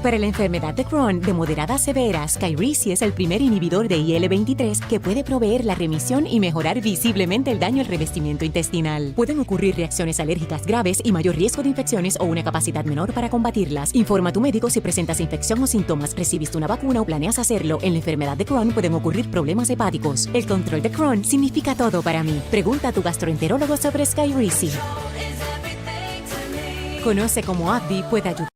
Para la enfermedad de Crohn de moderada a severa, Skyrizi es el primer inhibidor de IL-23 que puede proveer la remisión y mejorar visiblemente el daño al revestimiento intestinal. Pueden ocurrir reacciones alérgicas graves y mayor riesgo de infecciones o una capacidad menor para combatirlas. Informa a tu médico si presentas infección o síntomas, recibiste una vacuna o planeas hacerlo. En la enfermedad de Crohn pueden ocurrir problemas hepáticos. El control de Crohn significa todo para mí. Pregunta a tu gastroenterólogo sobre Skyrizi. Conoce cómo AbbVie puede ayudar.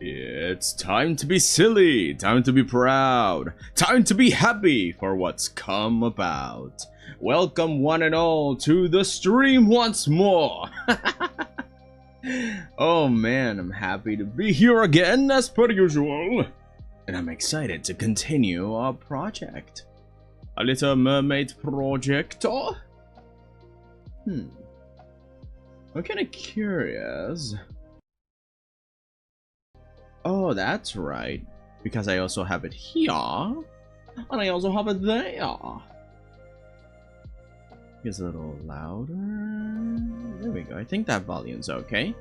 It's time to be silly, time to be proud, time to be happy for what's come about. Welcome one and all to the stream once more. Oh man, I'm happy to be here again as per usual. And I'm excited to continue our project. A little mermaid project. I'm kinda curious. Oh, that's right. Because I also have it here. And I also have it there. It's a little louder. There we go. I think that volume's okay.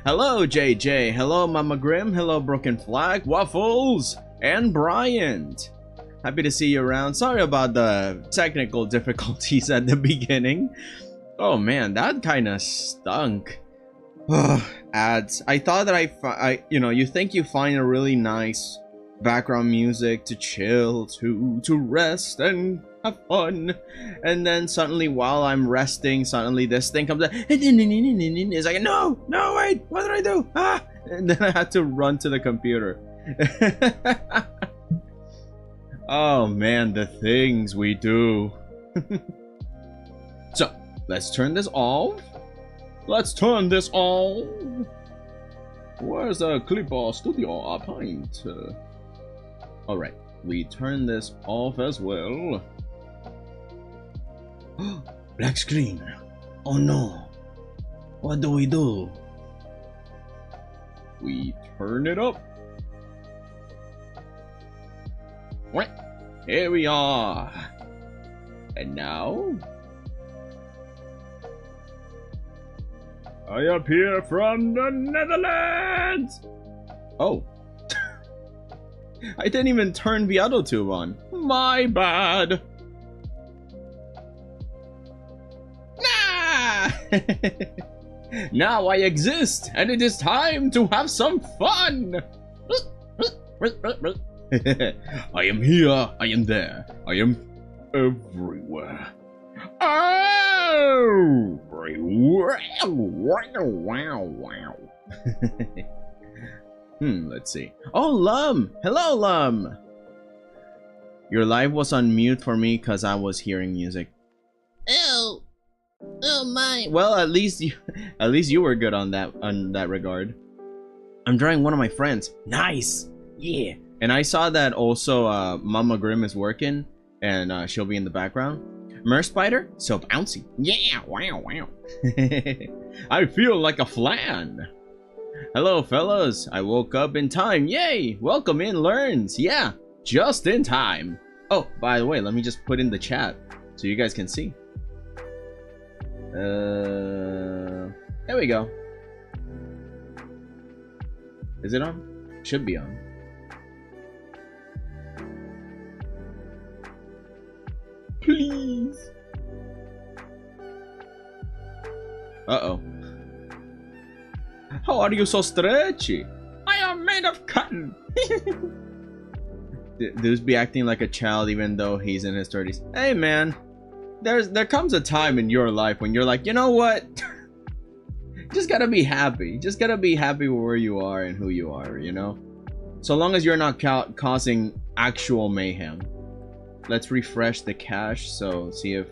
Hello, JJ. Hello, Mama Grim. Hello, Broken Flag, Waffles, and Bryant. Happy to see you around. Sorry about the technical difficulties at the beginning. Oh man, that kind of stunk. Ads. I thought that you think you find a really nice background music to chill, to rest and have fun, and then suddenly while I'm resting, suddenly this thing comes up. It's like, no, wait, what did I do? Ah! And then I had to run to the computer. Oh man, the things we do. So, let's turn this off. Let's turn this on. Where's the clipboard studio appoint? Alright, we turn this off as well. Black screen. Oh no. What do we do? We turn it up. Here we are. And now I appear from the Netherlands. Oh. I didn't even turn the auto tube on. My bad. Nah! Now I exist, and it is time to have some fun. I am here, I am there, I am everywhere. Oh! Wow. Let's see. Oh, Lum! Hello, Lum! Your live was on mute for me because I was hearing music. Oh my. Well, at least you were good on that regard. I'm drawing one of my friends. Nice! Yeah. And I saw that also Mama Grimm is working, and she'll be in the background. Mer Spider? So bouncy. Yeah, wow. I feel like a flan. Hello, fellas. I woke up in time. Yay! Welcome in, Learns. Yeah, just in time. Oh, by the way, let me just put in the chat so you guys can see. There we go. Is it on? Should be on. Please. Uh-oh. How are you so stretchy? I am made of cotton. Dude's be acting like a child even though he's in his 30s. Hey man, there comes a time in your life when you're like, you know what? Just gotta be happy. Just gotta be happy with where you are and who you are, you know? So long as you're not causing actual mayhem. Let's refresh the cache, so see if...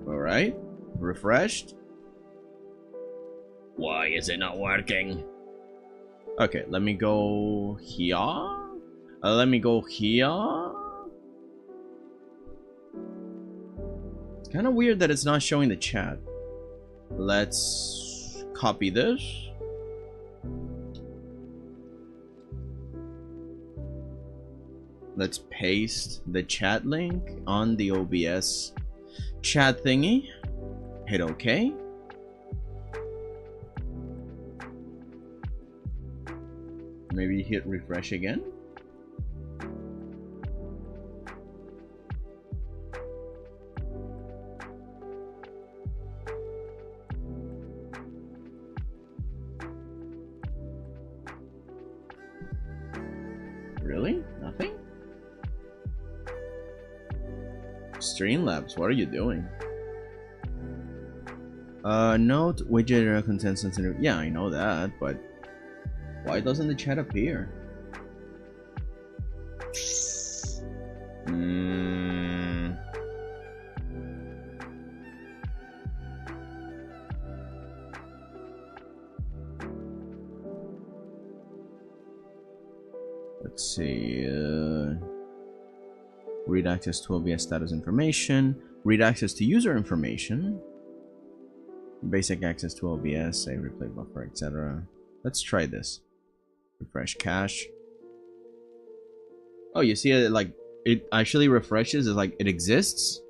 Alright, refreshed. Why is it not working? Okay, let me go here. Let me go here. It's kind of weird that it's not showing the chat. Let's copy this. Let's paste the chat link on the OBS chat thingy. Hit OK. Maybe hit refresh again. Really? Nothing? Streamlabs, what are you doing? Note widget content sensitive. Yeah, I know that, but why doesn't the chat appear? Let's see. Read access to OBS status information. Read access to user information. Basic access to OBS, save, replay buffer, etc. Let's try this. Refresh cache. Oh, you see it, like it actually refreshes. It's like it exists.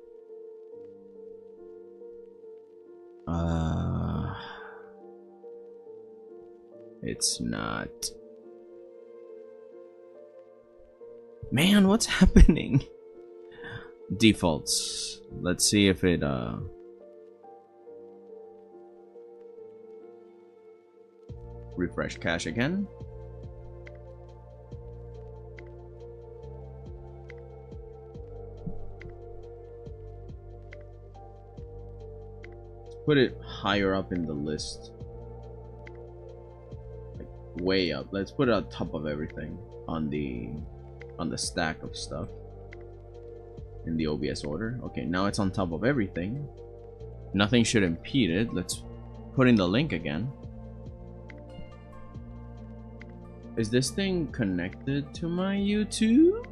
It's not. Man, what's happening? Defaults. Let's see if it refresh cache again. Put it higher up in the list, like way up. Let's put it on top of everything on the stack of stuff in the OBS order. Okay, now it's on top of everything. Nothing should impede it. Let's put in the link again. Is this thing connected to my YouTube?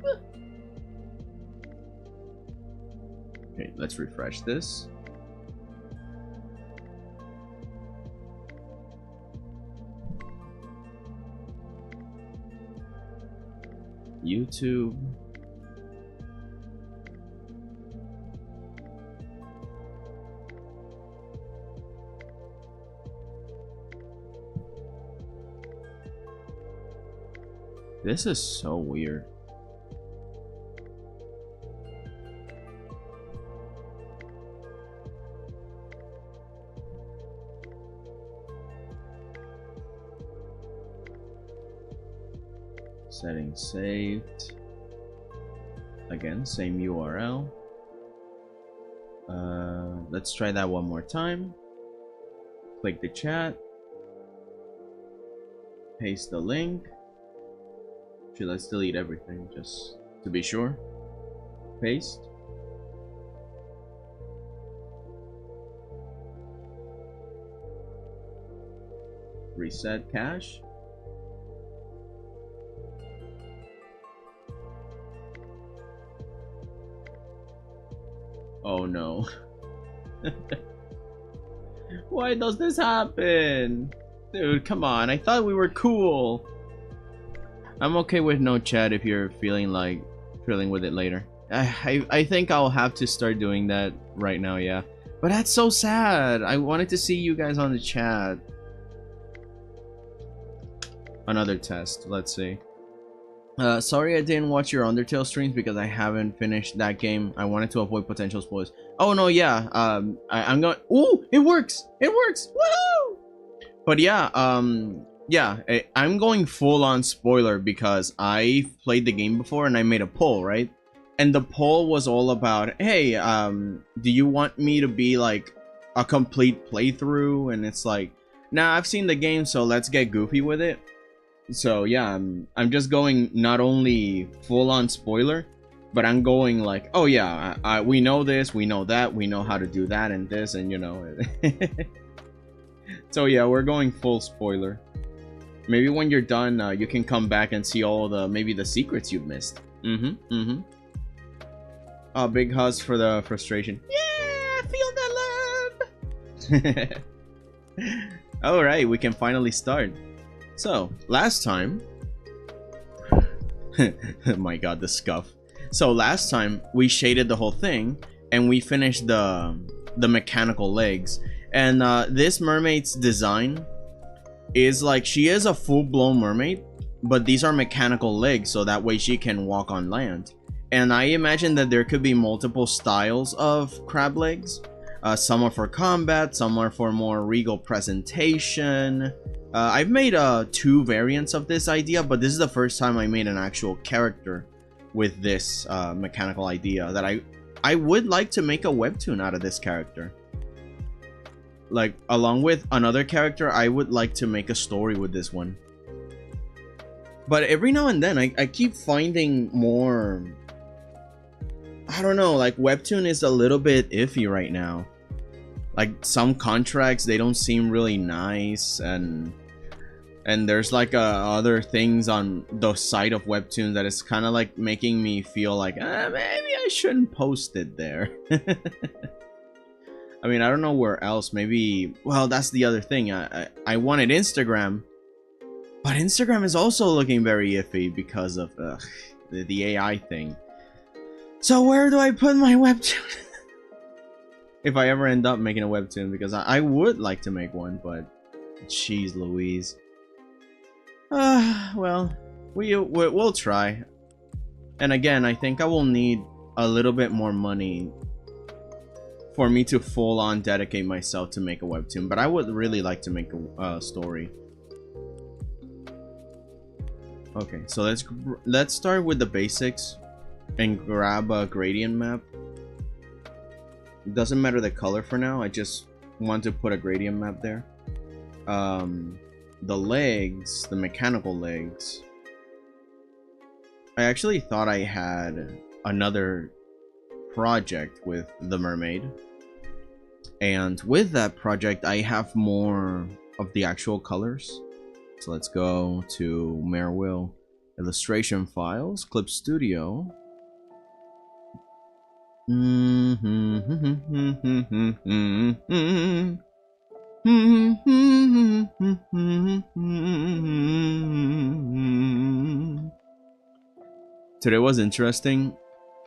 Okay, let's refresh this. YouTube. This is so weird. Settings saved. Again, same URL. Let's try that one more time. Click the chat. Paste the link. Actually, let's delete everything just to be sure. Paste. Reset cache. Oh no. Why does this happen? Dude, come on. I thought we were cool. I'm okay with no chat if you're feeling like drilling with it later. I think I'll have to start doing that right now, yeah. But that's so sad. I wanted to see you guys on the chat. Another test. Let's see. Sorry I didn't watch your Undertale streams because I haven't finished that game. I wanted to avoid potential spoilers. Oh no, yeah. I'm going. Ooh, it works. It works. Woohoo! But yeah, I'm going full on spoiler because I played the game before and I made a poll, right? And the poll was all about, hey, do you want me to be like a complete playthrough? And it's like, nah, I've seen the game, so let's get goofy with it. So yeah, I'm just going not only full on spoiler, but I'm going like, oh yeah, we know this, we know that, we know how to do that and this, and you know. So yeah, we're going full spoiler. Maybe when you're done, you can come back and see all the maybe the secrets you've missed. Big hugs for the frustration. Yeah, feel that love. All right, we can finally start. So last time, my god, the scuff. So last time we shaded the whole thing and we finished the mechanical legs. And this mermaid's design is like, she is a full-blown mermaid, but these are mechanical legs, so that way she can walk on land. And I imagine that there could be multiple styles of crab legs. Some are for combat, some are for more regal presentation. I've made 2 variants of this idea, but this is the first time I made an actual character with this mechanical idea. That I would like to make a webtoon out of this character. Like, along with another character, I would like to make a story with this one. But every now and then, I keep finding more... I don't know, like, webtoon is a little bit iffy right now. Like, some contracts, they don't seem really nice, and there's like other things on the site of webtoon that is kind of like making me feel like, maybe I shouldn't post it there. I mean, I don't know where else. Maybe, well, that's the other thing. I wanted Instagram, but Instagram is also looking very iffy because of the AI thing. So where do I put my webtoon? If I ever end up making a webtoon, because I would like to make one, but jeez Louise. Well, we'll try. And again, I think I will need a little bit more money for me to full on dedicate myself to make a webtoon, but I would really like to make a story. Okay, so let's start with the basics and grab a gradient map. It doesn't matter the color for now, I just want to put a gradient map there. The legs, the mechanical legs, I actually thought I had another project with the mermaid, and with that project I have more of the actual colors. So let's go to Merwill illustration files, Clip Studio. Today was interesting.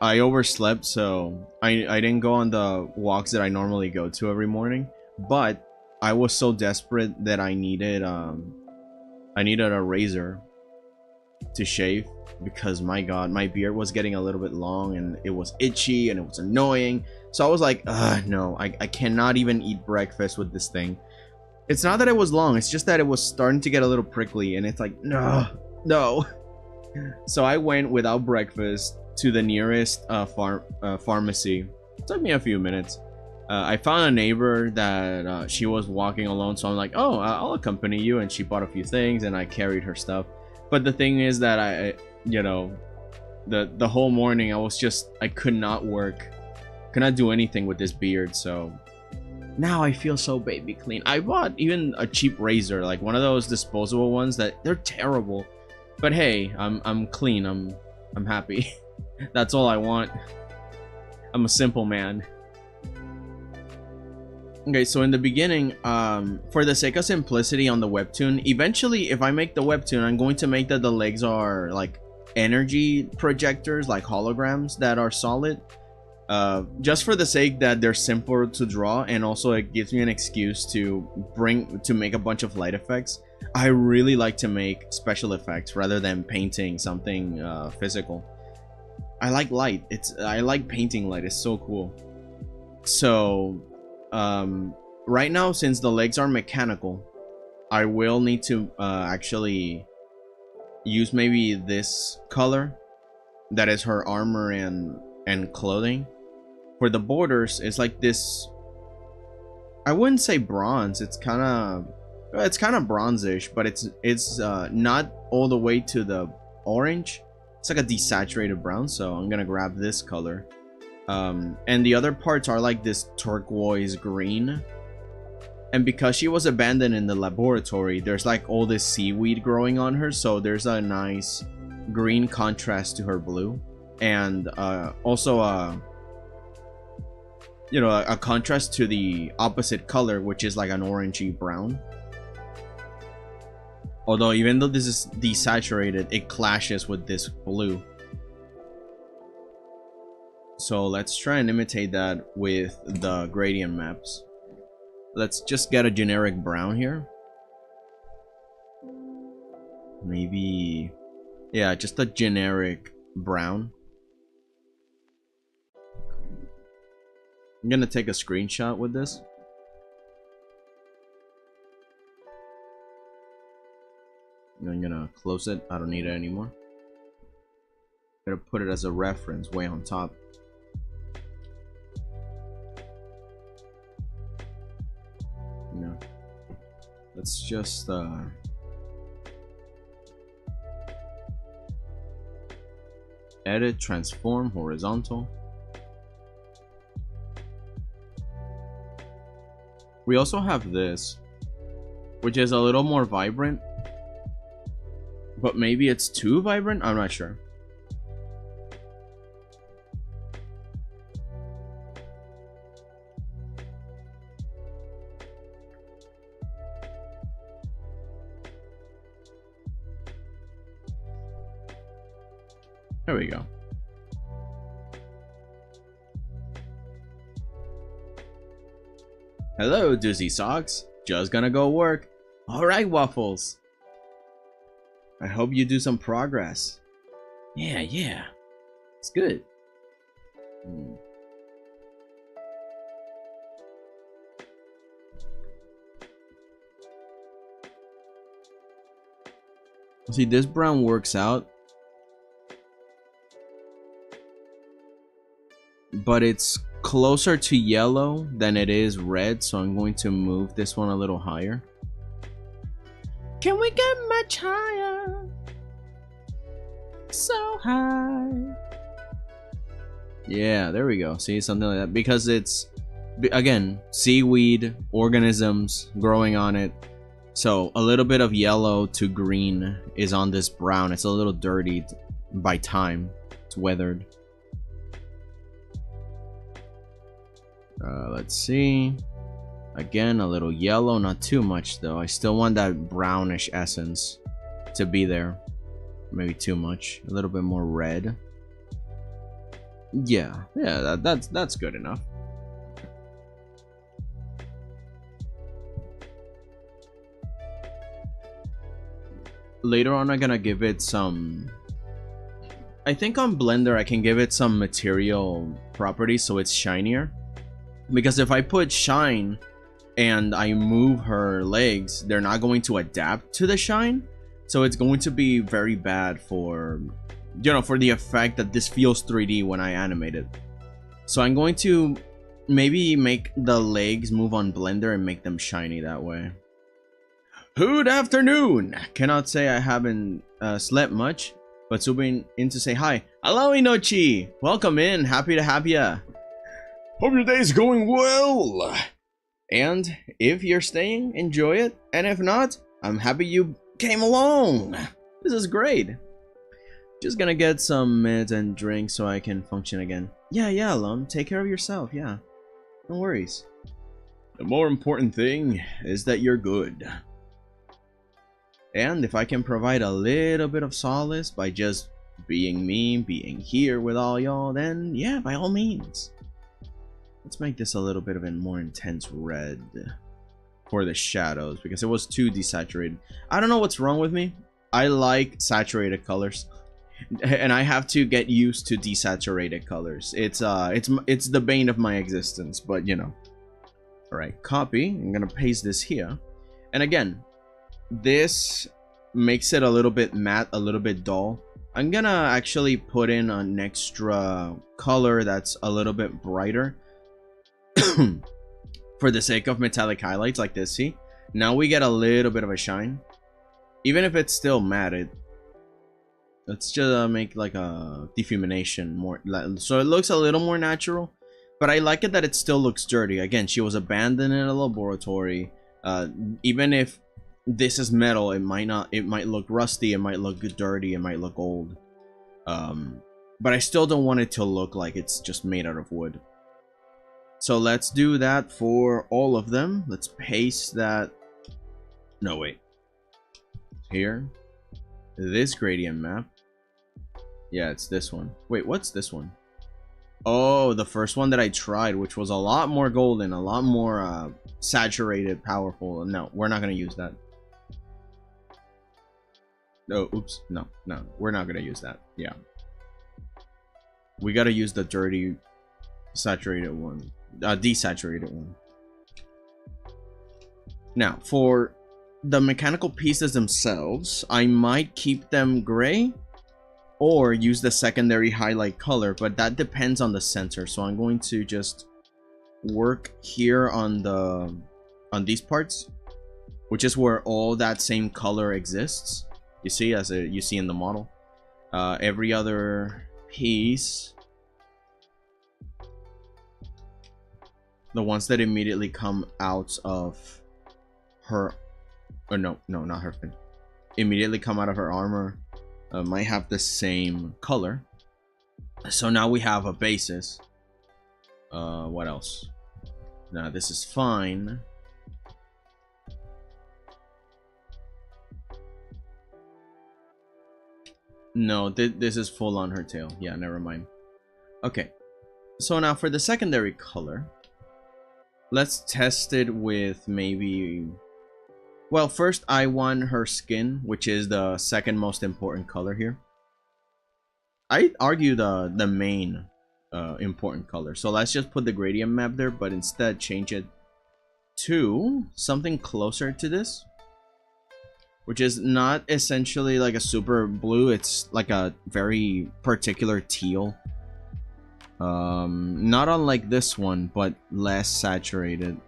I overslept, so I didn't go on the walks that I normally go to every morning, but I was so desperate that I needed a razor to shave, because my god, my beard was getting a little bit long and it was itchy and it was annoying. So I was like, no, I cannot even eat breakfast with this thing. It's not that it was long, it's just that it was starting to get a little prickly, and it's like, no. So I went without breakfast to the nearest pharmacy. It took me a few minutes. I found a neighbor that she was walking alone, so I'm like, oh, I'll accompany you, and she bought a few things and I carried her stuff. But the thing is that I you know, the whole morning I could not work, could not do anything with this beard. So now I feel so baby clean. I bought even a cheap razor, like one of those disposable ones that they're terrible, but hey, I'm clean, I'm happy. That's all I want. I'm a simple man. Okay, so in the beginning, for the sake of simplicity on the webtoon, eventually if I make the webtoon, I'm going to make that the legs are like energy projectors, like holograms that are solid, just for the sake that they're simpler to draw, and also it gives me an excuse to make a bunch of light effects. I really like to make special effects rather than painting something physical. I like light. I like painting light. It's so cool. So right now, since the legs are mechanical, I will need to actually use maybe this color that is her armor and clothing. For the borders, it's like this, I wouldn't say bronze, it's kind of bronzish, but it's not all the way to the orange. It's like a desaturated brown, so I'm gonna grab this color. And the other parts are like this turquoise green, and because she was abandoned in the laboratory, there's like all this seaweed growing on her, so there's a nice green contrast to her blue, and also you know, a contrast to the opposite color, which is like an orangey brown. Although even though this is desaturated, it clashes with this blue. So let's try and imitate that with the gradient maps. Let's just get a generic brown here. Maybe, yeah, just a generic brown. I'm gonna take a screenshot with this. I'm gonna close it. I don't need it anymore. I'm gonna put it as a reference way on top. No. Let's just edit, transform, horizontal. We also have this, which is a little more vibrant, but maybe it's too vibrant. I'm not sure. There we go. Hello, Doozy Socks. Just gonna go work. Alright, Waffles. I hope you do some progress. Yeah. It's good. See, this brown works out, but it's closer to yellow than it is red, so I'm going to move this one a little higher. Can we get much higher? So high. Yeah, there we go. See, something like that, because it's, again, seaweed, organisms growing on it. So a little bit of yellow to green is on this brown. It's a little dirty by time. It's weathered. Let's see. Again, a little yellow, not too much though. I still want that brownish essence to be there. Maybe too much. A little bit more red. Yeah, that's good enough. Later on, I'm gonna give it some... I think on Blender, I can give it some material properties so it's shinier. Because if I put shine and I move her legs, they're not going to adapt to the shine. So it's going to be very bad for, you know, for the effect that this feels 3D when I animate it. So I'm going to maybe make the legs move on Blender and make them shiny that way. Good afternoon! Cannot say I haven't slept much, but swooping in to say hi. Hello, Inochi! Welcome in, happy to have ya. Hope your day's going well! And if you're staying, enjoy it. And if not, I'm happy you came along. This is great. Just gonna get some meds and drinks so I can function again. Yeah, Lum, take care of yourself, yeah. No worries. The more important thing is that you're good. And if I can provide a little bit of solace by just being me, being here with all y'all, then yeah, by all means. Let's make this a little bit of a more intense red for the shadows because it was too desaturated. I don't know what's wrong with me. I like saturated colors, and I have to get used to desaturated colors. It's the bane of my existence, but you know. All right, copy. I'm gonna paste this here, and again. This makes it a little bit matte, a little bit dull. I'm gonna actually put in an extra color that's a little bit brighter for the sake of metallic highlights like this. See, now we get a little bit of a shine, even if it's still matte. Let's just make like a diffumination more, so it looks a little more natural. But I like it that it still looks dirty. Again, she was abandoned in a laboratory. Even if this is metal, it might not, it might look rusty, it might look dirty, it might look old, but I still don't want it to look like it's just made out of wood. So let's do that for all of them. Let's paste that. No, wait, here, this gradient map. Yeah, it's this one. Wait, what's this one? Oh, the first one that I tried, which was a lot more golden, a lot more saturated, powerful. No, we're not gonna use that. Oh, oops. No, we're not gonna use that. Yeah, we gotta use the dirty, saturated one, desaturated one. Now, for the mechanical pieces themselves, I might keep them gray or use the secondary highlight color, but that depends on the center. So I'm going to just work here on these parts, which is where all that same color exists. You see, as you see in the model, every other piece, the ones that immediately come out of her, or no, not her fin, immediately come out of her armor, might have the same color. So now we have a basis. What else? Now this is fine. No, this is full on her tail. Yeah, never mind. Okay, so now for the secondary color, let's test it with maybe... Well, first I want her skin, which is the second most important color here. I argue the main important color. So let's just put the gradient map there, but instead change it to something closer to this, which is not essentially like a super blue. It's like a very particular teal. Not unlike this one, but less saturated.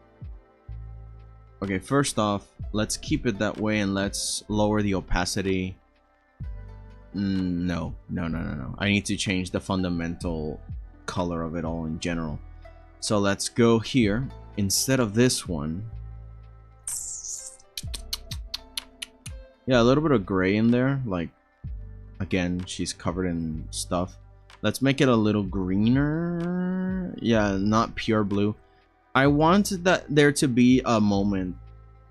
Okay, first off, let's keep it that way and let's lower the opacity. No. I need to change the fundamental color of it all in general. So let's go here. Instead of this one, yeah, a little bit of gray in there. Like, again, she's covered in stuff. Let's make it a little greener. Yeah, not pure blue. I want that there to be a moment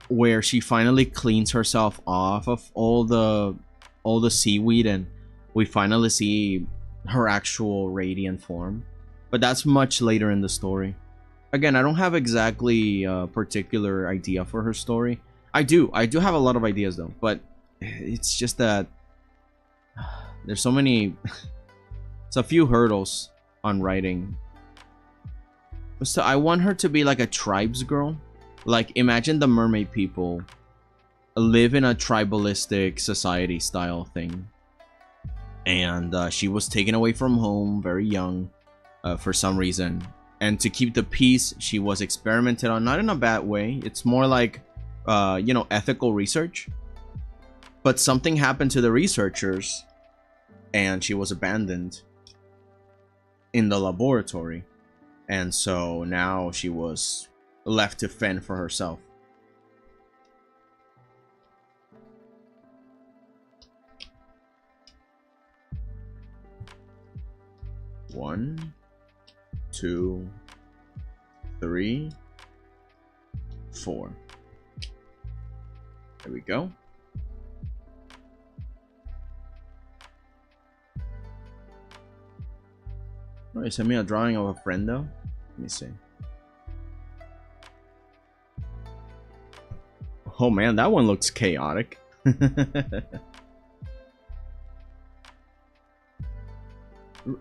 where she finally cleans herself off of all the seaweed and we finally see her actual radiant form. But that's much later in the story. Again, I don't have exactly a particular idea for her story. I do have a lot of ideas though, but it's just that there's so many it's a few hurdles on writing. So I want her to be like a tribes girl. Like, imagine the mermaid people live in a tribalistic society style thing, and she was taken away from home very young for some reason, and to keep the peace she was experimented on, not in a bad way. It's more like you know, ethical research, but something happened to the researchers and she was abandoned in the laboratory, and so now she was left to fend for herself. One, 2, 3, 4. There we go. Oh, you sent me a drawing of a friend though. Let me see. Oh man, that one looks chaotic.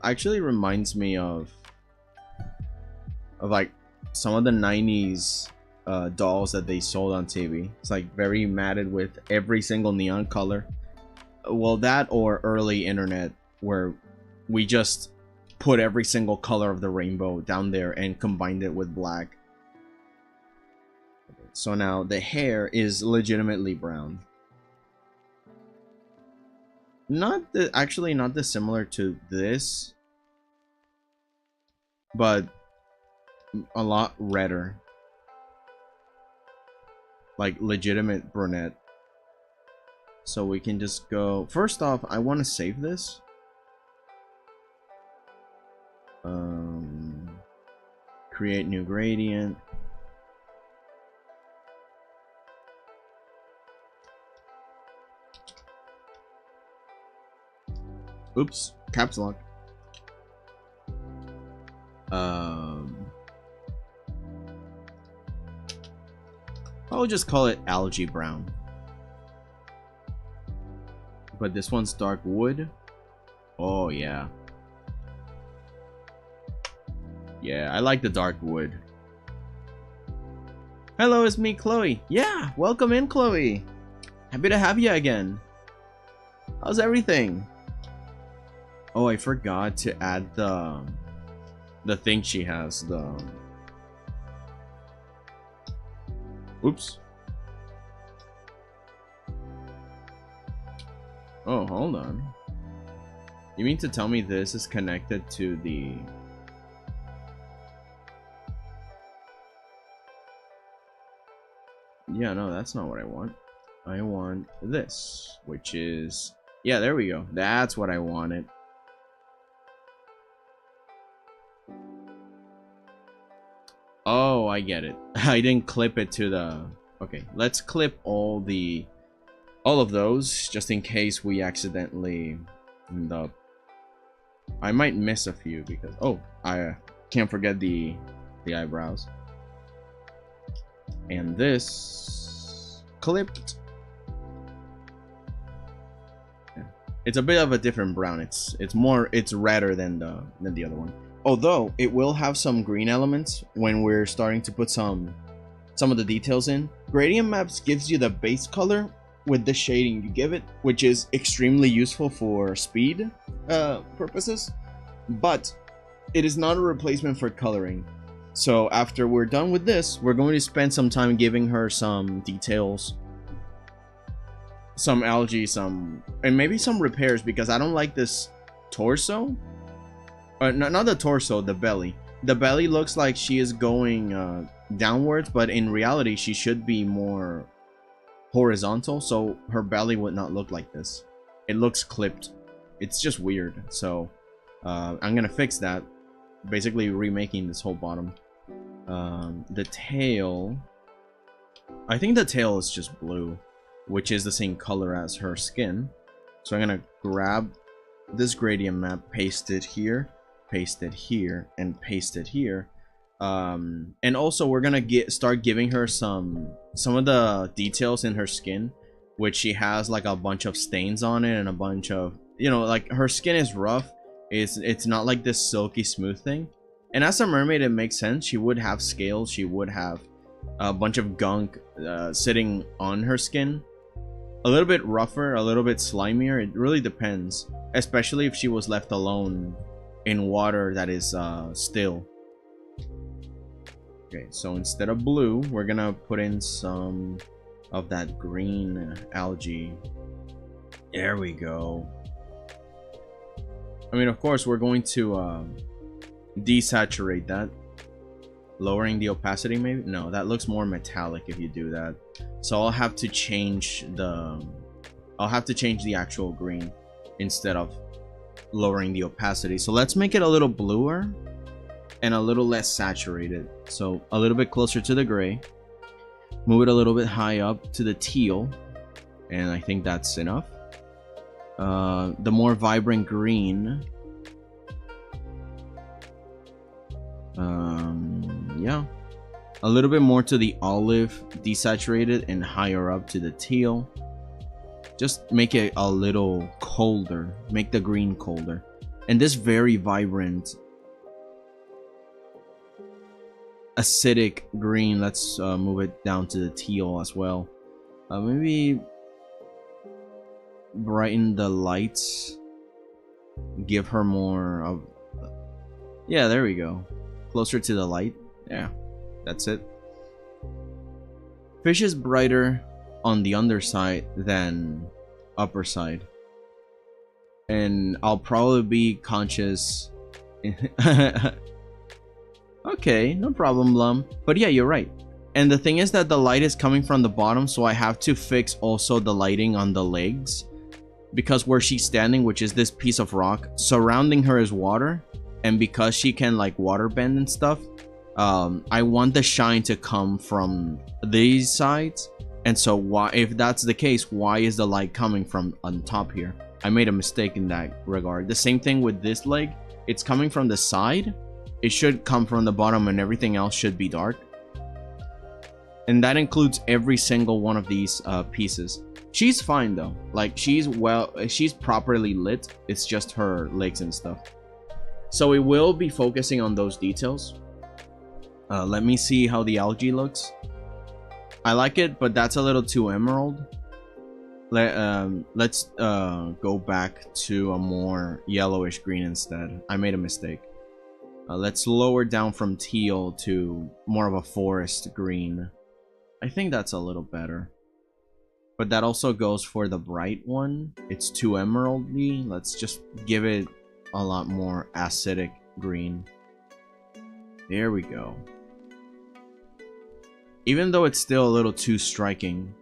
Actually reminds me of like some of the 90s dolls that they sold on TV. It's like very matted with every single neon color. Well, that or early internet where we just put every single color of the rainbow down there and combined it with black. So now the hair is legitimately brown. Actually not dissimilar to this, but a lot redder. Like legitimate brunette. So we can just go. First off, I want to save this. Create new gradient. Oops, caps lock. I'll just call it algae brown. But this one's dark wood. Oh yeah. Yeah, I like the dark wood. Hello, it's me, Chloe. Yeah, welcome in, Chloe. Happy to have you again. How's everything? Oh, I forgot to add the thing she has. Oops. Oh, hold on. You mean to tell me this is connected to the... Yeah, no, that's not what I want. I want this, which is... Yeah, there we go. That's what I wanted. Oh, I get it. I didn't clip it to the... Okay, let's clip all of those, just in case we accidentally end up... I might miss a few because... Oh, I can't forget the eyebrows. And this... clipped. Yeah. It's a bit of a different brown. It's redder than the other one. Although it will have some green elements when we're starting to put some of the details in. Gradient maps gives you the base color with the shading you give it, which is extremely useful for speed purposes, but it is not a replacement for coloring. So after we're done with this, we're going to spend some time giving her some details, some algae, and maybe some repairs, because I don't like this torso. Not the torso, the belly. The belly looks like she is going downwards, but in reality she should be more horizontal, so her belly would not look like this. It looks clipped. It's just weird. So I'm gonna fix that, basically remaking this whole bottom. The tail, I think the tail is just blue, which is the same color as her skin. So I'm gonna grab this gradient map, paste it here, and paste it here. And also we're gonna start giving her some of the details in her skin, which she has like a bunch of stains on it and a bunch of, you know, like her skin is rough. It's not like this silky smooth thing. And as a mermaid, it makes sense. She would have scales. She would have a bunch of gunk sitting on her skin. A little bit rougher, a little bit slimier. It really depends, especially if she was left alone in water that is still. Okay, so instead of blue, we're gonna put in some of that green algae. There we go. I mean, of course, we're going to desaturate that, lowering the opacity. Maybe no, that looks more metallic if you do that. So I'll have to change the actual green instead of lowering the opacity. So let's make it a little bluer and a little less saturated. So a little bit closer to the gray, move it a little bit high up to the teal, and I think that's enough. The more vibrant green, yeah, a little bit more to the olive, desaturated, and higher up to the teal. Just make it a little colder, make the green colder. And this very vibrant acidic green, let's move it down to the teal as well. Maybe brighten the lights, give her more of, yeah, there we go, closer to the light. Yeah, that's it. Fish is brighter on the underside than upper side, and I'll probably be conscious. Okay, no problem, Lum. But yeah, you're right. And the thing is that the light is coming from the bottom, so I have to fix also the lighting on the legs, because where she's standing, which is this piece of rock, surrounding her is water, and because she can like water bend and stuff, I want the shine to come from these sides. And so why, if that's the case, why is the light coming from on top here? I made a mistake in that regard. The same thing with this leg, it's coming from the side. It should come from the bottom, and everything else should be dark. And that includes every single one of these pieces. She's fine though, like she's properly lit. It's just her legs and stuff. So we will be focusing on those details. Let me see how the algae looks. I like it, but that's a little too emerald. Let's go back to a more yellowish green instead. I made a mistake. Let's lower down from teal to more of a forest green. I think that's a little better. But that also goes for the bright one. It's too emeraldy. Let's just give it a lot more acidic green. There we go. Even though it's still a little too striking.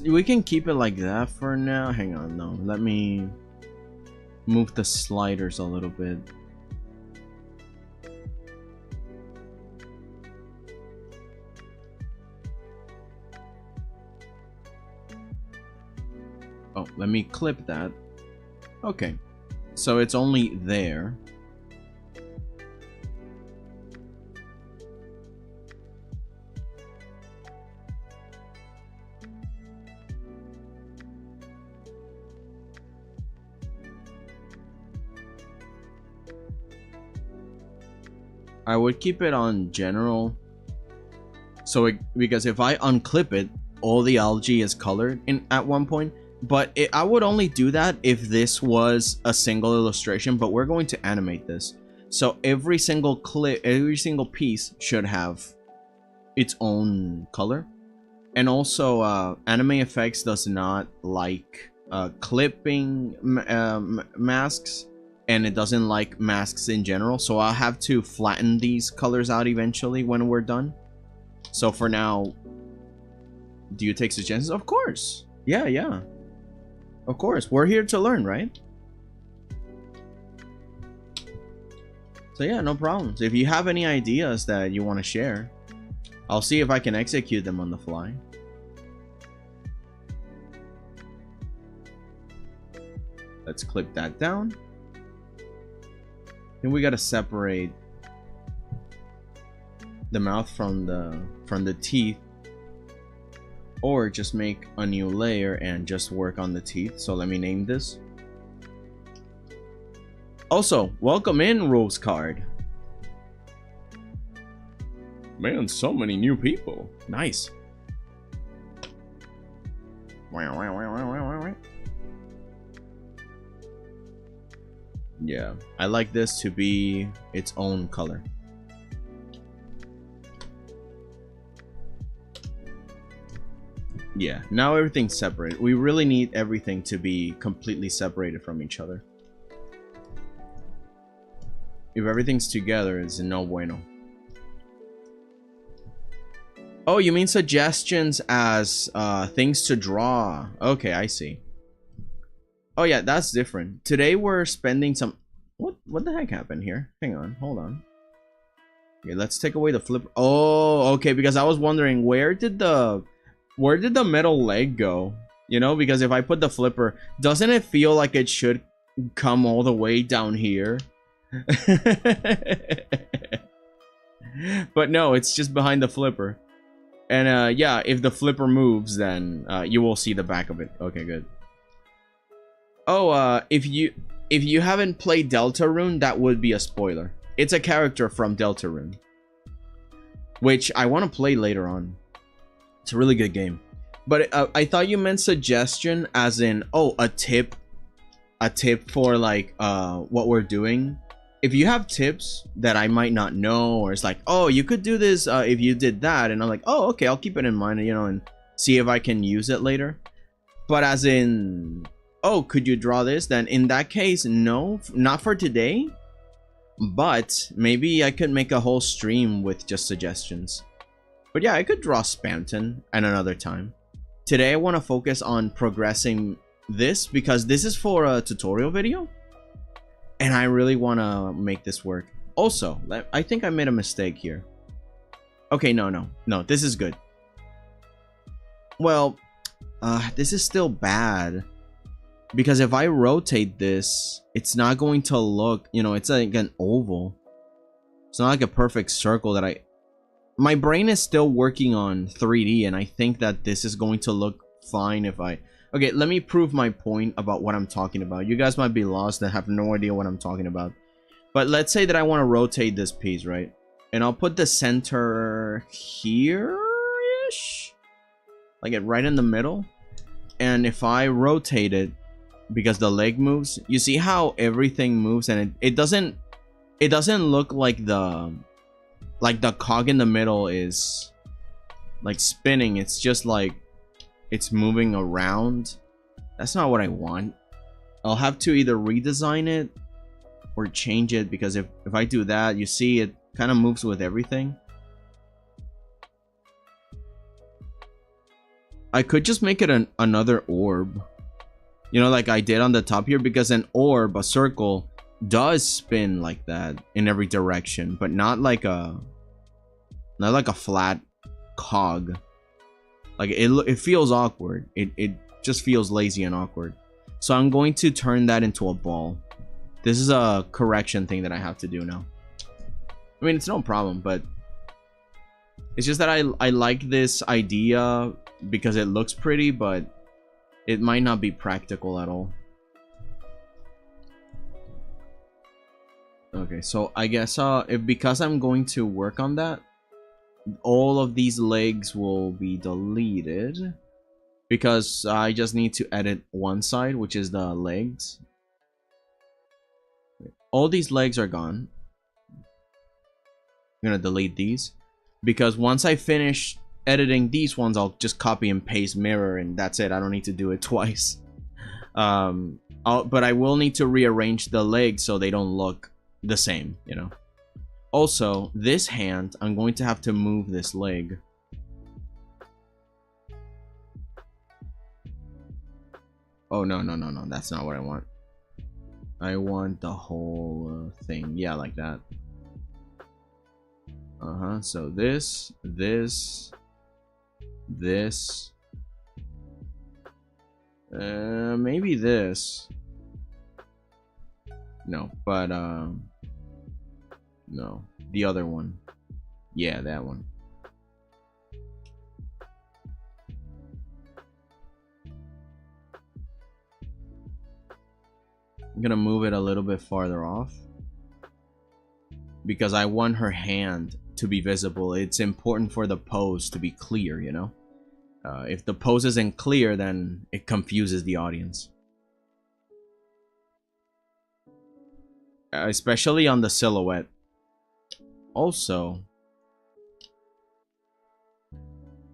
We can keep it like that for now. Hang on, no. Let me move the sliders a little bit. Oh, let me clip that. Okay. So it's only there. I would keep it on general. So because if I unclip it, all the algae is colored at one point. But I would only do that if this was a single illustration, but we're going to animate this. So every single clip, every single piece should have its own color. And also, Anime Effects does not like clipping masks, and it doesn't like masks in general. So I'll have to flatten these colors out eventually when we're done. So for now, do you take suggestions? Of course. Yeah. Of course. We're here to learn, right? So yeah, no problems. If you have any ideas that you want to share, I'll see if I can execute them on the fly. Let's clip that down. Then we gotta separate the mouth from the teeth, or just make a new layer and just work on the teeth. So let me name this. Also, welcome in, Rose Card. Man, so many new people. Nice. Yeah, I like this to be its own color. Yeah, now everything's separate. We really need everything to be completely separated from each other. If everything's together, it's no bueno. Oh, you mean suggestions as things to draw. Okay, I see. Oh yeah, that's different. Today we're spending some... What the heck happened here? Hang on, hold on. Okay, let's take away the flipper. Oh, okay, because I was wondering where did the metal leg go? You know, because if I put the flipper, doesn't it feel like it should come all the way down here? But no, it's just behind the flipper. And yeah, if the flipper moves, then you will see the back of it. Okay, good. Oh, if you haven't played Deltarune, that would be a spoiler. It's a character from Deltarune, which I want to play later on. It's a really good game. But I thought you meant suggestion as in, oh, a tip for like what we're doing. If you have tips that I might not know, or it's like, oh, you could do this if you did that, and I'm like, oh, okay, I'll keep it in mind, you know, and see if I can use it later. But as in, oh, could you draw this? Then in that case, no, not for today. But maybe I could make a whole stream with just suggestions. But yeah, I could draw Spamton at another time. Today I want to focus on progressing this because this is for a tutorial video. And I really want to make this work. Also, I think I made a mistake here. Okay, no, this is good. Well, this is still bad. Because if I rotate this, it's not going to look, you know, it's like an oval. It's not like a perfect circle that my brain is still working on 3D, and I think that this is going to look fine if I... Okay, let me prove my point about what I'm talking about. You guys might be lost and have no idea what I'm talking about. But let's say that I want to rotate this piece, right? And I'll put the center here-ish? Like it right in the middle. And if I rotate it, because the leg moves, you see how everything moves, and it doesn't look like the cog in the middle is like spinning. It's just like it's moving around. That's not what I want. I'll have to either redesign it or change it, because if I do that, you see it kind of moves with everything. I could just make it another orb, you know, like I did on the top here, because an orb, a circle, does spin like that in every direction, but not like a flat cog. Like it feels awkward. It just feels lazy and awkward. So I'm going to turn that into a ball. This is a correction thing that I have to do now. I mean, it's no problem, but it's just that I like this idea because it looks pretty, but it might not be practical at all. Okay, so I guess if because I'm going to work on that, all of these legs will be deleted because I just need to edit one side, which is the legs. All these legs are gone. I'm gonna delete these because once I finish editing these ones, I'll just copy and paste mirror and that's it. I don't need to do it twice. But I will need to rearrange the legs so they don't look the same, you know. Also, this hand, I'm going to have to move this leg. Oh, no, that's not what I want. I want the whole thing. Yeah, like that. So this. Maybe this. No, but, no. The other one. Yeah, that one. I'm gonna move it a little bit farther off because I want her hand to be visible. It's important for the pose to be clear, you know? If the pose isn't clear, then it confuses the audience. Especially on the silhouette. Also,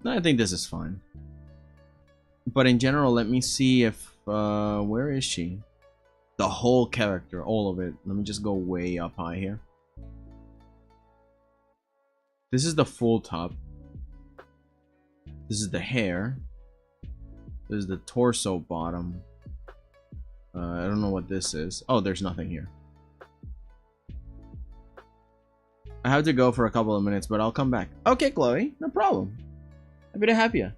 I think this is fine. But in general, let me see if, where is she? The whole character, all of it. Let me just go way up high here. This is the full top. This is the hair. This is the torso bottom. I don't know what this is. Oh, there's nothing here. I have to go for a couple of minutes, but I'll come back. Okay, Chloe, no problem. Happy to have you.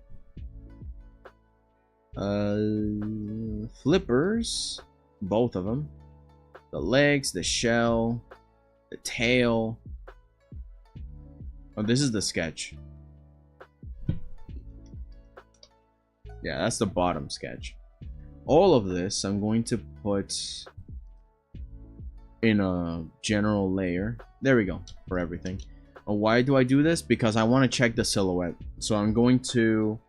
Flippers. Both of them. The legs, the shell, the tail. Oh, this is the sketch. Yeah, that's the bottom sketch. All of this I'm going to put in a general layer. There we go, for everything. Why do I do this? Because I want to check the silhouette. So I'm going to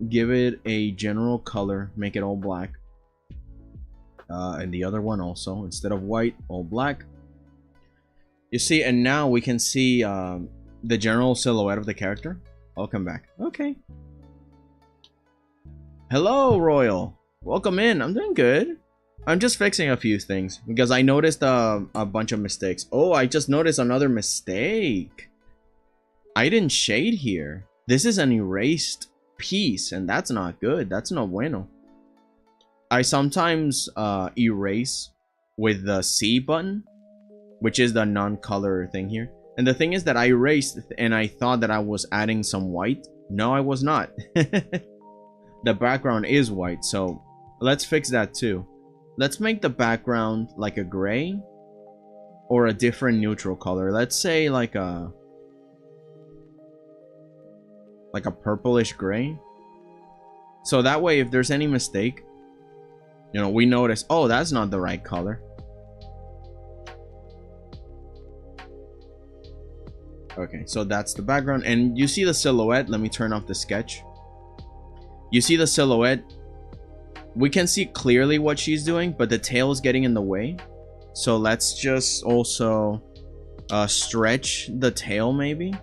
give it a general color, make it all black. And the other one also, instead of white, all black. You see, and now we can see the general silhouette of the character. I'll come back. Okay. Hello, Royal. Welcome in. I'm doing good. I'm just fixing a few things because I noticed a bunch of mistakes. Oh, I just noticed another mistake. I didn't shade here. This is an erased piece, and that's not good. That's no bueno. I sometimes erase with the C button, which is the non-color thing here. And the thing is that I erased and I thought that I was adding some white. No, I was not. The background is white, so let's fix that too. Let's make the background like a gray or a different neutral color. Let's say like a purplish gray. So that way, if there's any mistake, you know, we notice, oh, that's not the right color. Okay, so that's the background. And you see the silhouette. Let me turn off the sketch. You see the silhouette. We can see clearly what she's doing, but the tail is getting in the way. So let's just also stretch the tail maybe.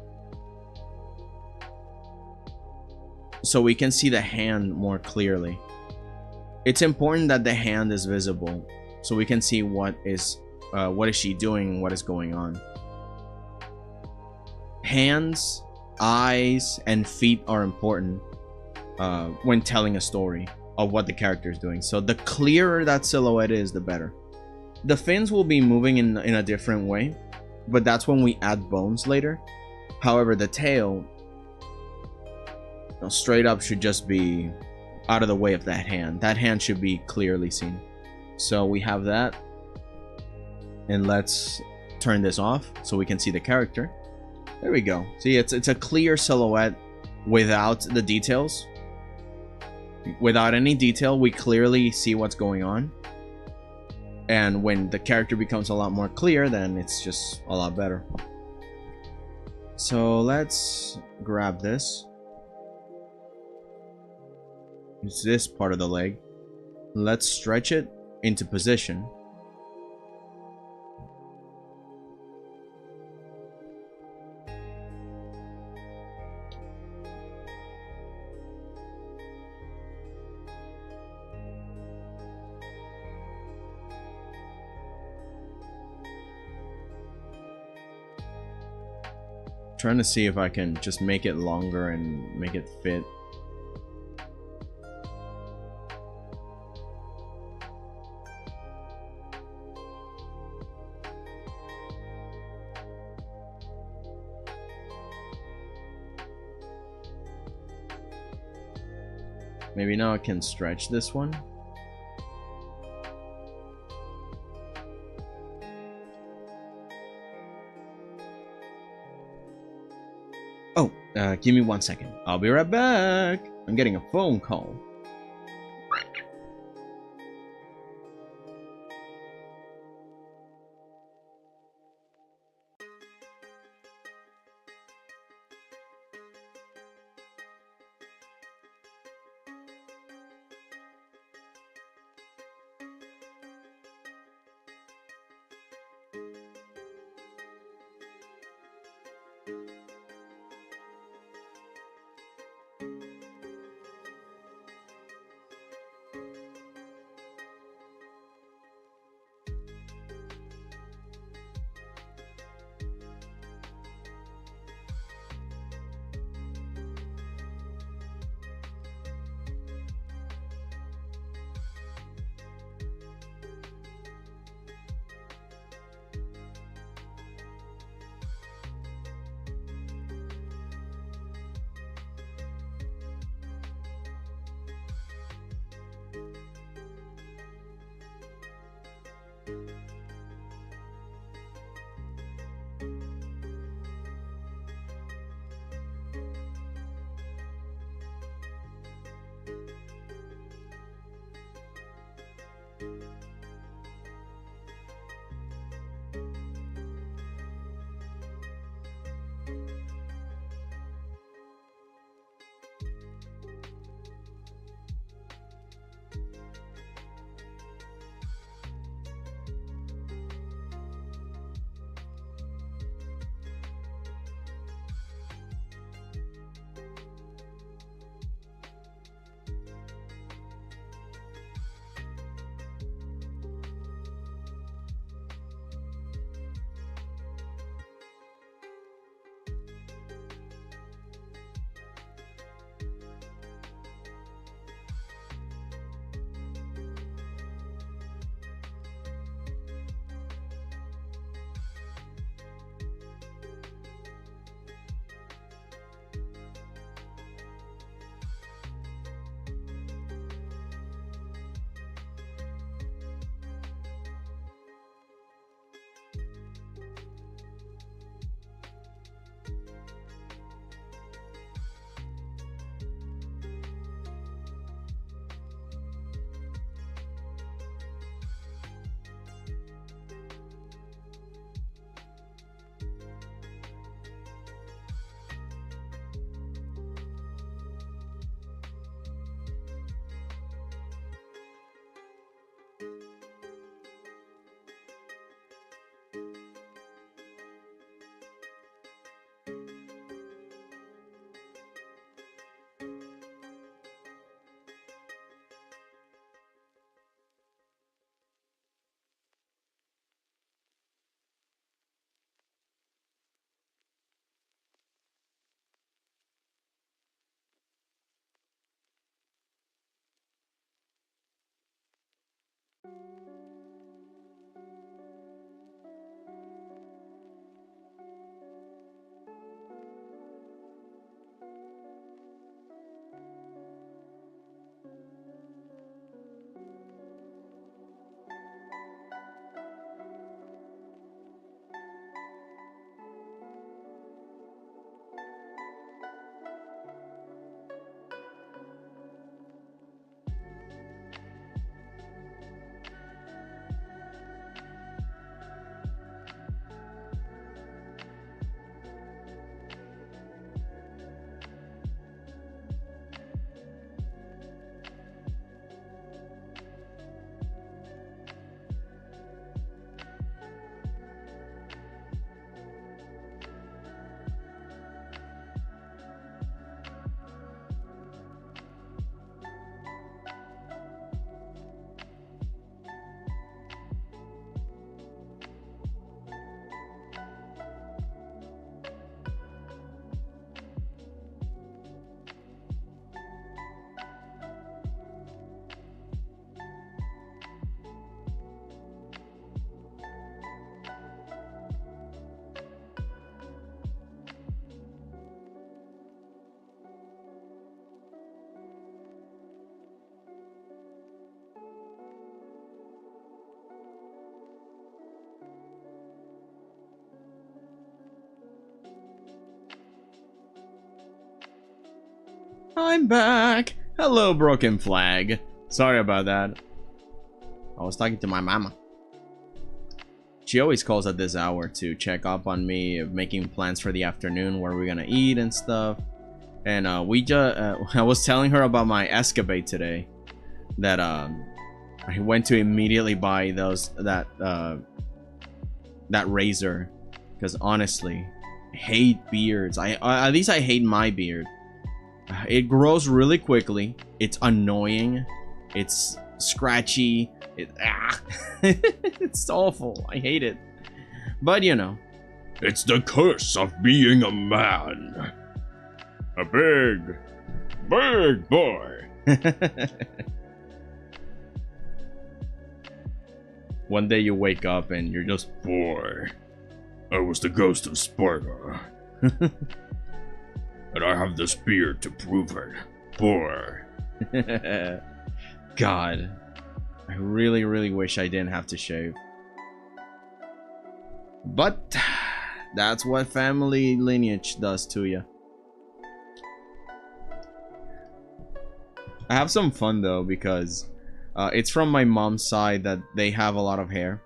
So we can see the hand more clearly. It's important that the hand is visible so we can see what is she doing, what is going on. Hands, eyes, and feet are important when telling a story of what the character is doing. So the clearer that silhouette is, the better. The fins will be moving in a different way, but that's when we add bones later. However, the tail, you know, straight up should just be out of the way of that hand. That hand should be clearly seen. So we have that. And let's turn this off so we can see the character. There we go. See, it's a clear silhouette without the details. Without any detail, we clearly see what's going on. And when the character becomes a lot more clear, then it's just a lot better. So let's grab this. It's this part of the leg. Let's stretch it into position. Trying to see if I can just make it longer and make it fit. Maybe now I can stretch this one. Oh, give me 1 second. I'll be right back. I'm getting a phone call. I'm back. Hello, broken flag. Sorry about that. I was talking to my mama. She always calls at this hour to check up on me, making plans for the afternoon, where we're gonna eat and stuff. And I was telling her about my escapade today. That I went to immediately buy that razor, because honestly, I hate beards. At least I hate my beard. It grows really quickly. It's annoying. It's scratchy. It's awful. I hate it. But you know, it's the curse of being a man. A big boy. One day you wake up and you're just, boy, I was the ghost of Sparta. And I have this beard to prove it. Boy. God, I really, really wish I didn't have to shave. But that's what family lineage does to you. I have some fun though, because it's from my mom's side that they have a lot of hair.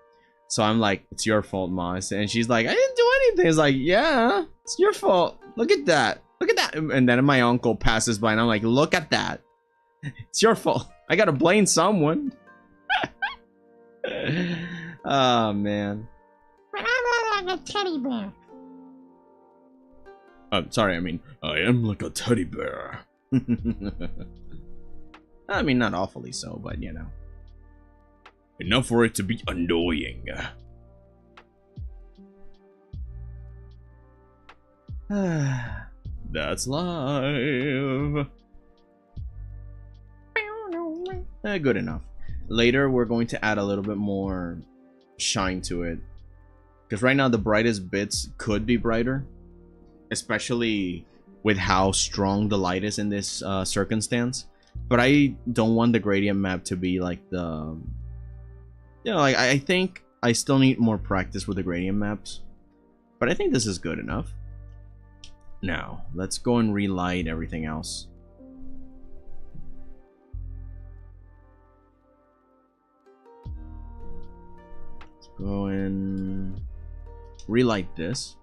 So I'm like, it's your fault, Ma. And she's like, I didn't do anything. It's like, yeah, it's your fault. Look at that. Look at that. And then my uncle passes by and I'm like, look at that. It's your fault. I gotta blame someone. Oh, man. I'm like a teddy bear. Sorry, I mean, I am like a teddy bear. I mean, not awfully so, but you know. Enough for it to be annoying. That's live. Good enough. Later, we're going to add a little bit more shine to it. Because right now, the brightest bits could be brighter. Especially with how strong the light is in this circumstance. But I don't want the gradient map to be like the... You know, like, I think I still need more practice with the gradient maps. But I think this is good enough. Now, let's go and relight everything else. Let's go and relight this.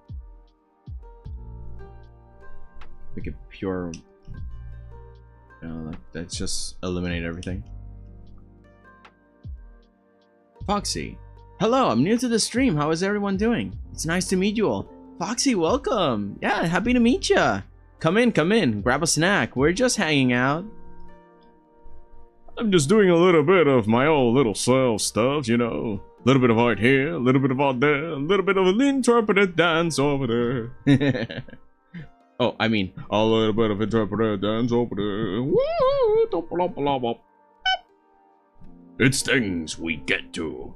Make it pure. You know, let's just eliminate everything. Foxy. Hello, I'm new to the stream. How is everyone doing? It's nice to meet you all. Foxy, welcome. Yeah, happy to meet ya. Come in, grab a snack. We're just hanging out. I'm just doing a little bit of my own little self stuff, you know. A little bit of art here, a little bit of art there, a little bit of an interpreted dance over there. Oh, I mean, a little bit of interpreted dance over there. Woo! It's things we get to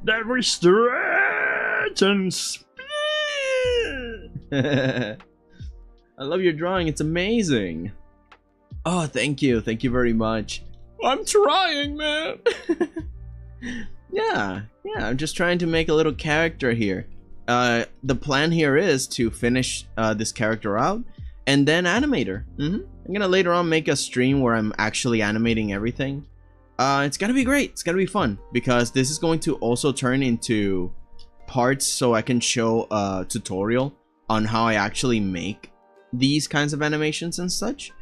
that we stretch and spin. I love your drawing. It's amazing. Oh, thank you very much. I'm trying, man. Yeah, I'm just trying to make a little character here. The plan here is to finish this character out and then animate her. I'm gonna later on make a stream where I'm actually animating everything. It's gonna be great. It's gonna be fun because this is going to also turn into parts so I can show a tutorial on how I actually make these kinds of animations and such.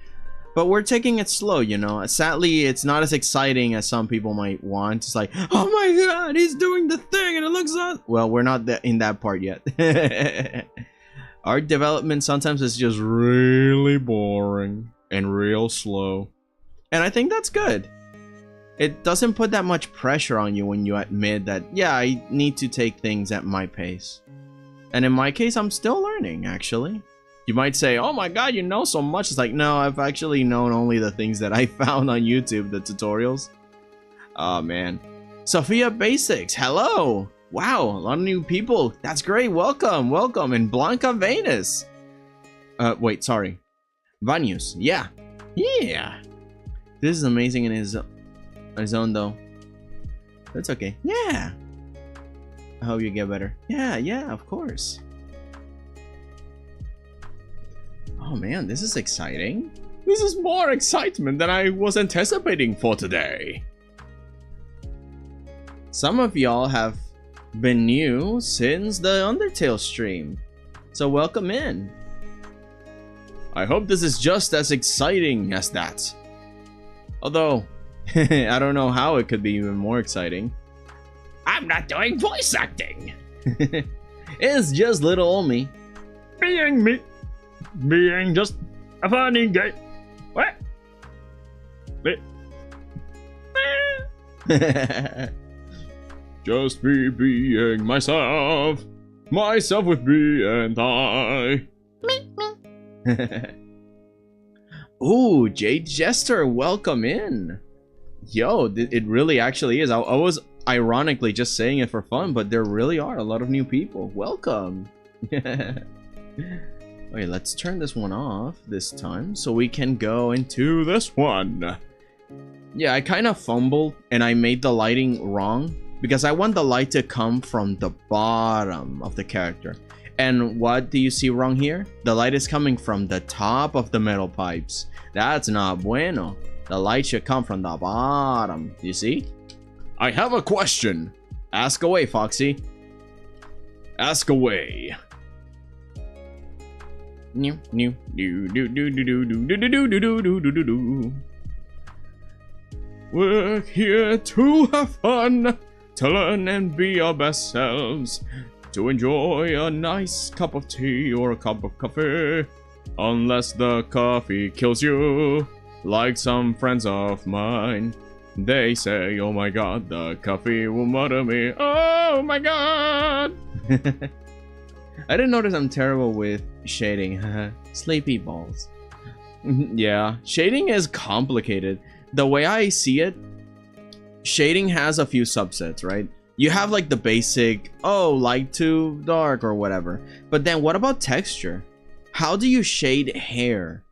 But we're taking it slow, you know. Sadly, it's not as exciting as some people might want. It's like, oh my god, he's doing the thing and it looks awesome. Well, we're not in that part yet. Art development sometimes is just really boring and real slow. And I think that's good. It doesn't put that much pressure on you when you admit that, yeah, I need to take things at my pace. And in my case, I'm still learning, actually. You might say, oh my god, you know so much. It's like, no, I've actually known only the things that I found on YouTube, the tutorials. Oh, man. Sophia Basics, hello. Wow, a lot of new people. That's great. Welcome. And Blanca Venus. Wait, sorry. Vanius, yeah. This is amazing in his own, though. That's okay. Yeah. I hope you get better. Yeah, of course. Oh man, this is exciting. This is more excitement than I was anticipating for today. Some of y'all have been new since the Undertale stream, so welcome in. I hope this is just as exciting as that. Although, I don't know how it could be even more exciting. I'm not doing voice acting. It's just little old me. Being me. Being just a funny guy. What? Just me being myself. Myself with me and I. Ooh, Jade Jester, welcome in. Yo, it really actually is. I was ironically just saying it for fun, but there really are a lot of new people. Welcome. Okay, let's turn this one off this time so we can go into this one. Yeah, I kind of fumbled and I made the lighting wrong because I want the light to come from the bottom of the character. And what do you see wrong here? The light is coming from the top of the metal pipes. That's not bueno. The light should come from the bottom. You see? I have a question. Ask away, Foxy. Ask away. We're here to have fun, to learn and be our best selves, to enjoy a nice cup of tea or a cup of coffee, unless the coffee kills you, like some friends of mine. They say, oh my god, the coffee will murder me. Oh my god! I didn't notice I'm terrible with shading. Sleepy balls. Yeah, shading is complicated. The way I see it, shading has a few subsets, right? You have like the basic, oh, light to dark or whatever. But then what about texture? How do you shade hair?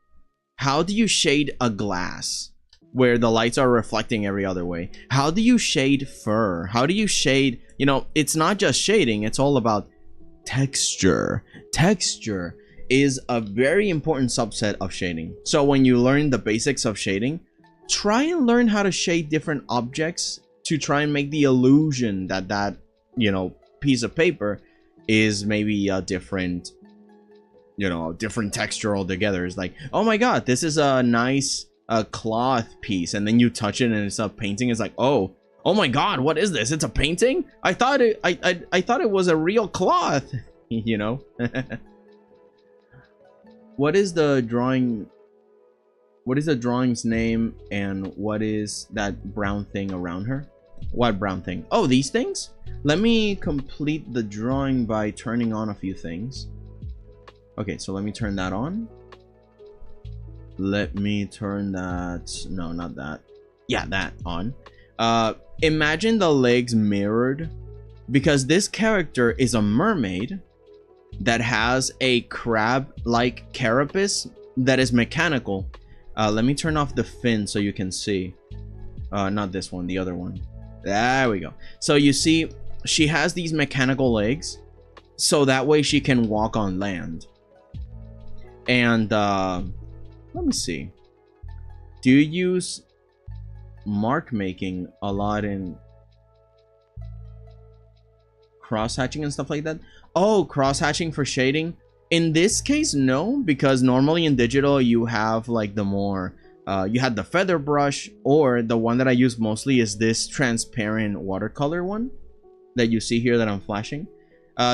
How do you shade a glass where the lights are reflecting every other way? How do you shade fur? How do you shade, you know, it's not just shading, it's all about texture. Texture is a very important subset of shading. So when you learn the basics of shading, try and learn how to shade different objects to try and make the illusion that that, you know, piece of paper is maybe a different, you know, a different texture altogether. It's like, oh my god, this is a nice cloth piece, and then you touch it and it's a painting. It's like, oh my god, what is this? It's a painting? I thought it was a real cloth. You know. What is the drawing? What is the drawing's name, and what is that brown thing around her? What brown thing? Oh, these things? Let me complete the drawing by turning on a few things. Okay, so let me turn that on. Let me turn that... No, not that. Yeah, that on. Imagine the legs mirrored, because this character is a mermaid that has a crab-like carapace that is mechanical. Let me turn off the fin so you can see. Not this one, the other one. There we go. So you see, she has these mechanical legs, so that way she can walk on land. And let me see. Do you use mark making a lot in cross hatching and stuff like that? Oh, cross hatching for shading. In this case, no, because normally in digital you have like the more you had the feather brush, or the one that I use mostly is this transparent watercolor one that you see here that I'm flashing.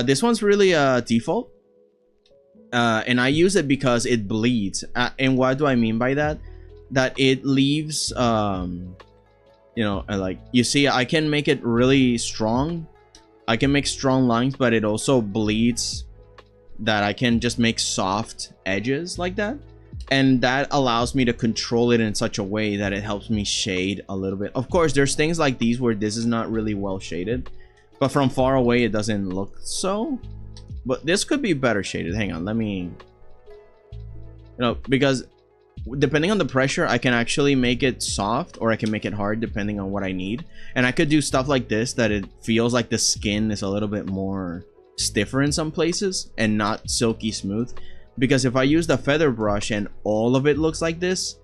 This one's really a default, and I use it because it bleeds. And what do I mean by that? That it leaves you know, like you see, I can make it really strong. I can make strong lines, but it also bleeds, that I can just make soft edges like that, and that allows me to control it in such a way that it helps me shade a little bit. Of course, there's things like these where this is not really well shaded, but from far away it doesn't look so, but this could be better shaded. Hang on, let me, you know, because depending on the pressure I can actually make it soft, or I can make it hard depending on what I need. And I could do stuff like this, that it feels like the skin is a little bit more stiffer in some places and not silky smooth. Because if I use the feather brush and all of it looks like this,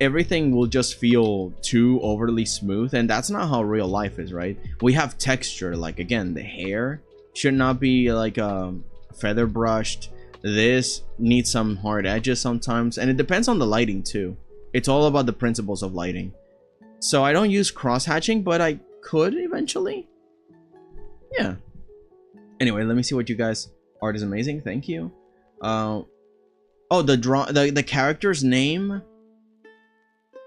everything will just feel too overly smooth, and that's not how real life is, right? We have texture. Like, again, the hair should not be like feather brushed. This needs some hard edges sometimes, and it depends on the lighting too. It's all about the principles of lighting. So I don't use cross hatching, but I could eventually. Yeah. Anyway, let me see what you guys. Art is amazing, thank you. Oh, the character's name.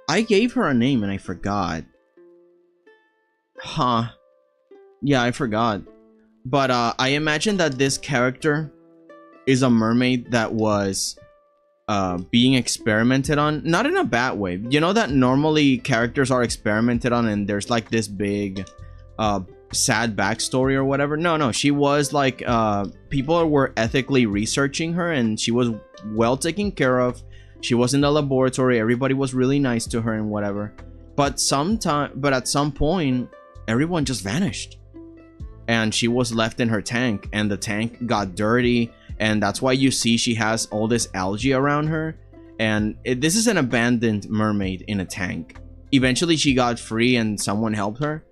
I gave her a name and I forgot. Huh. Yeah, I forgot. But I imagine that this character is a mermaid that was being experimented on. Not in a bad way. You know that normally characters are experimented on and there's like this big sad backstory or whatever. No, she was like people were ethically researching her and she was well taken care of. She was in the laboratory, everybody was really nice to her and whatever. But at some point everyone just vanished and she was left in her tank, and the tank got dirty, and that's why you see she has all this algae around her. And this is an abandoned mermaid in a tank. Eventually she got free and someone helped her.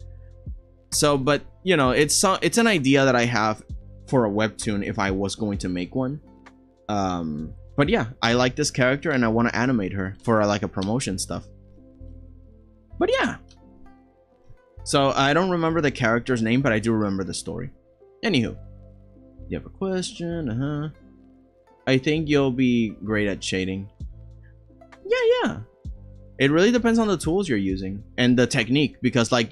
So, but you know, it's an idea that I have for a webtoon if I was going to make one. But yeah, I like this character and I want to animate her for like a promotion stuff. But yeah. So I don't remember the character's name, but I do remember the story. Anywho, you have a question? I think you'll be great at shading. Yeah. It really depends on the tools you're using and the technique, because like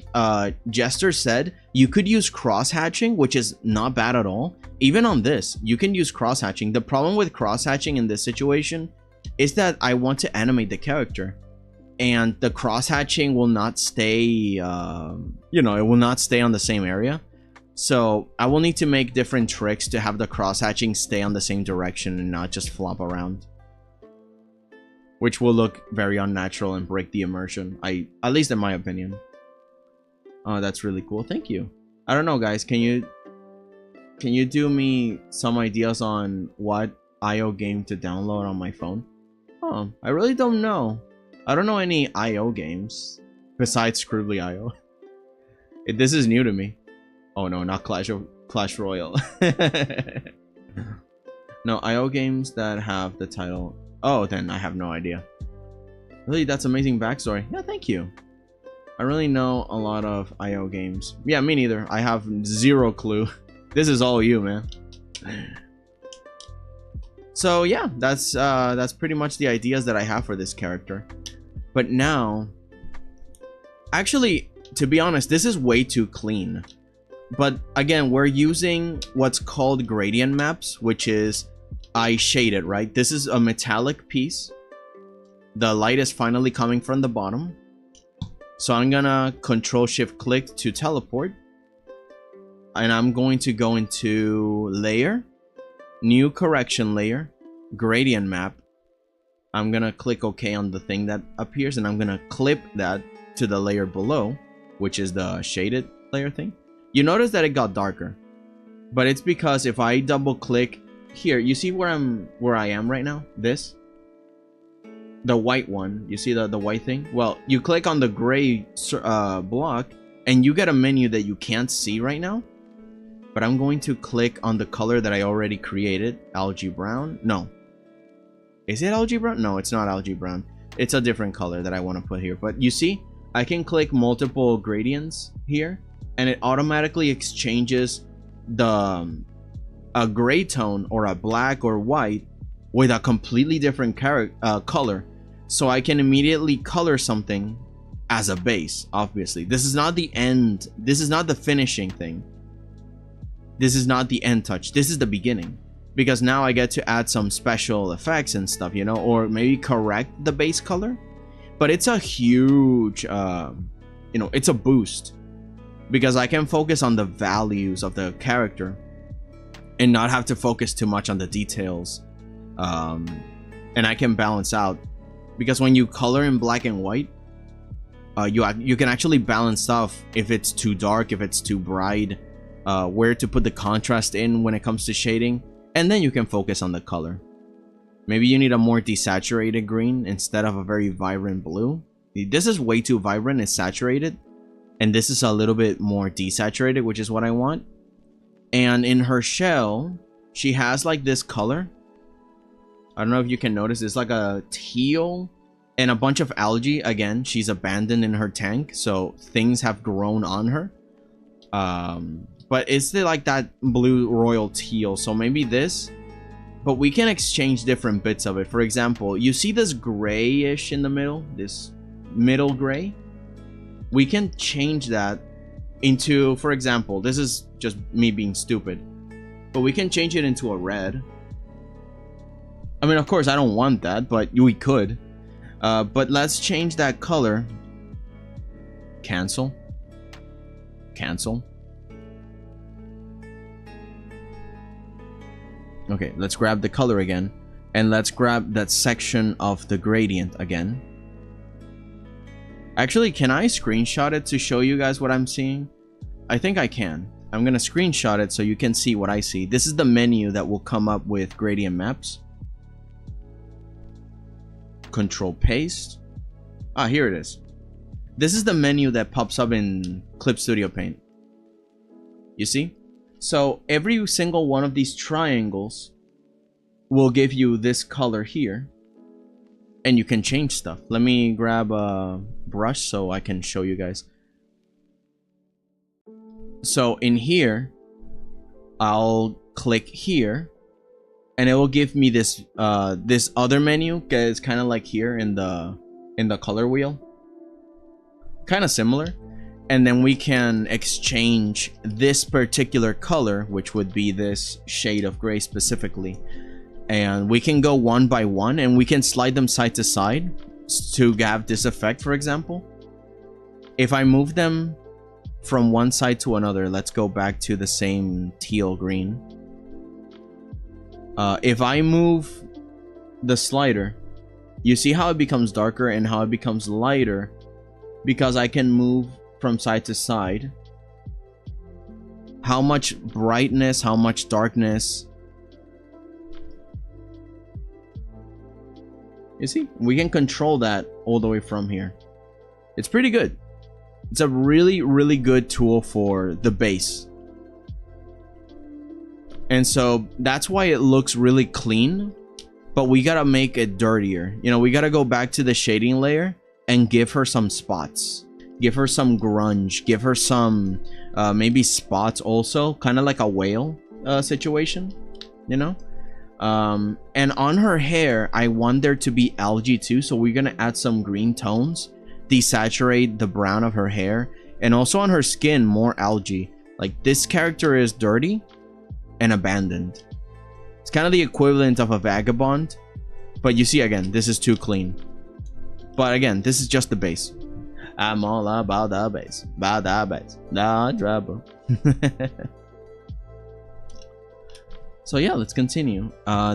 Jester said, you could use cross hatching, which is not bad at all. Even on this, you can use cross hatching. The problem with cross hatching in this situation is that I want to animate the character, and the cross hatching will not stay, you know, it will not stay on the same area. So I will need to make different tricks to have the cross hatching stay on the same direction and not just flop around, which will look very unnatural and break the immersion, at least in my opinion. Oh, that's really cool. Thank you. I don't know, guys. Can you do me some ideas on what IO game to download on my phone? Oh, I really don't know. I don't know any IO games besides Scribbly IO. This is new to me. Oh no, not Clash Royale. No, IO games that have the title. Oh, then I have no idea. Really, that's amazing backstory. Yeah, thank you. I really know a lot of IO games. Yeah, me neither. I have zero clue. This is all you, man. So yeah, that's pretty much the ideas that I have for this character. But now, actually, to be honest, this is way too clean. But again, we're using what's called gradient maps, which is I shade it, right? This is a metallic piece. The light is finally coming from the bottom. So I'm gonna Control-Shift-Click to teleport. And I'm going to go into Layer, New Correction Layer, Gradient Map. I'm gonna click OK on the thing that appears, and I'm gonna clip that to the layer below, which is the shaded layer thing. You notice that it got darker, but it's because if I double click here, you see where I am right now? This, the white one, you see the white thing? Well, you click on the gray block and you get a menu that you can't see right now. But I'm going to click on the color that I already created, algae brown. No, is it algae brown? No, it's not algae brown. It's a different color that I want to put here. But you see, I can click multiple gradients here, and it automatically exchanges a gray tone or a black or white with a completely different color, so I can immediately color something as a base. Obviously, this is not the end. This is not the finishing thing. This is not the end touch. This is the beginning, because now I get to add some special effects and stuff, you know, or maybe correct the base color. But it's a huge, you know, it's a boost, because I can focus on the values of the character and not have to focus too much on the details. And I can balance out, because when you color in black and white, you can actually balance stuff if it's too dark, if it's too bright, where to put the contrast in when it comes to shading, and then you can focus on the color. Maybe you need a more desaturated green instead of a very vibrant blue. This is way too vibrant, it's saturated. And this is a little bit more desaturated, which is what I want. And in her shell, she has like this color. I don't know if you can notice, it's like a teal and a bunch of algae. Again, she's abandoned in her tank, so things have grown on her. But it's like that blue royal teal, so maybe this. But we can exchange different bits of it. For example, you see this grayish in the middle, this middle gray? We can change that into, for example, this is just me being stupid, but we can change it into a red. I mean, of course, I don't want that, but we could. But let's change that color. Cancel. Cancel. Okay, let's grab the color again. And let's grab that section of the gradient again. Actually, can I screenshot it to show you guys what I'm seeing? I think I can. I'm gonna screenshot it so you can see what I see. This is the menu that will come up with gradient maps. Control paste. Ah, here it is. This is the menu that pops up in Clip Studio Paint. You see? So every single one of these triangles will give you this color here. And you can change stuff. Let me grab a brush so I can show you guys. So in here, I'll click here. And it will give me this this other menu. It's kind of like here in the color wheel. Kind of similar. And then we can exchange this particular color, which would be this shade of gray specifically. And we can go one by one and we can slide them side to side to have this effect, for example. If I move them from one side to another, let's go back to the same teal green. If I move the slider, you see how it becomes darker and how it becomes lighter because I can move from side to side. How much brightness, how much darkness. You see, we can control that all the way from here. It's pretty good. It's a really, really good tool for the base. And so that's why it looks really clean, but we gotta make it dirtier. You know, we gotta go back to the shading layer and give her some spots. Give her some grunge. Give her some maybe spots also, kind of like a whale situation, you know? And on her hair, I want there to be algae too, so we're gonna add some green tones, desaturate the brown of her hair, and also on her skin, more algae. Like, this character is dirty and abandoned. It's kind of the equivalent of a vagabond, but you see, again, this is too clean. But again, this is just the base. I'm all about the base, no trouble. So yeah, let's continue.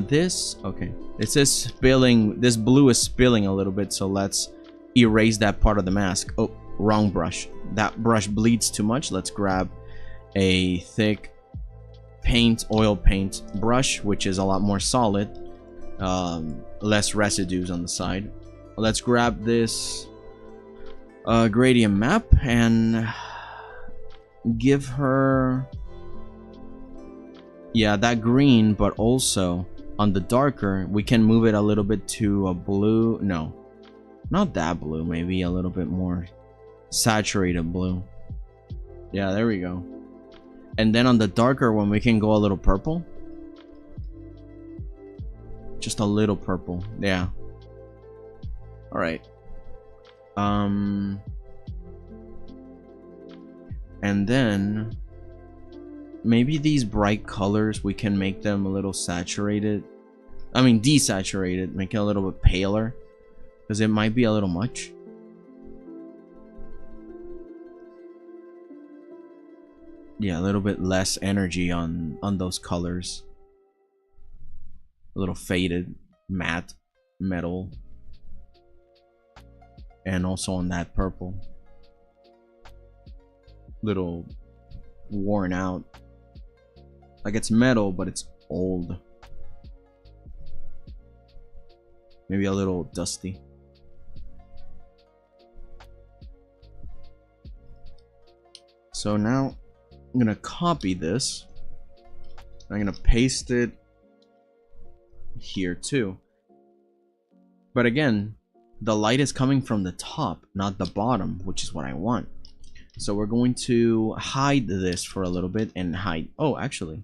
This, okay, it says spilling. This blue is spilling a little bit, so let's erase that part of the mask. Oh, wrong brush. That brush bleeds too much. Let's grab a thick paint, oil paint brush, which is a lot more solid, less residues on the side. Let's grab this gradient map and give her, yeah, that green, but also on the darker we can move it a little bit to a blue. No, not that blue, maybe a little bit more saturated blue. Yeah, there we go. And then on the darker one, we can go a little purple. Just a little purple. Yeah. All right. And then maybe these bright colors, we can make them a little saturated. I mean, desaturated. Make it a little bit paler, because it might be a little much. Yeah, a little bit less energy on those colors. A little faded, matte, metal. And also on that purple. Little worn out. Like it's metal, but it's old. Maybe a little dusty. So now I'm gonna copy this. I'm gonna paste it here too. But again, the light is coming from the top, not the bottom, which is what I want. So we're going to hide this for a little bit and hide. Oh, actually.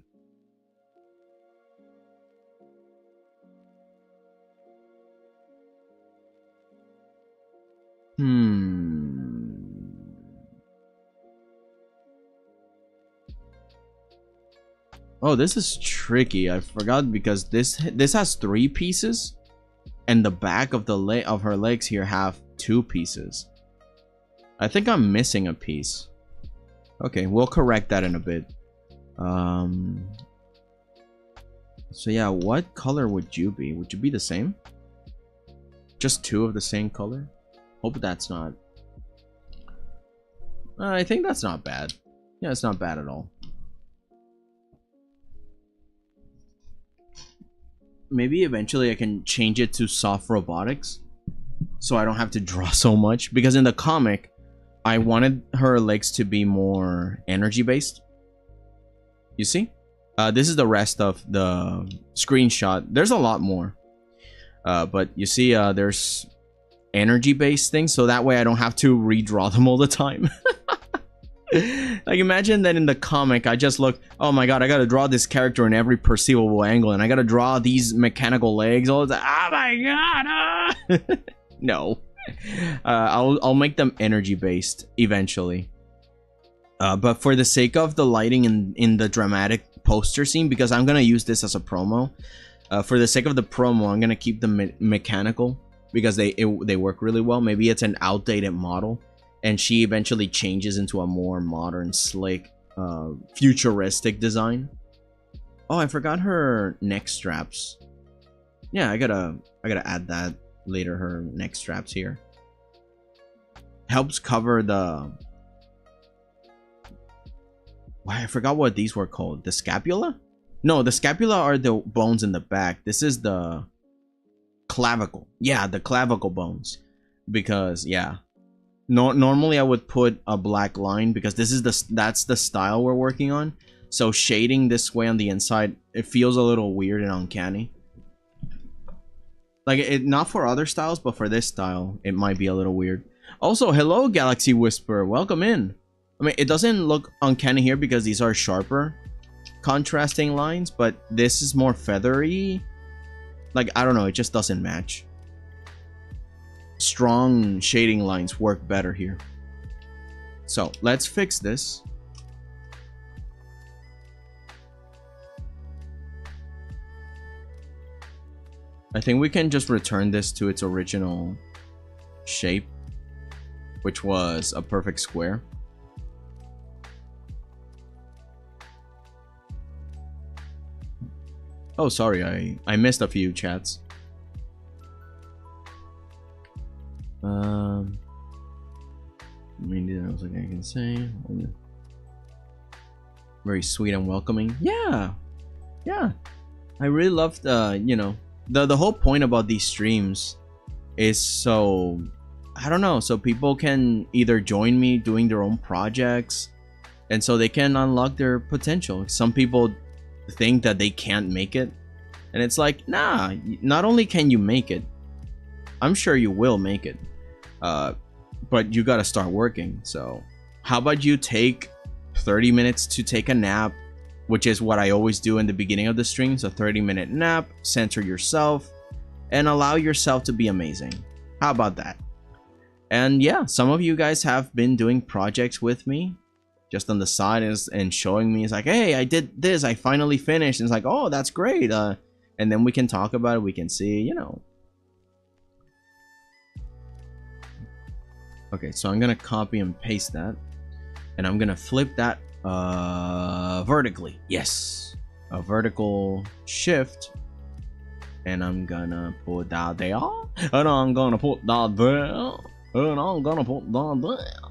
Oh, this is tricky. I forgot because this has 3 pieces, and the back of the of her legs here have 2 pieces. I think I'm missing a piece. Okay, we'll correct that in a bit. So yeah, what color would you be? Would you be the same? Just 2 of the same color? Hope that's not... I think that's not bad. Yeah, it's not bad at all. Maybe eventually I can change it to soft robotics, so I don't have to draw so much. Because in the comic, I wanted her legs to be more energy based. You see? This is the rest of the screenshot. There's a lot more. But you see, there's energy based things, so that way I don't have to redraw them all the time. Like, imagine that in the comic I just look, oh my god, I gotta draw this character in every perceivable angle, and I gotta draw these mechanical legs all the time. Oh my god! No. I'll make them energy based eventually. But for the sake of the lighting in the dramatic poster scene, because I'm gonna use this as a promo, for the sake of the promo, I'm gonna keep them mechanical because they work really well. Maybe it's an outdated model, and she eventually changes into a more modern, slick, futuristic design. Oh, I forgot her neck straps. Yeah, I gotta add that later. Her neck straps here helps cover the... Why, I forgot what these were called. The scapula? No, the scapula are the bones in the back. This is the clavicle. Yeah, the clavicle bones. Because, yeah. Normally I would put a black line because that's the style we're working on. So shading this way on the inside, it feels a little weird and uncanny. Like, not for other styles, but for this style, it might be a little weird. Also, hello, Galaxy Whisper. Welcome in. I mean, it doesn't look uncanny here because these are sharper contrasting lines, but this is more feathery. Like, I don't know, it just doesn't match. Strong shading lines work better here. So, let's fix this. I think we can just return this to its original shape, which was a perfect square. Oh, sorry, I missed a few chats. I mean, I was like, I can say, very sweet and welcoming. Yeah, yeah. I really loved, you know, the whole point about these streams is so, I don't know, so people can either join me doing their own projects, and so they can unlock their potential. Some people think that they can't make it, and it's like, nah, not only can you make it, I'm sure you will make it, but you gotta start working. So how about you take 30 minutes to take a nap, which is what I always do in the beginning of the streams, a 30-minute nap, center yourself, and allow yourself to be amazing. How about that? And yeah, some of you guys have been doing projects with me just on the side and showing me, it's like, hey, I did this, I finally finished. And it's like, oh, that's great. And then we can talk about it, we can see, you know. Okay, so I'm gonna copy and paste that, and I'm gonna flip that vertically. Yes, a vertical shift, and I'm gonna put that there, and I'm gonna put that there, and I'm gonna put that there.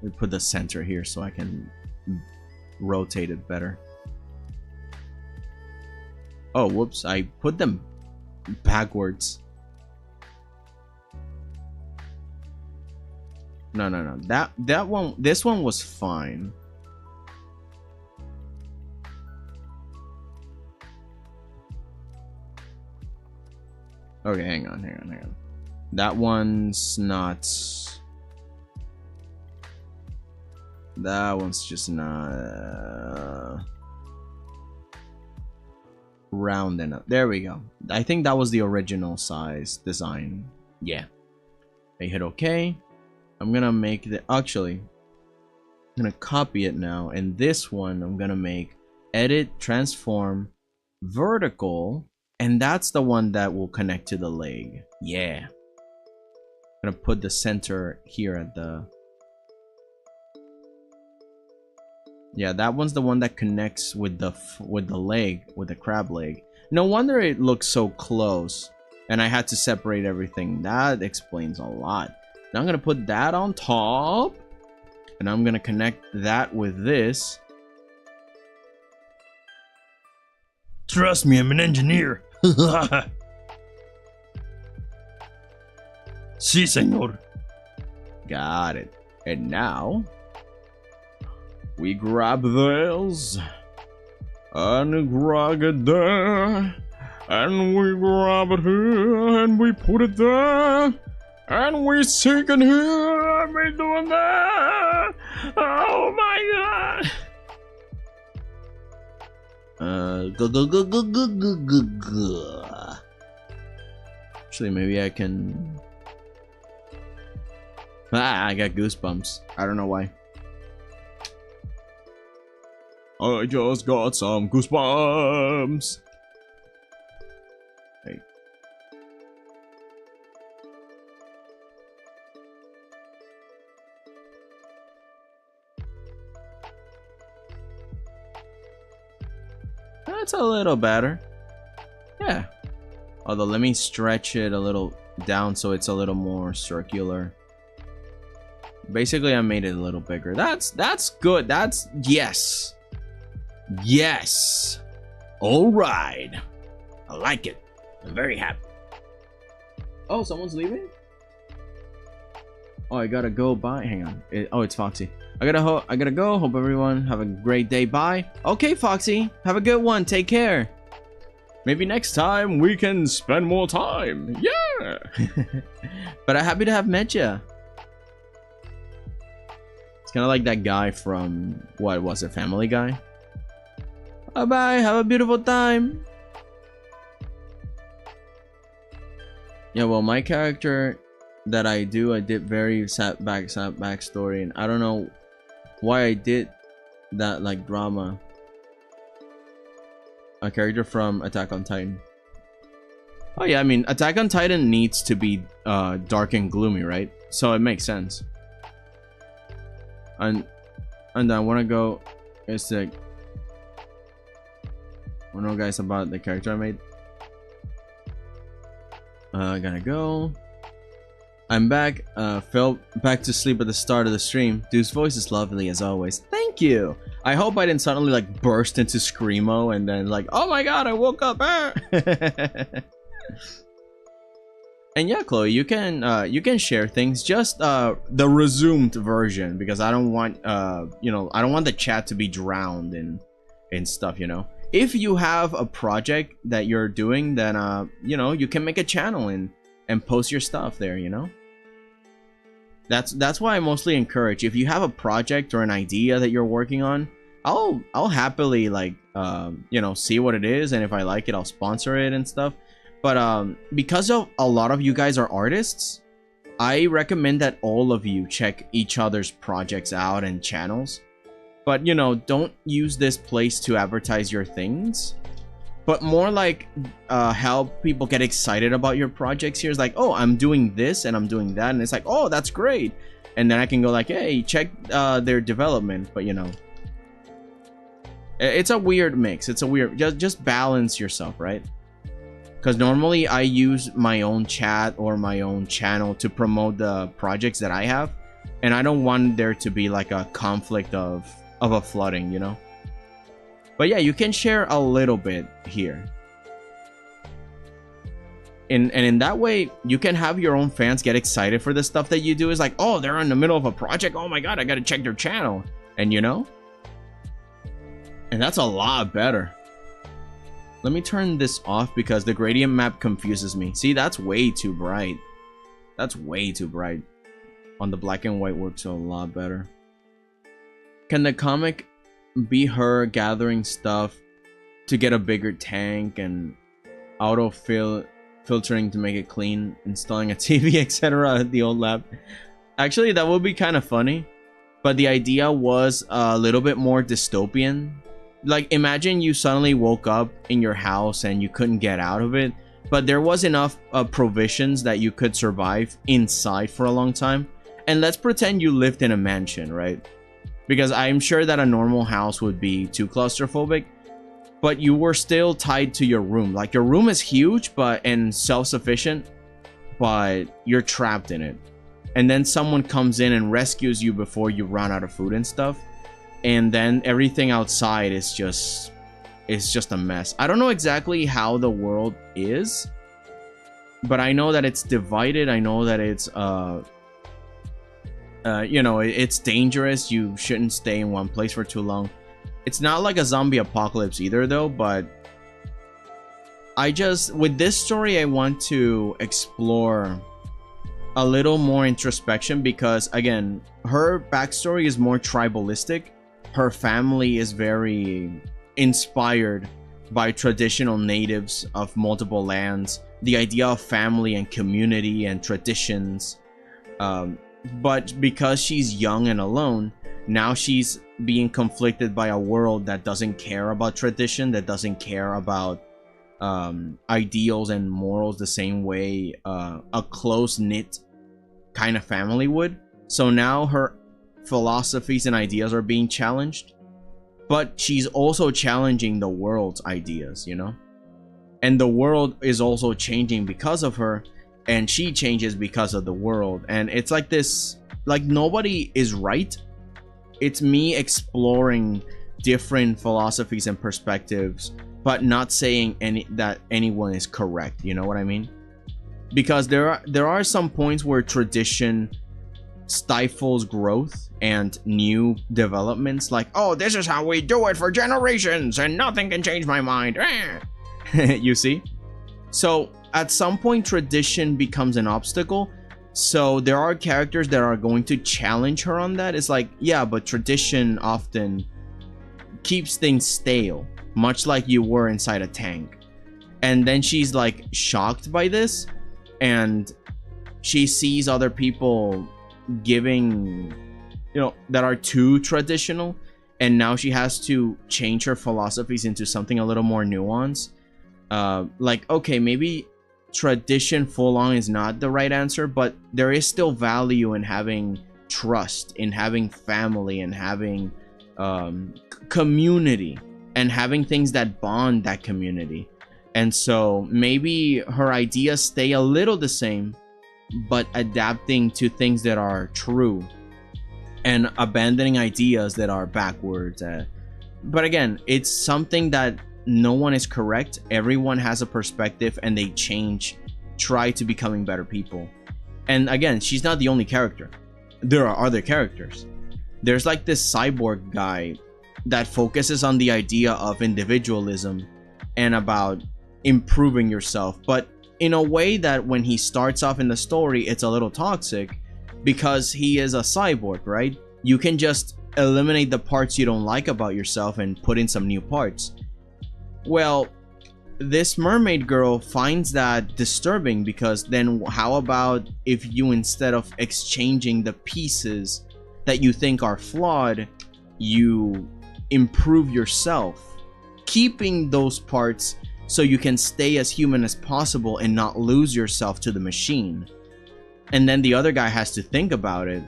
We put the center here so I can rotate it better. Oh, whoops, I put them backwards. No. That one, this one was fine. Okay, hang on. That one's not. That one's just not round enough. There we go. I think that was the original size design. Yeah. I hit OK. I'm gonna make the. Actually, I'm gonna copy it now. And this one, I'm gonna make edit, transform, vertical. And that's the one that will connect to the leg. Yeah. I'm gonna put the center here at the. Yeah, that one's the one that connects with the leg, with the crab leg. No wonder it looks so close. And I had to separate everything. That explains a lot. Now I'm gonna put that on top. And I'm gonna connect that with this. Trust me, I'm an engineer. Sí, señor. Got it. And now we grab this and drag it there, and we grab it here and we put it there, and we sink it here and we doing that. Oh my god. Actually, maybe I can. I got goosebumps. I don't know why. I just got some goosebumps. Hey. That's a little better. Yeah. Although let me stretch it a little down so it's a little more circular. Basically, I made it a little bigger. That's good. That's yes. Yes. All right. I like it. I'm very happy. Oh, someone's leaving? Oh, I gotta go. Bye. Hang on. Oh, it's Foxy. I gotta go. Hope everyone have a great day. Bye. Okay, Foxy. Have a good one. Take care. Maybe next time we can spend more time. Yeah. But I'm happy to have met you. It's kind of like that guy from, what was it, Family Guy? Bye bye, have a beautiful time. Yeah, well, my character that I did very sad backstory, and I don't know why I did that, like, drama. A character from Attack on Titan. Oh yeah, I mean, Attack on Titan needs to be dark and gloomy, right? So it makes sense. And I want to go. It's like, I don't know, guys, about the character I made. I gotta go. I'm back. Fell back to sleep at the start of the stream. Dude's voice is lovely as always. Thank you. I hope I didn't suddenly like burst into screamo and then like, oh my god, I woke up. And yeah, Chloe, you can share things, just the resumed version, because I don't want you know, I don't want the chat to be drowned in stuff, you know. If you have a project that you're doing, then you know, you can make a channel and post your stuff there, you know. That's why I mostly encourage, if you have a project or an idea that you're working on, I'll happily like you know, see what it is, and if I like it, I'll sponsor it and stuff. But because of a lot of you guys are artists, I recommend that all of you check each other's projects out and channels. But, you know, don't use this place to advertise your things, but more like help people get excited about your projects. Here's like, oh, I'm doing this and I'm doing that, and it's like, oh, that's great. And then I can go like, hey, check their development. But, you know, it's a weird mix. It's a weird, just balance yourself, right? Because normally I use my own chat or my own channel to promote the projects that I have, and I don't want there to be like a conflict of a flooding, you know. But yeah, you can share a little bit here. And in that way, you can have your own fans get excited for the stuff that you do. It's like, oh, they're in the middle of a project. Oh my god, I gotta check their channel. And you know? And that's a lot better. Let me turn this off because the gradient map confuses me. See, that's way too bright. That's way too bright. On the black and white works a lot better. Can the comic be her gathering stuff to get a bigger tank and filtering to make it clean, installing a TV, etc. at the old lab? Actually, that would be kind of funny, but the idea was a little bit more dystopian. Like, imagine you suddenly woke up in your house and you couldn't get out of it, but there was enough provisions that you could survive inside for a long time. And let's pretend you lived in a mansion, right? Because I'm sure that a normal house would be too claustrophobic, but you were still tied to your room. Like, your room is huge and self-sufficient, but you're trapped in it. And then someone comes in and rescues you before you run out of food and stuff. And then everything outside is just a mess. I don't know exactly how the world is, but I know that it's divided. I know that it's you know, it's dangerous. You shouldn't stay in one place for too long. It's not like a zombie apocalypse either though, but with this story, I want to explore a little more introspection because, again, her backstory is more tribalistic. Her family is very inspired by traditional natives of multiple lands, the idea of family and community and traditions. But because she's young and alone, now she's being conflicted by a world that doesn't care about tradition, that doesn't care about ideals and morals the same way a close-knit kind of family would. So now her philosophies and ideas are being challenged, but she's also challenging the world's ideas, you know? And the world is also changing because of her, and she changes because of the world. And it's like this, like, nobody is right. It's me exploring different philosophies and perspectives, but not saying that anyone is correct, you know what I mean? Because there are some points where tradition stifles growth and new developments, like, oh, this is how we do it for generations and nothing can change my mind. You see? So at some point tradition becomes an obstacle. So there are characters that are going to challenge her on that. It's like, yeah, but tradition often keeps things stale, much like you were inside a tank. And then she's like shocked by this, and she sees other people giving, you know, that are too traditional, and now she has to change her philosophies into something a little more nuanced. Like, okay, maybe tradition full on is not the right answer, but there is still value in having trust, in having family, and having community, and having things that bond that community. And so maybe her ideas stay a little the same, but adapting to things that are true and abandoning ideas that are backwards. But again, it's something that no one is correct. Everyone has a perspective, and they try to becoming better people. And again, she's not the only character. There are other characters. There's like this cyborg guy that focuses on the idea of individualism and about improving yourself, but in a way that when he starts off in the story, it's a little toxic because he is a cyborg, right? You can just eliminate the parts you don't like about yourself and put in some new parts. Well, this mermaid girl finds that disturbing, because then how about if you, instead of exchanging the pieces that you think are flawed, you improve yourself, keeping those parts so you can stay as human as possible and not lose yourself to the machine. And then the other guy has to think about it.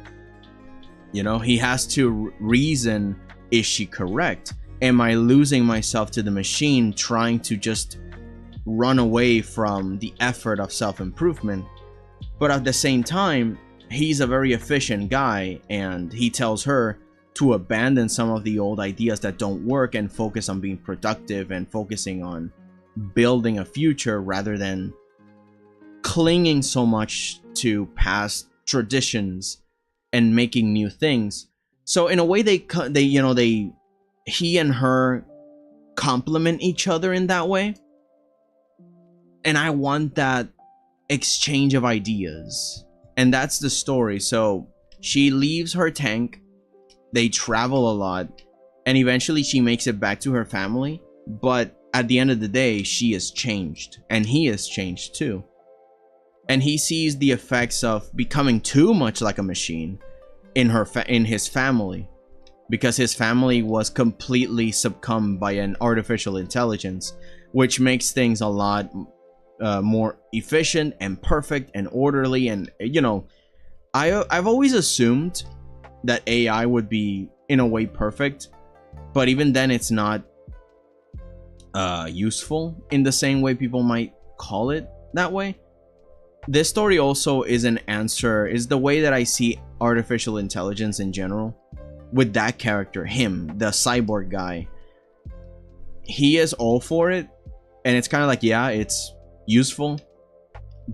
You know, he has to reason, is she correct? Am I losing myself to the machine, trying to just run away from the effort of self-improvement? But at the same time, he's a very efficient guy, and he tells her to abandon some of the old ideas that don't work and focus on being productive and focusing on building a future rather than clinging so much to past traditions and making new things. So in a way, he and her complement each other in that way. And I want that exchange of ideas. And that's the story. So she leaves her tank, they travel a lot, and eventually she makes it back to her family. But at the end of the day, she is changed, and he is changed too. And he sees the effects of becoming too much like a machine in his family, because his family was completely succumbed by an artificial intelligence, which makes things a lot more efficient and perfect and orderly. And I've always assumed that AI would be in a way perfect, but even then it's not useful in the same way people might call it that way. This story also is the way that I see artificial intelligence in general. With that character, him, the cyborg guy, he is all for it, and it's kind of like, yeah, it's useful,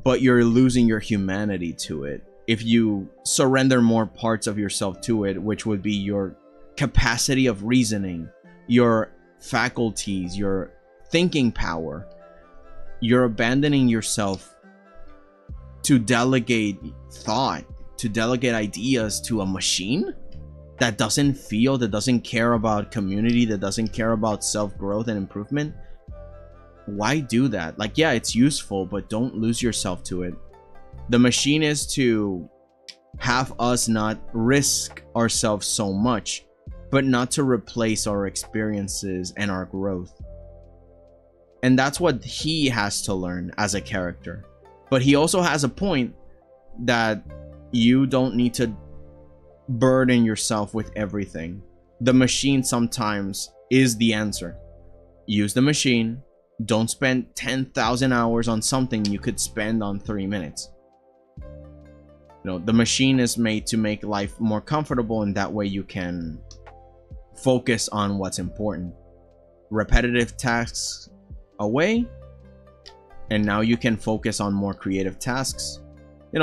but you're losing your humanity to it if you surrender more parts of yourself to it, which would be your capacity of reasoning, your faculties, your thinking power. You're abandoning yourself to delegate thought, to delegate ideas to a machine that doesn't feel, that doesn't care about community, that doesn't care about self-growth and improvement. Why do that? Like, yeah, it's useful, but don't lose yourself to it. The machine is to have us not risk ourselves so much, but not to replace our experiences and our growth. And that's what he has to learn as a character. But he also has a point that you don't need to burden yourself with everything. The machine sometimes is the answer. Use the machine. Don't spend 10,000 hours on something you could spend on 3 minutes. The machine is made to make life more comfortable, and that way you can focus on what's important. Repetitive tasks away, and now you can focus on more creative tasks.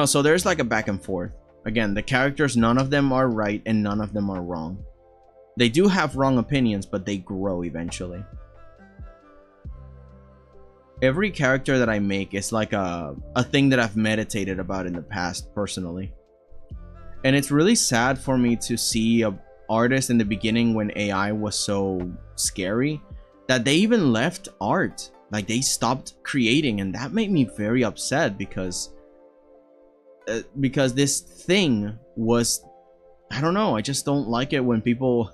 So there's like a back and forth. Again, the characters, none of them are right and none of them are wrong. They do have wrong opinions, but they grow eventually. Every character that I make is like a thing that I've meditated about in the past personally. And it's really sad for me to see a artist in the beginning, when AI was so scary, that they even left art. Like, they stopped creating, and that made me very upset because this thing was, I don't know, I just don't like it when people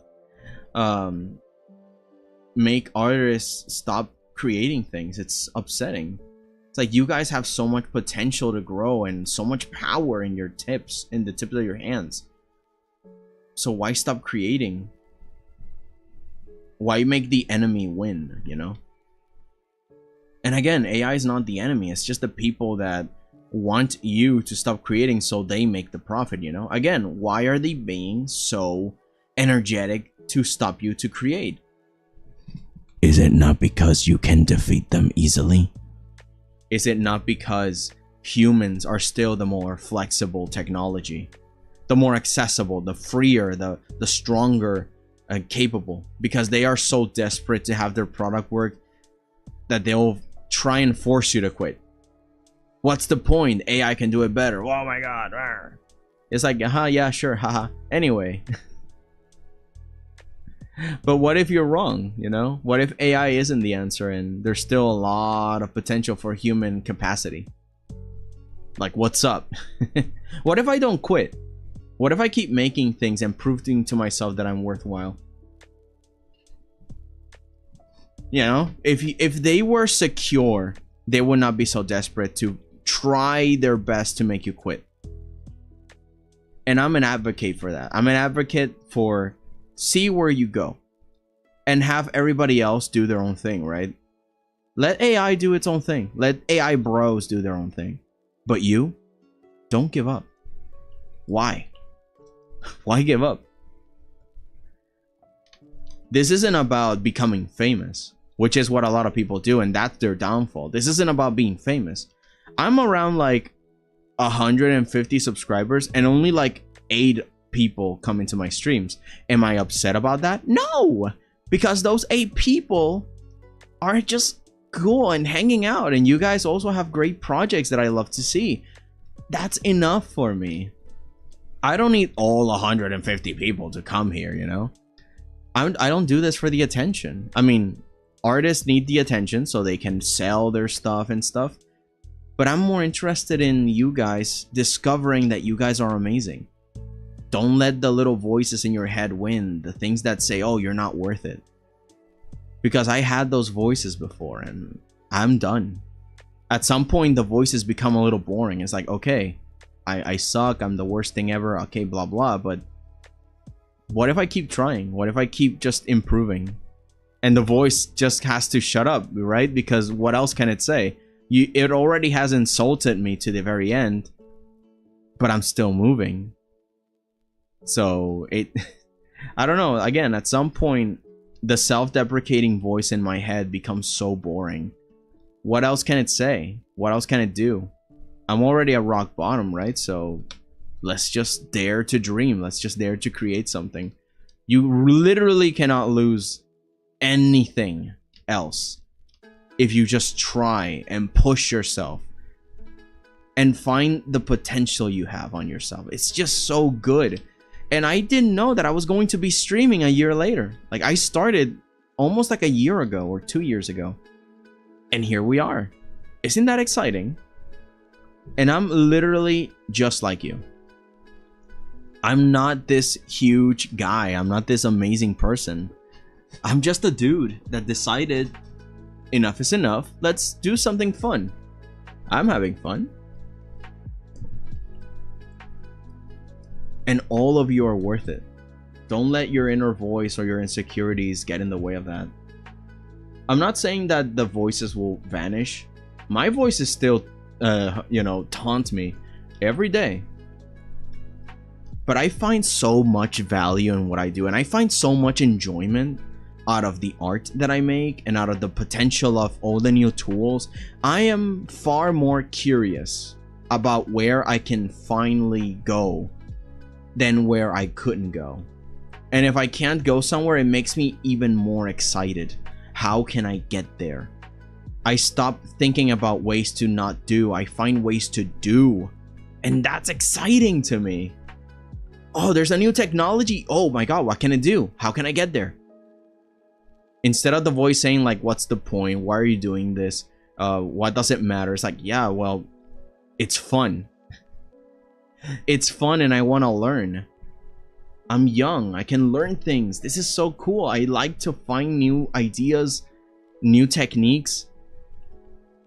make artists stop creating things. It's upsetting. It's like, you guys have so much potential to grow and so much power in your tips, in the tips of your hands. So why stop creating? Why make the enemy win, And again, AI is not the enemy. It's just the people that want you to stop creating so they make the profit, Again, why are they being so energetic to stop you to create? Is it not because you can defeat them easily? Is it not because humans are still the more flexible technology, the more accessible, the freer, the stronger and capable? Because they are so desperate to have their product work that they'll try and force you to quit. What's the point? AI can do it better. Oh my god. It's like, yeah, sure, haha. Anyway. But what if you're wrong, What if AI isn't the answer and there's still a lot of potential for human capacity? Like, what's up? What if I don't quit? What if I keep making things and proving to myself that I'm worthwhile? If they were secure, they would not be so desperate to try their best to make you quit. And I'm an advocate for that. I'm an advocate for see where you go and have everybody else do their own thing, right? Let AI do its own thing. Let AI bros do their own thing. But you, don't give up. Why? Why give up? This isn't about becoming famous, which is what a lot of people do, and that's their downfall. This isn't about being famous. I'm around like 150 subscribers and only like 8 people come into my streams. Am I upset about that? No, because those 8 people are just cool and hanging out, and you guys also have great projects that I love to see. That's enough for me. I don't need all 150 people to come here, you know? I don't do this for the attention. I mean, artists need the attention so they can sell their stuff and stuff. But I'm more interested in you guys discovering that you guys are amazing. Don't let the little voices in your head win. The things that say, oh, you're not worth it. Because I had those voices before and I'm done. At some point, the voices become a little boring. It's like, okay, I suck. I'm the worst thing ever. Okay, blah, blah. But what if I keep trying? What if I keep just improving? And the voice just has to shut up, right? Because what else can it say? It already has insulted me to the very end, but I'm still moving. So I don't know. Again, at some point, the self-deprecating voice in my head becomes so boring. What else can it say? What else can it do? I'm already at rock bottom, right? So let's just dare to dream. Let's just dare to create something. You literally cannot lose anything else if you just try and push yourself and find the potential you have on yourself. It's just so good. And I didn't know that I was going to be streaming a year later. Like, I started almost like a year ago or 2 years ago. And here we are. Isn't that exciting? And I'm literally just like you. I'm not this huge guy. I'm not this amazing person. I'm just a dude that decided enough is enough. Let's do something fun. I'm having fun. And all of you are worth it. Don't let your inner voice or your insecurities get in the way of that. I'm not saying that the voices will vanish. My voices still, you know, taunt me every day. But I find so much value in what I do. And I find so much enjoyment out of the art that I make and out of the potential of all the new tools. I am far more curious about where I can finally go than where I couldn't go. And if I can't go somewhere, it makes me even more excited. How can I get there? I stop thinking about ways to not do. I find ways to do. And that's exciting to me. Oh, there's a new technology. Oh my God, what can it do? How can I get there? Instead of the voice saying like, what's the point? Why are you doing this? What does it matter? It's like, yeah, well, it's fun. It's fun and I want to learn. I'm young. I can learn things. This is so cool. I like to find new ideas, new techniques.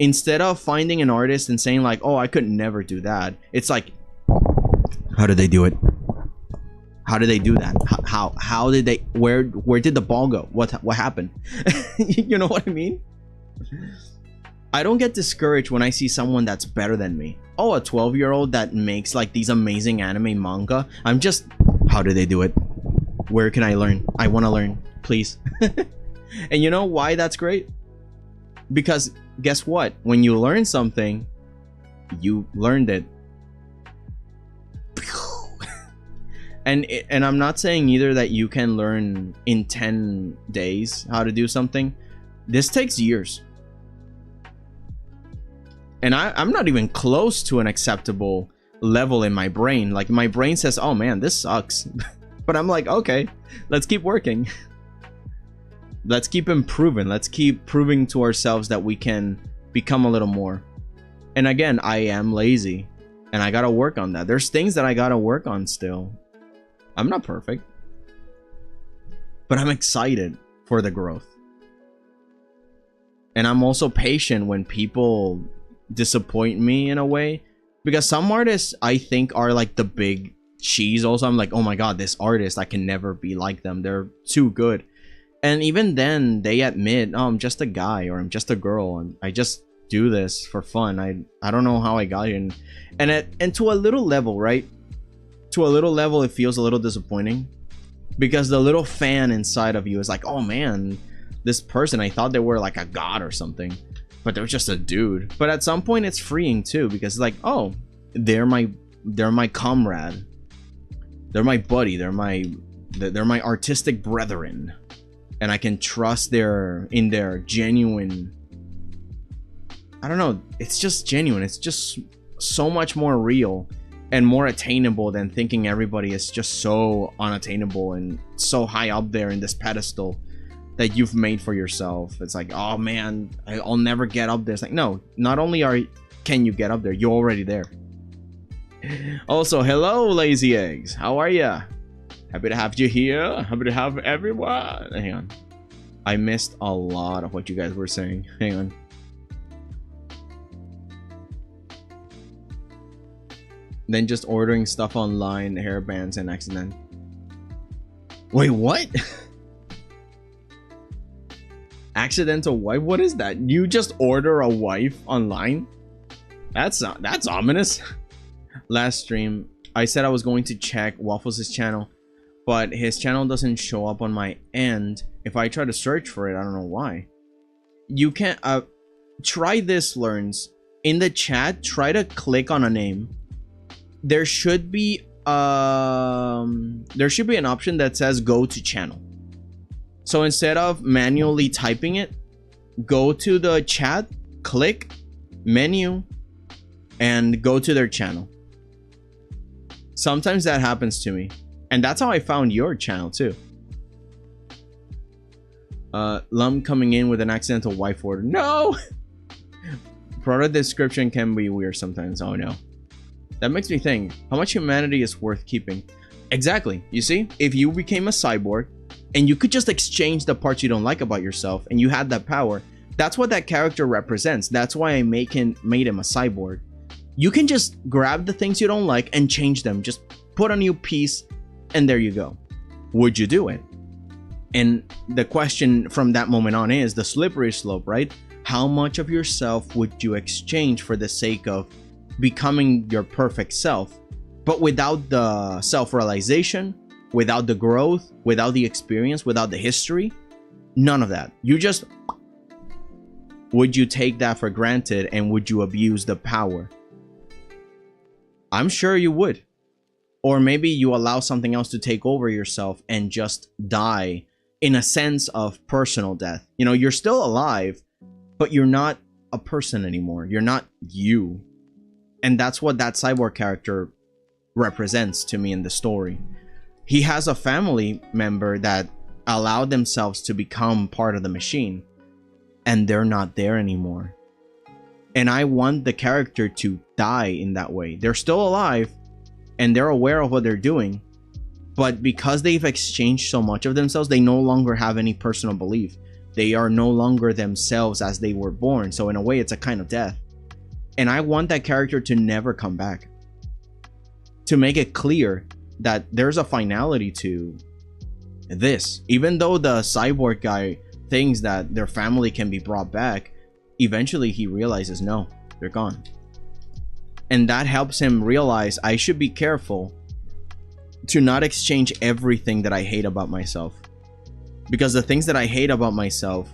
Instead of finding an artist and saying like, oh, I could never do that. It's like, how did they do it? How did they do that? How did they, where did the ball go? What happened? You know what I mean? I don't get discouraged when I see someone that's better than me. Oh, a 12-year-old that makes like these amazing anime manga. I'm just, how do they do it? Where can I learn? I want to learn, please. And you know why that's great? Because guess what? When you learn something, you learned it. And I'm not saying either that you can learn in 10 days how to do something. This takes years. And I'm not even close to an acceptable level in my brain. Like, my brain says, oh man, this sucks. But I'm like, okay, let's keep working. Let's keep improving. Let's keep proving to ourselves that we can become a little more. And again, I am lazy. And I gotta work on that. There's things that I gotta work on still. I'm not perfect. But I'm excited for the growth. And I'm also patient when people disappoint me in a way, because some artists I think are like the big cheese. Also, I'm like, oh my God, this artist, I can never be like them. They're too good. And even then they admit, oh, I'm just a guy, or I'm just a girl, and I just do this for fun. I don't know how I got in. And to a little level, right? To a little level, it feels a little disappointing, because the little fan inside of you is like, oh man, this person, I thought they were like a god or something. but they're just a dude. But at some point it's freeing too, because it's like, oh, they're my comrade, they're my buddy, they're my artistic brethren, and I can trust their genuine, I don't know, it's just genuine. It's just so much more real and more attainable than thinking everybody is just so unattainable and so high up there in this pedestal that you've made for yourself. It's like, oh man, I'll never get up there. It's like, no, not only can you get up there, you're already there. Also, hello lazy eggs, how are ya? Happy to have you here. Happy to have everyone. Hang on, I missed a lot of what you guys were saying. Hang on. Then just ordering stuff online, hairbands and accident. Wait, what? Accidental wife? What is that? You just order a wife online? That's ominous. Last stream, I said I was going to check Waffles' channel, but his channel doesn't show up on my end. If I try to search for it, I don't know why. You can't try this, Learns. In the chat, try to click on a name. There should be an option that says go to channel. So instead of manually typing it, go to the chat, click menu, and go to their channel. Sometimes that happens to me, and that's how I found your channel too. Lum coming in with an accidental wife order. No. Product description can be weird sometimes. Oh no. That makes me think, how much humanity is worth keeping? Exactly. You see, if you became a cyborg and you could just exchange the parts you don't like about yourself and you had that power, that's what that character represents. That's why I made him a cyborg. You can just grab the things you don't like and change them. Just put a new piece and there you go. Would you do it? And the question from that moment on is the slippery slope, right? How much of yourself would you exchange for the sake of becoming your perfect self, but without the self-realization, without the growth, without the experience, without the history? None of that. You just, would you take that for granted and would you abuse the power? I'm sure you would. Or maybe you allow something else to take over yourself and just die in a sense of personal death. You know, you're still alive, but you're not a person anymore. You're not you. And that's what that cyborg character represents to me in the story. He has a family member that allowed themselves to become part of the machine, and they're not there anymore. And I want the character to die in that way. They're still alive, and they're aware of what they're doing, but because they've exchanged so much of themselves, they no longer have any personal belief. They are no longer themselves as they were born. So in a way, it's a kind of death. And I want that character to never come back. To make it clear that there's a finality to this. Even though the cyborg guy thinks that their family can be brought back, eventually he realizes, no, they're gone. And that helps him realize I should be careful to not exchange everything that I hate about myself. Because the things that I hate about myself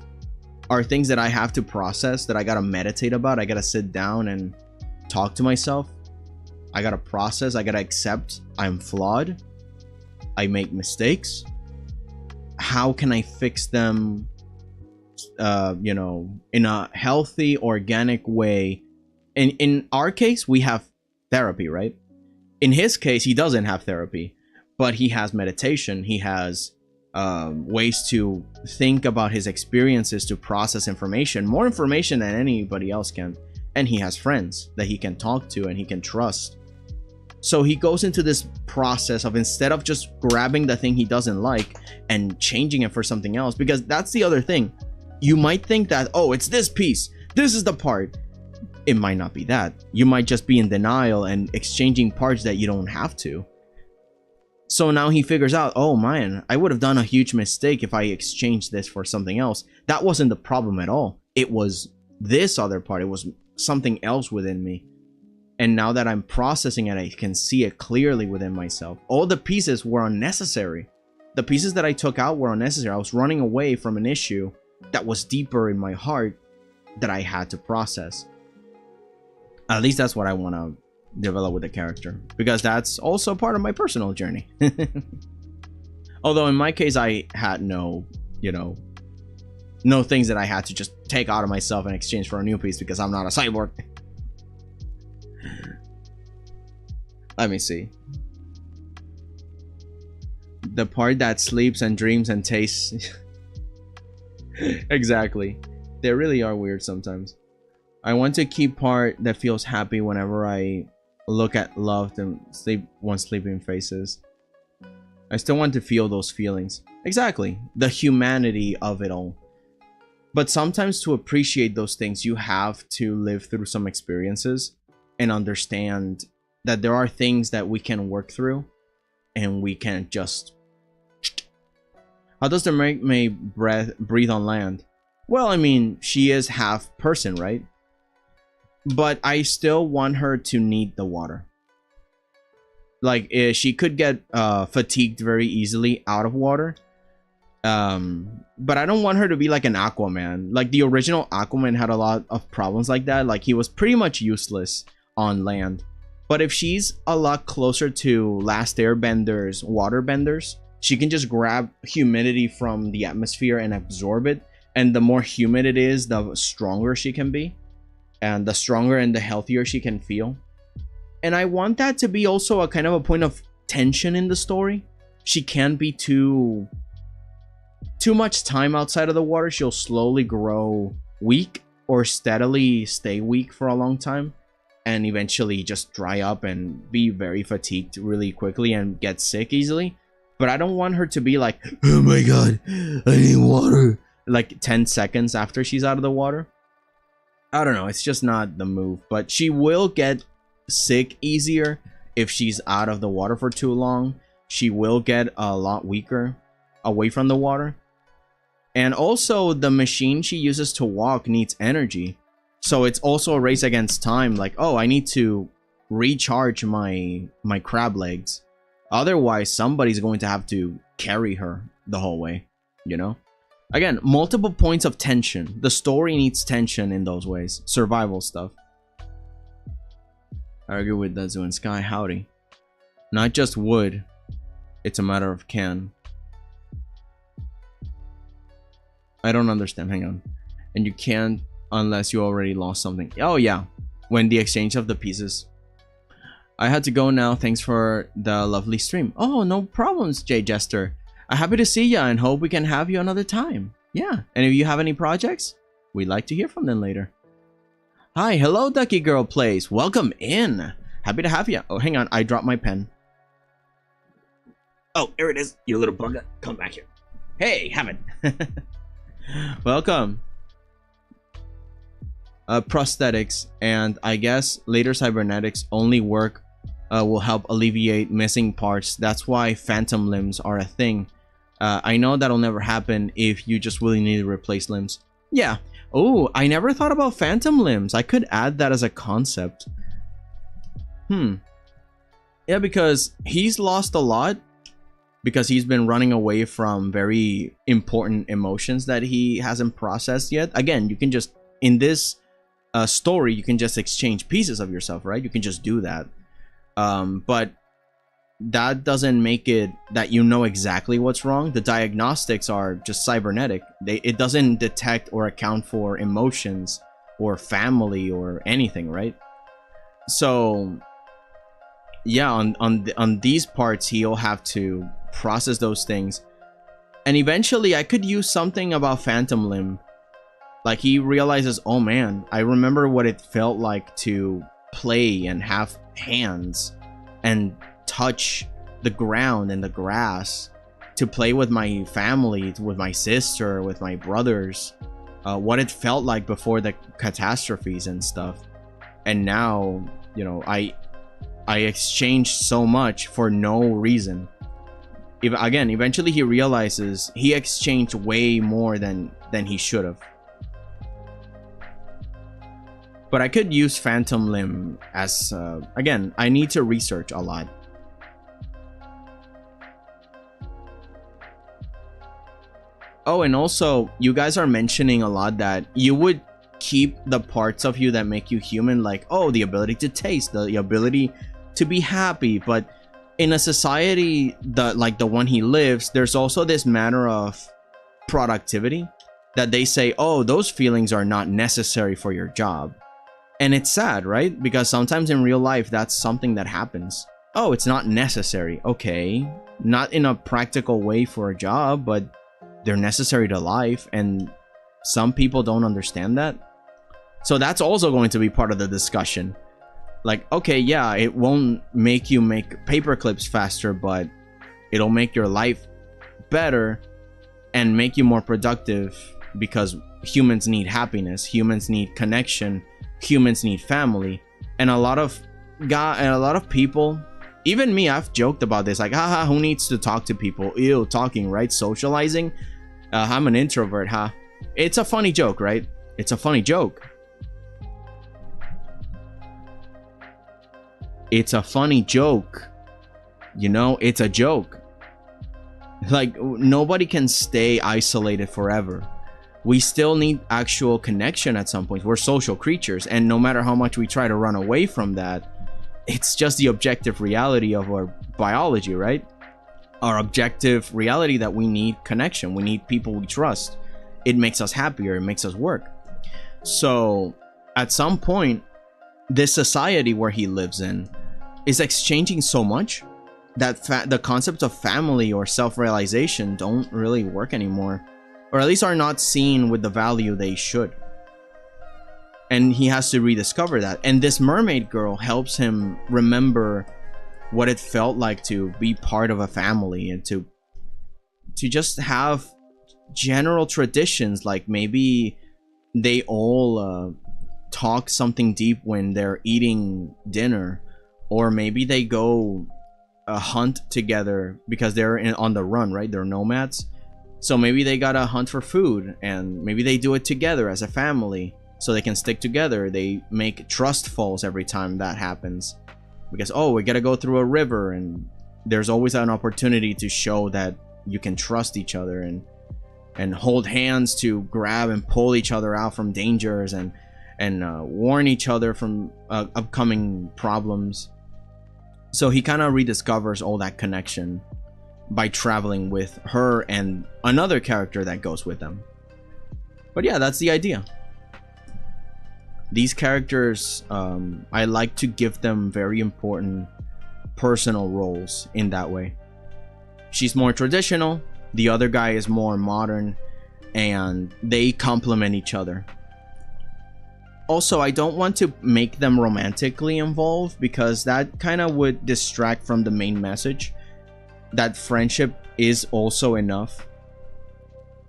are things that I have to process, that I gotta meditate about. I gotta sit down and talk to myself. I gotta process, I gotta accept I'm flawed. I make mistakes. How can I fix them, you know, in a healthy, organic way? In our case, we have therapy, right? In his case, he doesn't have therapy, but he has meditation. He has ways to think about his experiences, to process information, more information than anybody else can. And he has friends that he can talk to and he can trust. So he goes into this process of, instead of just grabbing the thing he doesn't like and changing it for something else, because that's the other thing. You might think that, oh, it's this piece, this is the part. It might not be that. You might just be in denial and exchanging parts that you don't have to. So now he figures out, oh man, I would have done a huge mistake if I exchanged this for something else. That wasn't the problem at all. It was this other part. It was something else within me. And now that I'm processing it, I can see it clearly within myself. All the pieces were unnecessary. The pieces that I took out were unnecessary. I was running away from an issue that was deeper in my heart. that I had to process. At least that's what I want to develop with the character, because that's also part of my personal journey. Although in my case, I had no, you know, no things that I had to just take out of myself in exchange for a new piece, because I'm not a cyborg. Let me see. The part that sleeps and dreams and tastes. Exactly. They really are weird sometimes. I want to keep part that feels happy whenever I look at loved and sleeping faces. I still want to feel those feelings. Exactly. The humanity of it all. But sometimes to appreciate those things, you have to live through some experiences and understand that there are things that we can work through and we can't just... How does the mermaid breathe on land? Well, I mean, she is half person, right? But I still want her to need the water. Like, she could get fatigued very easily out of water. But I don't want her to be like an Aquaman. Like, the original Aquaman had a lot of problems like that. Like, he was pretty much useless on land. But if she's a lot closer to Last Airbender's waterbenders, she can just grab humidity from the atmosphere and absorb it. And the more humid it is, the stronger she can be. And the stronger and the healthier she can feel. And I want that to be also a kind of a point of tension in the story. She can't be too much time outside of the water. She'll slowly grow weak or steadily stay weak for a long time. And eventually just dry up and be very fatigued really quickly and get sick easily. But I don't want her to be like, oh my god, I need water. Like 10 seconds after she's out of the water. I don't know, it's just not the move. But she will get sick easier if she's out of the water for too long. She will get a lot weaker away from the water. And also, the machine she uses to walk needs energy. So it's also a race against time. Like, oh, I need to recharge my crab legs. Otherwise, somebody's going to have to carry her the whole way, you know? Again, multiple points of tension. The story needs tension in those ways. Survival stuff. I agree with Dazu and Sky. Howdy. Not just would. It's a matter of can. I don't understand. Hang on. And you can't unless you already lost something. Oh, yeah. When the exchange of the pieces. I had to go now. Thanks for the lovely stream. Oh, no problems, Jay Jester. I'm happy to see ya and hope we can have you another time. Yeah. And if you have any projects, we'd like to hear from them later. Hi. Hello, Ducky Girl Plays. Welcome in. Happy to have you. Oh, hang on. I dropped my pen. Oh, here it is. You little bugger. Come back here. Hey, have it. Welcome. Prosthetics and I guess later cybernetics only work will help alleviate missing parts. That's why phantom limbs are a thing. I know that'll never happen if you just really need to replace limbs. Yeah. Oh, I never thought about phantom limbs. I could add that as a concept. Yeah, because he's lost a lot. Because he's been running away from very important emotions that he hasn't processed yet. Again, you can just, in this story, you can just exchange pieces of yourself, right? You can just do that. But that doesn't make it that you know exactly what's wrong. The diagnostics are just cybernetic. It doesn't detect or account for emotions or family or anything, right? So yeah, on these parts, he'll have to process those things. And eventually I could use something about phantom limb. Like he realizes, oh man, I remember what it felt like to play and have hands and touch the ground and the grass, to play with my family, with my sister, with my brothers, what it felt like before the catastrophes and stuff. And now, you know, I exchanged so much for no reason. Again, eventually he realizes he exchanged way more than he should have. But I could use phantom limb as again, I need to research a lot. Oh, and also you guys are mentioning a lot that you would keep the parts of you that make you human, like, oh, the ability to taste, the ability to be happy. But in a society like the one he lives, there's also this matter of productivity that they say, oh, those feelings are not necessary for your job. And it's sad, right? Because sometimes in real life, that's something that happens. Oh, it's not necessary. Okay, not in a practical way for a job, but they're necessary to life. And some people don't understand that. So that's also going to be part of the discussion. Like, okay, yeah, it won't make you make paper clips faster, but it'll make your life better and make you more productive, because humans need happiness, humans need connection, humans need family. And a lot of people, even me, I've joked about this, like, haha, who needs to talk to people? Ew, talking, right? Socializing. I'm an introvert, huh? It's a funny joke, right? It's a funny joke. It's a funny joke. You know, it's a joke. Like, nobody can stay isolated forever. We still need actual connection at some point. We're social creatures, and no matter how much we try to run away from that, it's just the objective reality of our biology, right? Our objective reality that we need connection. We need people we trust. It makes us happier. It makes us work. So at some point, this society where he lives in is exchanging so much that the concepts of family or self-realization don't really work anymore, or at least are not seen with the value they should. And he has to rediscover that. And this mermaid girl helps him remember what it felt like to be part of a family, and to just have general traditions, like maybe they all talk something deep when they're eating dinner, or maybe they go hunt together because they're on the run, right? They're nomads, so maybe they gotta hunt for food, and maybe they do it together as a family so they can stick together. They make trust falls every time that happens, because, oh, we gotta go through a river, and there's always an opportunity to show that you can trust each other, and hold hands to grab and pull each other out from dangers, and warn each other from upcoming problems. So he kind of rediscovers all that connection by traveling with her and another character that goes with them. But yeah, that's the idea. These characters, I like to give them very important personal roles in that way. She's more traditional, the other guy is more modern, and they complement each other. Also, I don't want to make them romantically involved, because that kind of would distract from the main message, that friendship is also enough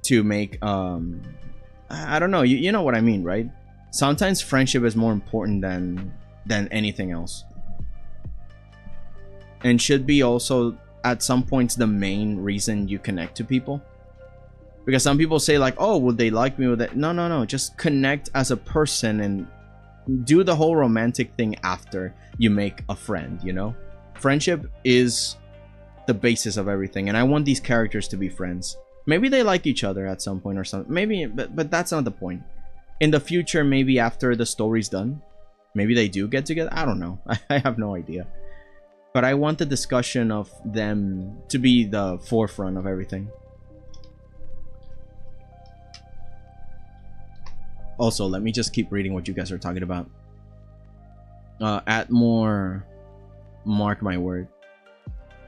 to make, I don't know, you know what I mean, right? Sometimes friendship is more important than anything else, and should be also at some points the main reason you connect to people. Because some people say, like, oh, would they like me with it? No, just connect as a person, and do the whole romantic thing after you make a friend, you know? Friendship is the basis of everything, and I want these characters to be friends. Maybe they like each other at some point or something, maybe, but that's not the point. In the future, maybe after the story's done, maybe they do get together. I don't know. I have no idea. But I want the discussion of them to be the forefront of everything. Also, let me just keep reading what you guys are talking about. Add more. Mark my word.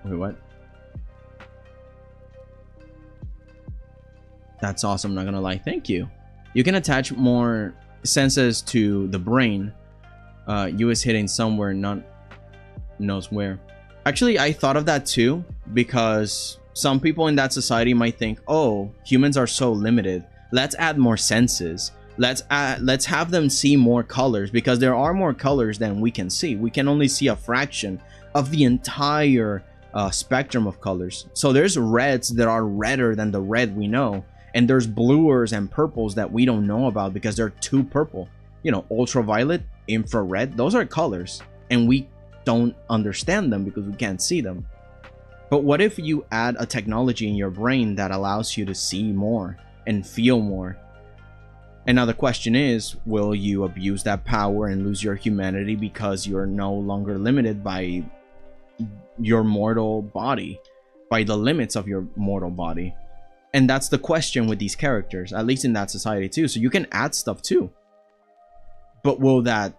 Wait, what? That's awesome, not gonna lie. Thank you. You can attach more senses to the brain. You is hitting somewhere, not knows where. Actually, I thought of that too, because some people in that society might think, oh, humans are so limited. Let's add more senses. Let's have them see more colors, because there are more colors than we can see. We can only see a fraction of the entire spectrum of colors. So there's reds that are redder than the red we know, and there's bluers and purples that we don't know about because they're too purple. You know, ultraviolet, infrared, those are colors, and we don't understand them because we can't see them. But what if you add a technology in your brain that allows you to see more and feel more? And now the question is, will you abuse that power and lose your humanity because you're no longer limited by your mortal body, by the limits of your mortal body? And that's the question with these characters, at least in that society too. So you can add stuff too. But will that,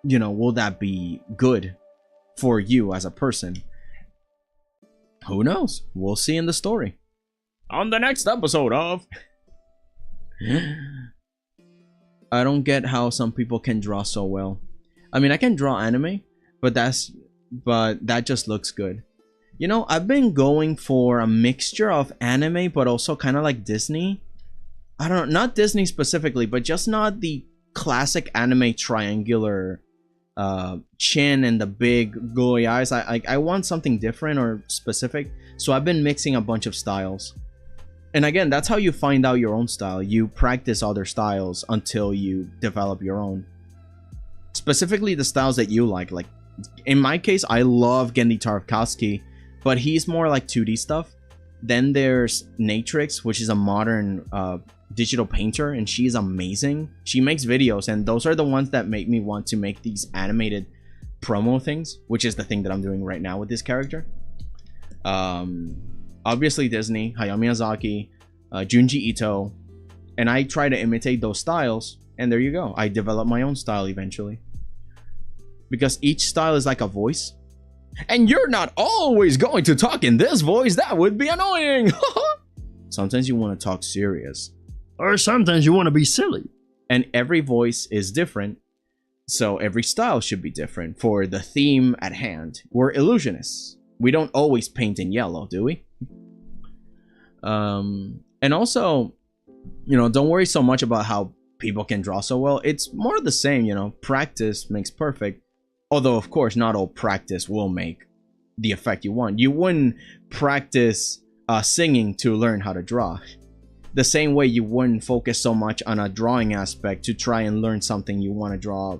you know, will that be good for you as a person? Who knows? We'll see in the story. On the next episode of... I don't get how some people can draw so well. I mean, I can draw anime, but that just looks good. You know, I've been going for a mixture of anime, but also kind of like Disney. I don't know, not Disney specifically, but just not the classic anime triangular chin and the big glowy eyes. I want something different or specific. So I've been mixing a bunch of styles. And again, that's how you find out your own style. You practice other styles until you develop your own. Specifically the styles that you like. Like, in my case, I love Gendy Tarkovsky, but he's more like 2D stuff. Then there's Natrix, which is a modern digital painter, and she's amazing. She makes videos, and those are the ones that make me want to make these animated promo things, which is the thing that I'm doing right now with this character. Obviously Disney, Hayao Miyazaki, Junji Ito, and I try to imitate those styles, and there you go. I develop my own style eventually. Because each style is like a voice. And you're not always going to talk in this voice. That would be annoying. Sometimes you want to talk serious. Or sometimes you want to be silly. And every voice is different. So every style should be different for the theme at hand. We're illusionists. We don't always paint in yellow, do we? And also, you know, don't worry so much about how people can draw so well. It's more of the same, you know. Practice makes perfect. Although, of course, not all practice will make the effect you want. You wouldn't practice singing to learn how to draw. The same way you wouldn't focus so much on a drawing aspect to try and learn something you want to draw.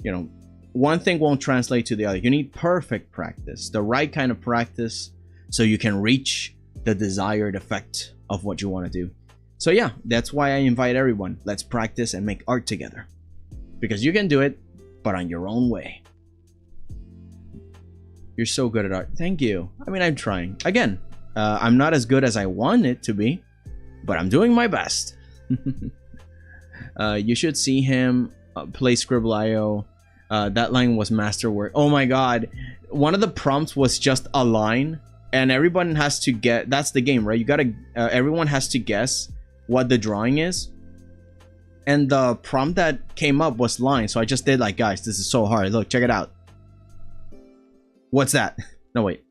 You know, one thing won't translate to the other. You need perfect practice, the right kind of practice, so you can reach the desired effect of what you want to do. So yeah, that's why I invite everyone. Let's practice and make art together. Because you can do it, but on your own way. You're so good at art. Thank you. I mean, I'm trying. Again, I'm not as good as I want it to be, but I'm doing my best. You should see him play Scribble.io. That line was masterwork. Oh my god. One of the prompts was just a line, and everyone has to get... That's the game, right? You gotta... everyone has to guess what the drawing is. And the prompt that came up was line, so I just did like, guys, this is so hard. Look, check it out. What's that? No, wait.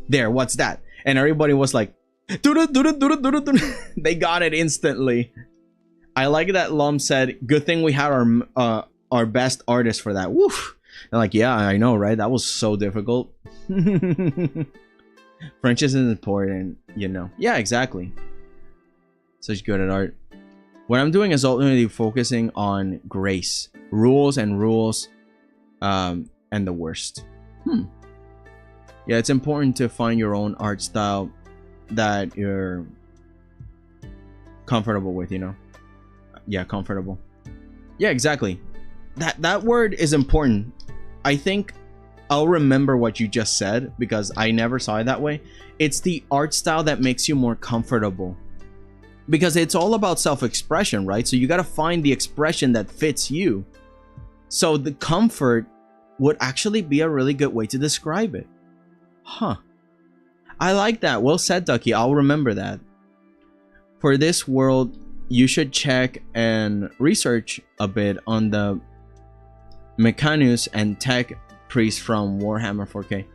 There, what's that? And everybody was like... They got it instantly. I like that Lum said, good thing we had our best artist for that. Woof. And like, yeah, I know, right? That was so difficult. French isn't important, you know. Yeah, exactly. Such good at art. What I'm doing is ultimately focusing on grace, rules, and the worst. Yeah, it's important to find your own art style that you're comfortable with, you know. Yeah, comfortable. Yeah, exactly. That word is important. I think I'll remember what you just said because I never saw it that way. It's the art style that makes you more comfortable. Because it's all about self-expression, right? So you got to find the expression that fits you. So the comfort would actually be a really good way to describe it. Huh. I like that. Well said, Ducky. I'll remember that. For this world, you should check and research a bit on the Mechanus and tech priest from Warhammer 4K.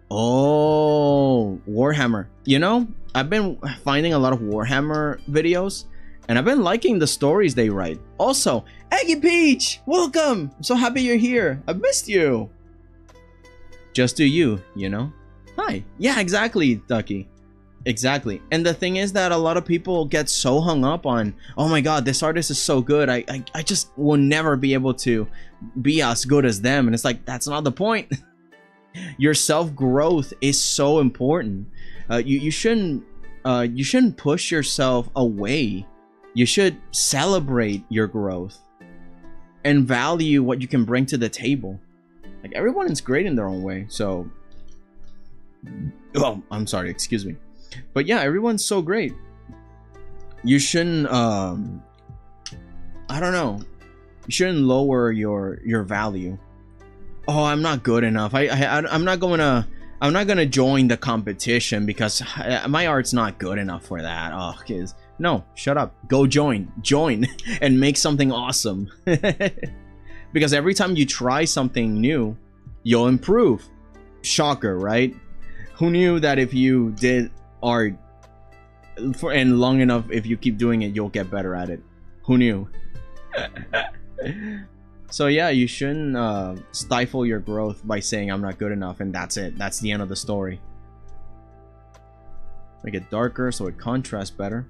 Oh, Warhammer. You know, I've been finding a lot of Warhammer videos, and I've been liking the stories they write. Also, Eggy Peach, welcome! I'm so happy you're here. I've missed you. Just do you, you know? Hi. Yeah, exactly, Ducky. Exactly. And the thing is that a lot of people get so hung up on, oh my god, this artist is so good. I just will never be able to be as good as them. And it's like, that's not the point. Your self-growth is so important. You shouldn't push yourself away You should celebrate your growth and value what you can bring to the table. Like, everyone is great in their own way. So, oh, I'm sorry, excuse me. But yeah, everyone's so great. You shouldn't, I don't know. You shouldn't lower your value. Oh, I'm not good enough. I'm not gonna join the competition because my art's not good enough for that. Oh, kids. No, shut up. Go join and make something awesome. Because every time you try something new, you'll improve. Shocker, right? Who knew that if you did art and long enough, if you keep doing it, you'll get better at it? Who knew? So yeah, you shouldn't stifle your growth by saying I'm not good enough and that's it. That's the end of the story. Make it darker so it contrasts better.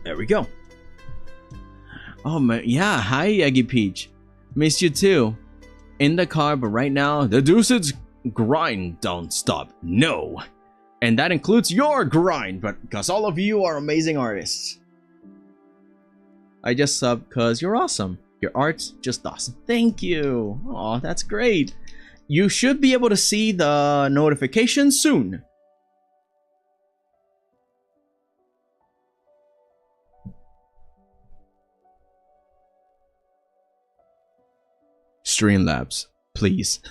There we go. Oh man, yeah, hi Eggy Peach. Missed you too. In the car, but right now, the deuce's grind don't stop. No. And that includes your grind, but because all of you are amazing artists. I just sub because you're awesome. Your art's just awesome. Thank you. Oh, that's great. You should be able to see the notification soon. Streamlabs, please.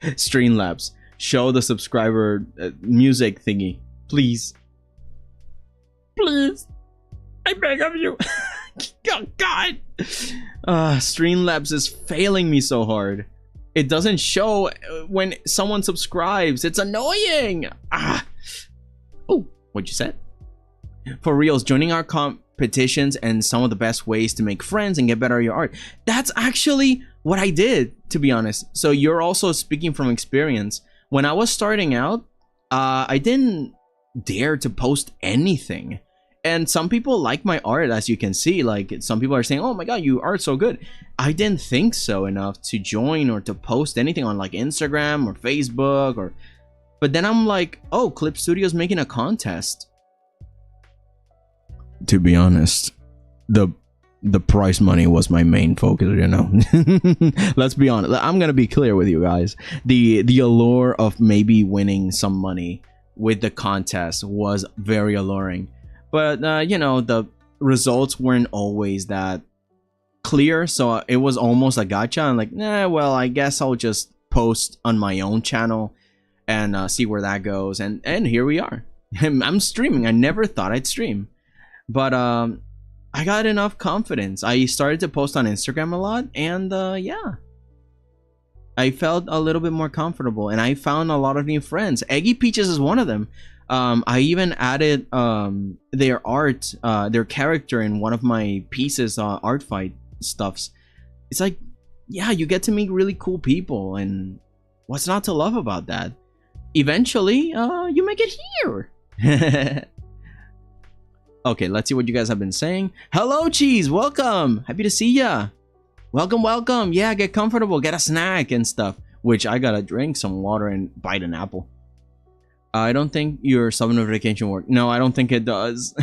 Streamlabs, show the subscriber music thingy, please. Please, I beg of you. Oh God, Streamlabs is failing me so hard. It doesn't show when someone subscribes. It's annoying. Oh, what'd you say? For reals, joining our competitions and some of the best ways to make friends and get better at your art. That's actually what I did, to be honest. So you're also speaking from experience. When I was starting out, I didn't dare to post anything. And some people like my art, as you can see. Like, some people are saying, oh my god, you art so good. I didn't think so enough to join or to post anything on like Instagram or Facebook or... But then I'm like, oh, Clip Studio's making a contest. To be honest, the prize money was my main focus, you know. Let's be honest. I'm gonna be clear with you guys. The allure of maybe winning some money with the contest was very alluring. But, you know, the results weren't always that clear. So it was almost a gotcha. I'm like, nah, well, I guess I'll just post on my own channel and see where that goes. And here we are. I'm streaming. I never thought I'd stream. But I got enough confidence. I started to post on Instagram a lot. And yeah, I felt a little bit more comfortable. And I found a lot of new friends. Eggy Peaches is one of them. I even added their art, their character in one of my pieces, art fight stuffs. It's like, yeah, you get to meet really cool people, and what's not to love about that? Eventually, you make it here. Okay, let's see what you guys have been saying. Hello, Cheese, welcome. Happy to see ya. Welcome, welcome. Yeah, get comfortable, get a snack and stuff. Which I gotta drink some water and bite an apple. I don't think your sub notification works. No, I don't think it does.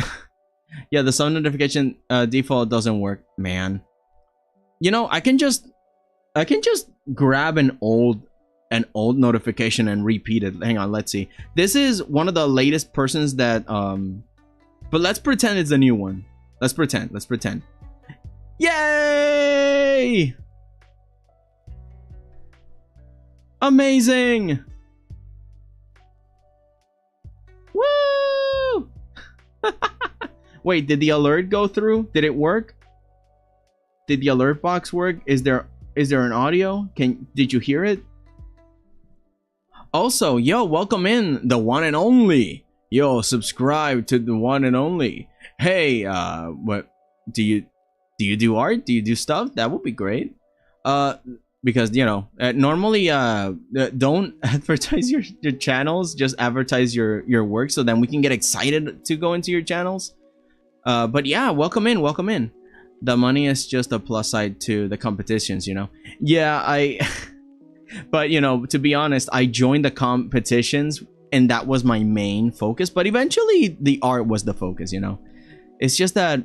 Yeah, the sub notification default doesn't work, man. You know, I can just grab an old notification and repeat it. Hang on, let's see. This is one of the latest persons that but let's pretend it's a new one. Let's pretend. Yay! Amazing! Woo! Wait, did the alert go through? Did it work? Did the alert box work? Is there an audio? Did you hear it? Also, yo, welcome in the one and only. Yo, subscribe to the one and only. Hey, what do you do art? Do you do stuff? That would be great. Because, you know, normally don't advertise your channels, just advertise your work, so then we can get excited to go into your channels. But yeah, welcome in. The money is just a plus side to the competitions, you know. Yeah, but you know, to be honest, I joined the competitions and that was my main focus, but eventually the art was the focus, you know. It's just that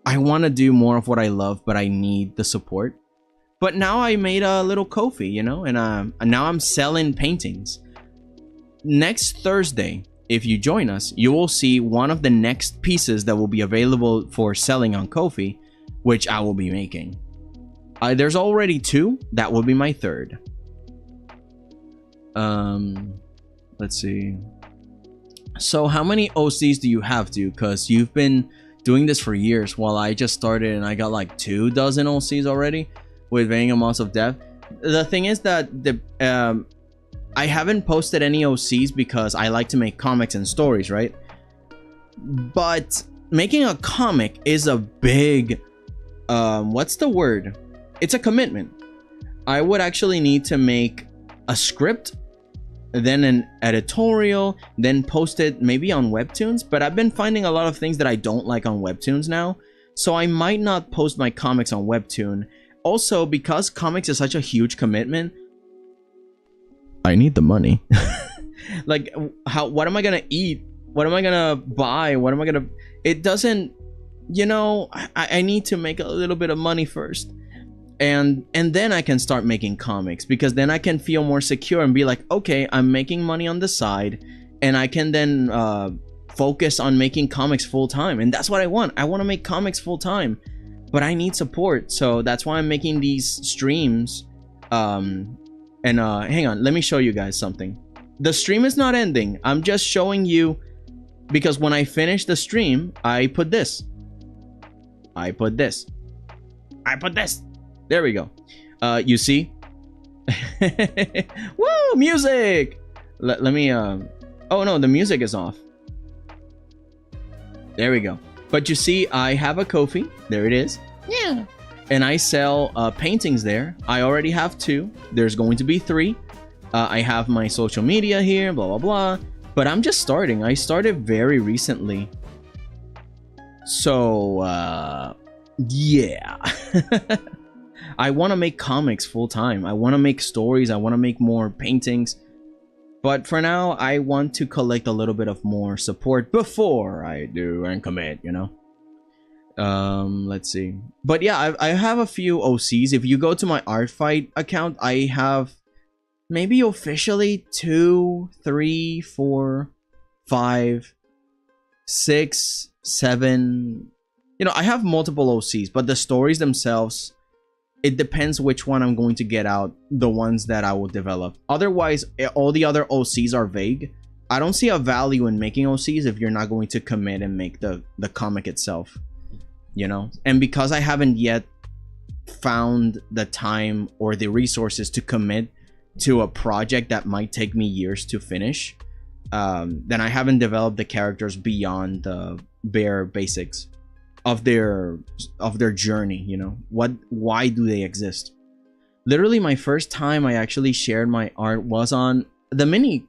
I want to do more of what I love, but I need the support. But now I made a little Ko-fi, you know, and now I'm selling paintings. Next Thursday, if you join us, you will see one of the next pieces that will be available for selling on Ko-fi, which I will be making. There's already 2. That will be my 3rd. Let's see. So how many OCs do you have, dude? Because you've been doing this for years, while I just started and I got like 2 dozen OCs already with varying amounts of depth. The thing is that I haven't posted any OCs because I like to make comics and stories, right? But making a comic is a big, what's the word? It's a commitment. I would actually need to make a script, then an editorial, then post it maybe on Webtoons. But I've been finding a lot of things that I don't like on Webtoons now, so I might not post my comics on Webtoon. Also, because comics is such a huge commitment, I need the money. Like, what am I gonna eat? What am I gonna buy? What am I gonna... It doesn't... You know, I need to make a little bit of money first. And then I can start making comics, because then I can feel more secure and be like, okay, I'm making money on the side, and I can then focus on making comics full time. And that's what I want. I want to make comics full time, but I need support. So that's why I'm making these streams. Hang on, let me show you guys something. The stream is not ending. I'm just showing you, because when I finish the stream, I put this. I put this. There we go. You see? Woo! Music! Let me... Oh no, the music is off. There we go. But you see, I have a Ko-fi. There it is. Yeah. And I sell paintings there. I already have 2. There's going to be 3. I have my social media here, blah, blah, blah. But I'm just starting. I started very recently. So, yeah. I want to make comics full time. I want to make stories. I want to make more paintings. But for now, I want to collect a little bit of more support before I do and commit, you know? Let's see. But yeah, I have a few OCs. If you go to my Artfight account, I have maybe officially 2, 3, 4, 5, 6, 7. You know, I have multiple OCs, but the stories themselves, it depends which one I'm going to get out, the ones that I will develop. Otherwise, all the other OCs are vague. I don't see a value in making OCs if you're not going to commit and make the comic itself, you know? And because I haven't yet found the time or the resources to commit to a project that might take me years to finish, then I haven't developed the characters beyond the bare basics of their journey, you know? Why do they exist? Literally, my first time I actually shared my art was on the mimic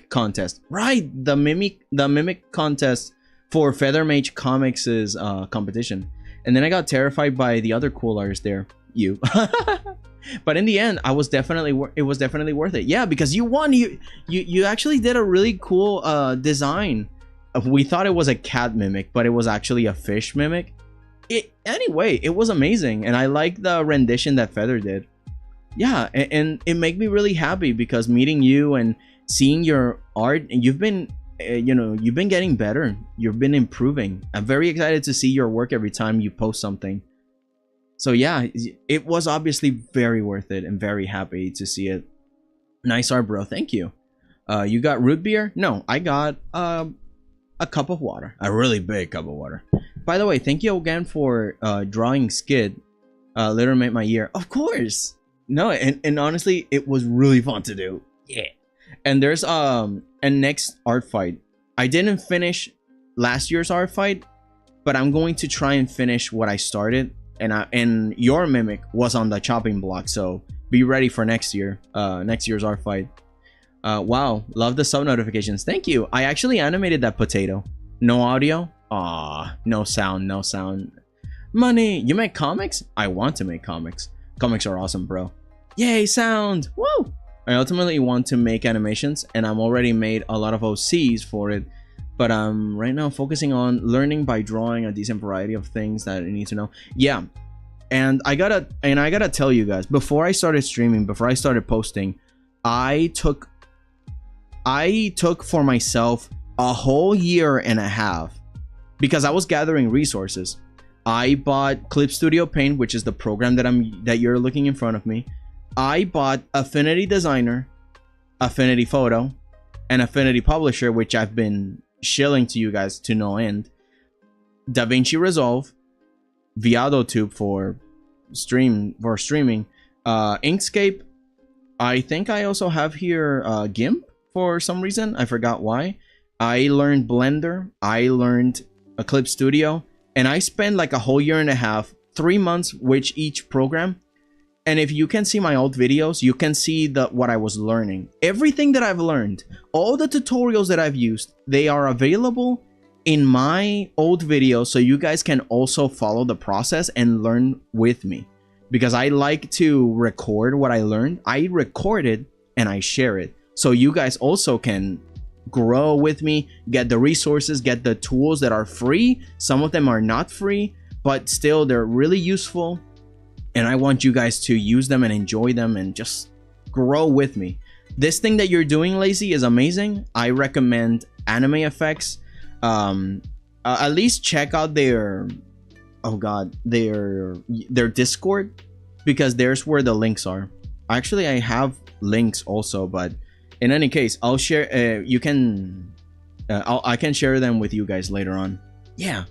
contest, right? The mimic contest for Feather Mage Comics' competition. And then I got terrified by the other cool artists there, you. But in the end, it was definitely worth it. Yeah, because you won. You actually did a really cool design. We thought it was a cat mimic, but it was actually a fish mimic. Anyway, it was amazing, and I like the rendition that Feather did. Yeah, and it made me really happy, because meeting you and seeing your art, and you've been you've been getting better. You've been improving. I'm very excited to see your work every time you post something. So yeah, it was obviously very worth it, and very happy to see it. Nice art, bro. Thank you. You got root beer? No, I got a cup of water, a really big cup of water. By the way, thank you again for drawing Skid. Literally made my year. Of course. No, and honestly, it was really fun to do. Yeah. And there's a next art fight. I didn't finish last year's art fight, but I'm going to try and finish what I started. And your mimic was on the chopping block, so be ready for next year's art fight. Wow, love the sub notifications. Thank you. I actually animated that potato. No audio? Aw, no sound. Money. You make comics? I want to make comics. Comics are awesome, bro. Yay, sound. Woo! I ultimately want to make animations, and I'm already made a lot of OCs for it, But right now focusing on learning by drawing a decent variety of things that I need to know. Yeah. And I gotta tell you guys, before I started streaming, before I started posting, I took for myself a whole year and a half because I was gathering resources. I bought Clip Studio Paint, which is the program that you're looking in front of me. I bought Affinity Designer, Affinity Photo, and Affinity Publisher, which I've been shilling to you guys to no end. DaVinci Resolve, ViadoTube for streaming, Inkscape. I think I also have here GIMP for some reason. I forgot why. I learned Blender. I learned Clip Studio. And I spent like a whole year and a half, 3 months with each program. And if you can see my old videos, you can see what I was learning. Everything that I've learned, all the tutorials that I've used, they are available in my old videos, so you guys can also follow the process and learn with me. Because I like to record what I learned. I record it and I share it, so you guys also can grow with me, get the resources, get the tools that are free. Some of them are not free, but still they're really useful. And I want you guys to use them and enjoy them and just grow with me. This thing that you're doing, Lazy, is amazing. I recommend Anime Effects. At least check out their Discord, because there's where the links are. Actually, I have links also, but in any case, I'll share. I can share them with you guys later on. Yeah.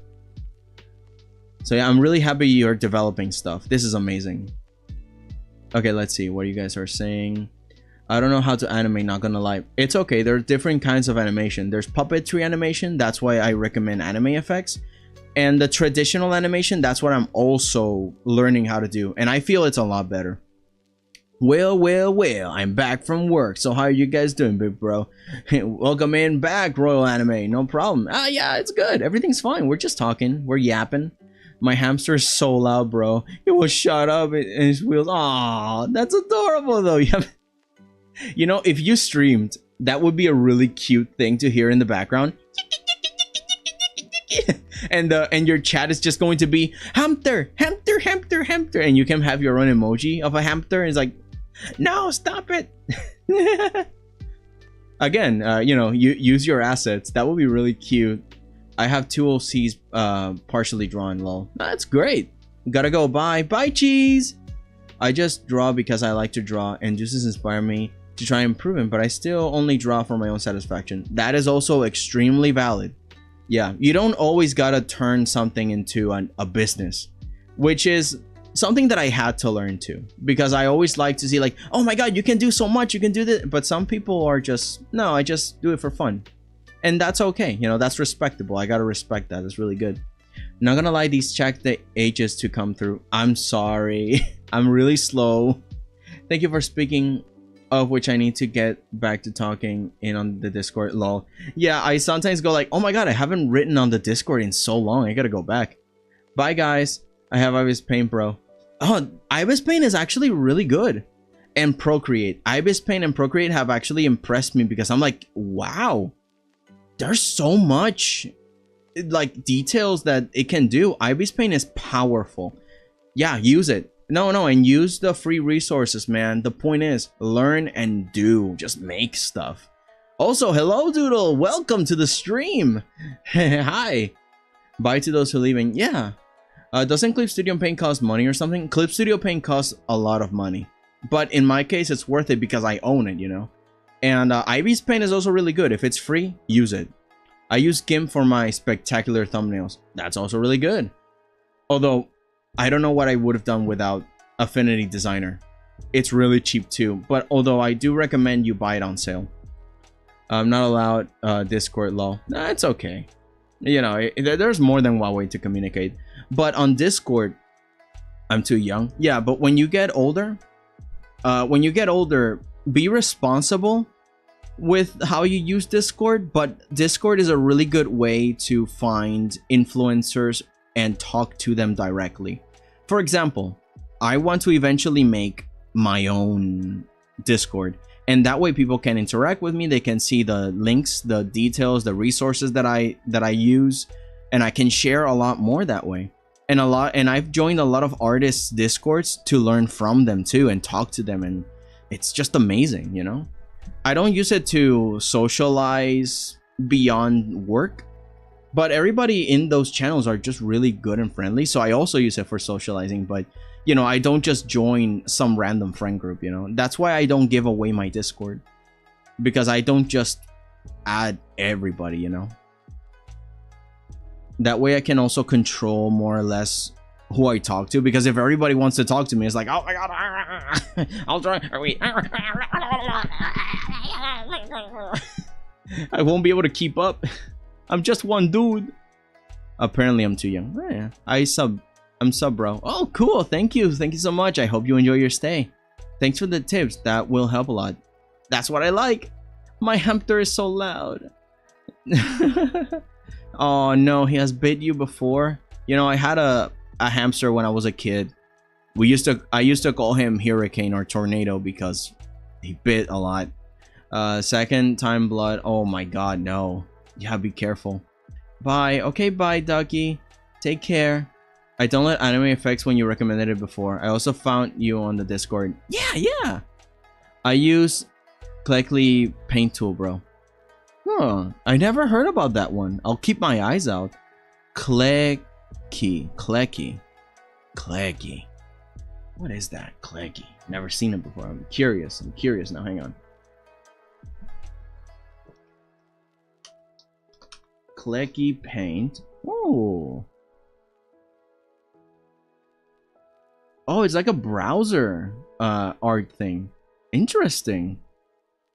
So yeah, I'm really happy you're developing stuff. This is amazing. Okay, let's see what you guys are saying. I don't know how to animate, not gonna lie. It's okay, there are different kinds of animation. There's puppetry animation, that's why I recommend Anime Effects. And the traditional animation, that's what I'm also learning how to do. And I feel it's a lot better. Well, I'm back from work. So how are you guys doing, big bro? Welcome in back, Royal Anime. No problem. Yeah, it's good. Everything's fine. We're just talking. We're yapping. My hamster is so loud, bro. It will shut up in his wheels. Aw, that's adorable, though. You know, if you streamed, that would be a really cute thing to hear in the background. And your chat is just going to be hamster, and you can have your own emoji of a hamster. And it's like, no, stop it. Again, you know, you use your assets. That would be really cute. I have two OCs partially drawn, lol. That's great. Gotta go. Bye cheese. I just draw because I like to draw, and juices inspire me to try improving, but I still only draw for my own satisfaction. That is also extremely valid. Yeah, you don't always gotta turn something into a business, which is something that I had to learn too, because I always like to see like, oh my god, you can do so much, you can do this. But some people are just, no, I just do it for fun. And that's okay, you know, that's respectable. I gotta respect that. It's really good. Not gonna lie, these check the ages to come through. I'm sorry. I'm really slow. Thank you for speaking, of which I need to get back to talking in on the Discord, lol. Yeah, I sometimes go like, oh my god, I haven't written on the Discord in so long. I gotta go back. Bye guys. I have Ibis Paint, bro. Oh, Ibis Paint is actually really good. And Procreate. Ibis Paint and Procreate have actually impressed me, because I'm like, wow. There's so much like details that it can do. Ibis Paint is powerful. Yeah, use it. No, and use the free resources, man. The point is, learn and do. Just make stuff. Also, hello, Doodle. Welcome to the stream. Hi. Bye to those who are leaving. Yeah. Doesn't Clip Studio Paint cost money or something? Clip Studio Paint costs a lot of money. But in my case, it's worth it because I own it, you know? And Ibis Paint is also really good. If it's free, use it. I use GIMP for my spectacular thumbnails. That's also really good. Although, I don't know what I would have done without Affinity Designer. It's really cheap too. But although I do recommend you buy it on sale. I'm not allowed Discord, lol. Nah, it's okay. You know, there's more than one way to communicate. But on Discord, I'm too young. Yeah, but when you get older, be responsible with how you use Discord. But Discord is a really good way to find influencers and talk to them directly. For example, I want to eventually make my own Discord, and that way people can interact with me. They can see the links, the details, the resources that I use, and I can share a lot more that way. And I've joined a lot of artists' discords to learn from them too and talk to them, and it's just amazing, you know. I don't use it to socialize beyond work, but everybody in those channels are just really good and friendly, so I also use it for socializing. But you know, I don't just join some random friend group, you know. That's why I don't give away my Discord, because I don't just add everybody, you know. That way I can also control more or less who I talk to, because if everybody wants to talk to me, it's like, oh my god, I'll try. I won't be able to keep up. I'm just one dude. Apparently I'm too young. Oh, yeah. I'm sub bro. Oh cool, thank you so much. I hope you enjoy your stay. Thanks for the tips, that will help a lot. That's what I like. My hamster is so loud. Oh no, he has bit you before. You know, I had a hamster when I was a kid. I used to call him Hurricane or Tornado because he bit a lot. Second time blood. Oh my god, no. Yeah, be careful. Bye. Okay, bye, Ducky. Take care. I don't let anime effects when you recommended it before. I also found you on the Discord. Yeah. I use 𝐒𝐿 paint tool, bro. Huh. I never heard about that one. I'll keep my eyes out. 𝐒𝐿. What is that? 𝐒𝐿. Never seen it before. I'm curious now. Hang on. 𝐒𝐿 paint. Oh, it's like a browser art thing. Interesting.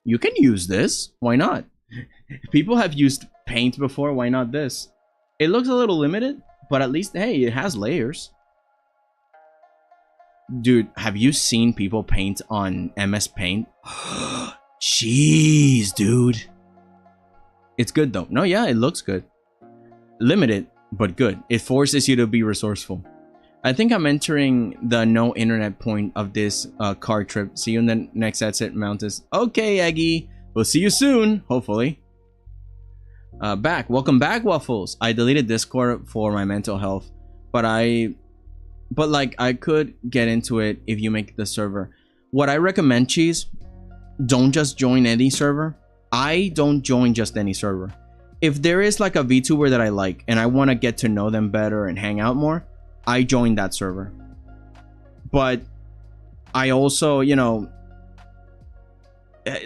You can use this. Why not? People have used paint before. Why not this? It looks a little limited, but at least, hey, it has layers. Dude, have you seen people paint on MS Paint? Jeez, dude. It's good though. No, yeah, it looks good. Limited, but good. It forces you to be resourceful. I think I'm entering the no internet point of this car trip. See you in the next exit, Mountains. Okay, Eggy. We'll see you soon, hopefully. Welcome back, Waffles. I deleted Discord for my mental health, but like I could get into it if you make the server. What I recommend, Cheese, don't just join any server. I don't join just any server. If there is like a VTuber that I like and I want to get to know them better and hang out more, I join that server. But I also, you know,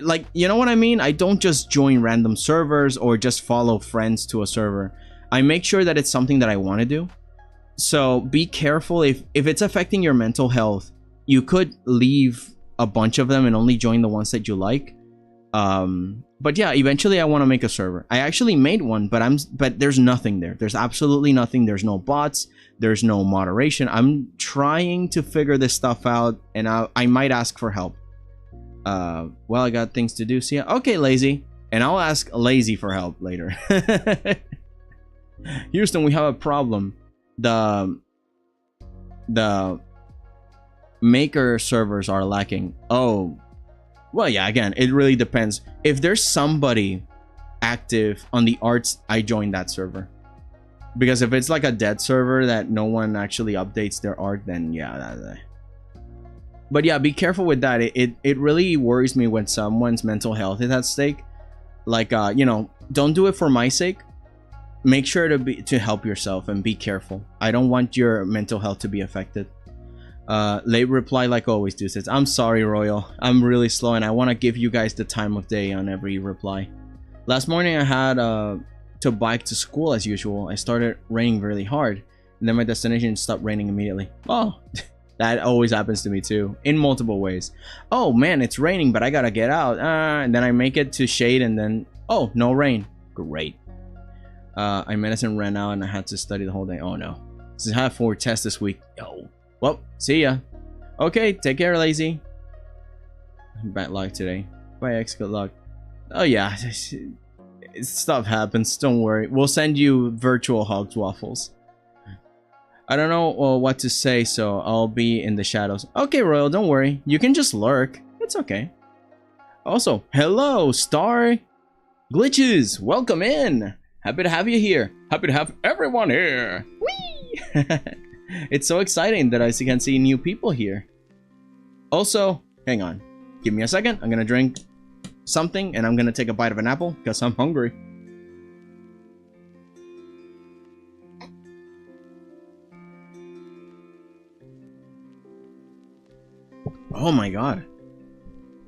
like, you know what I mean? I don't just join random servers or just follow friends to a server. I make sure that it's something that I want to do. So be careful. If it's affecting your mental health, you could leave a bunch of them and only join the ones that you like. But yeah, eventually I want to make a server. I actually made one, but there's nothing there. There's absolutely nothing. There's no bots. There's no moderation. I'm trying to figure this stuff out, and I might ask for help. Well, I got things to do. See ya. Okay, Lazy. And I'll ask Lazy for help later. Houston, we have a problem. The maker servers are lacking. Oh, well, yeah, again, it really depends. If there's somebody active on the arts, I join that server. Because if it's like a dead server that no one actually updates their art, then yeah. But yeah, be careful with that. It really worries me when someone's mental health is at stake. Like, you know, don't do it for my sake. Make sure to help yourself and be careful. I don't want your mental health to be affected. Late reply like always, dude. Says, I'm sorry, Royal. I'm really slow and I want to give you guys the time of day on every reply. Last morning I had to bike to school as usual. I started raining really hard and then my destination stopped raining immediately. Oh, that always happens to me too, in multiple ways. Oh man, it's raining, but I gotta get out. And then I make it to shade and then, oh, no rain. Great. My medicine ran out and I had to study the whole day. Oh no. This is half 4 tests this week. Yo. Well, see ya. Okay, take care, Lazy. Bad luck today. Bye, X. Good luck. Oh yeah, stuff happens. Don't worry. We'll send you virtual hugs, Waffles. I don't know what to say, so I'll be in the shadows. Okay, Royal, don't worry. You can just lurk. It's okay. Also, hello, Star Glitches. Welcome in. Happy to have you here. Happy to have everyone here. Whee! It's so exciting that I can see new people here. Also, hang on. Give me a second. I'm gonna drink something and I'm gonna take a bite of an apple because I'm hungry. Oh my god.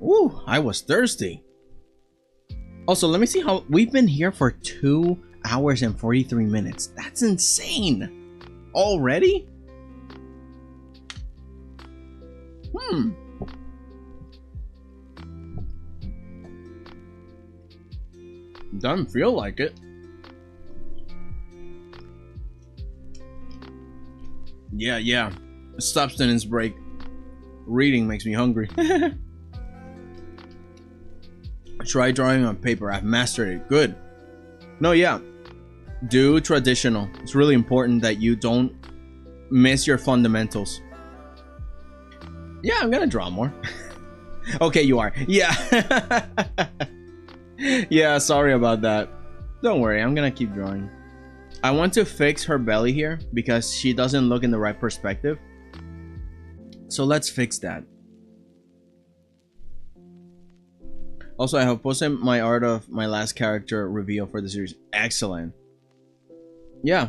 Ooh, I was thirsty. Also, let me see how we've been here for 2 hours and 43 minutes. That's insane. Already? Doesn't feel like it. Yeah. Substance break. Reading makes me hungry. Try drawing on paper. I've mastered it. Good. No, yeah. Do traditional. It's really important that you don't miss your fundamentals. Yeah, I'm gonna draw more. Okay, you are. Yeah. Yeah, sorry about that. Don't worry, I'm gonna keep drawing. I want to fix her belly here because she doesn't look in the right perspective. So let's fix that. Also, I have posted my art of my last character reveal for the series. Excellent. Yeah,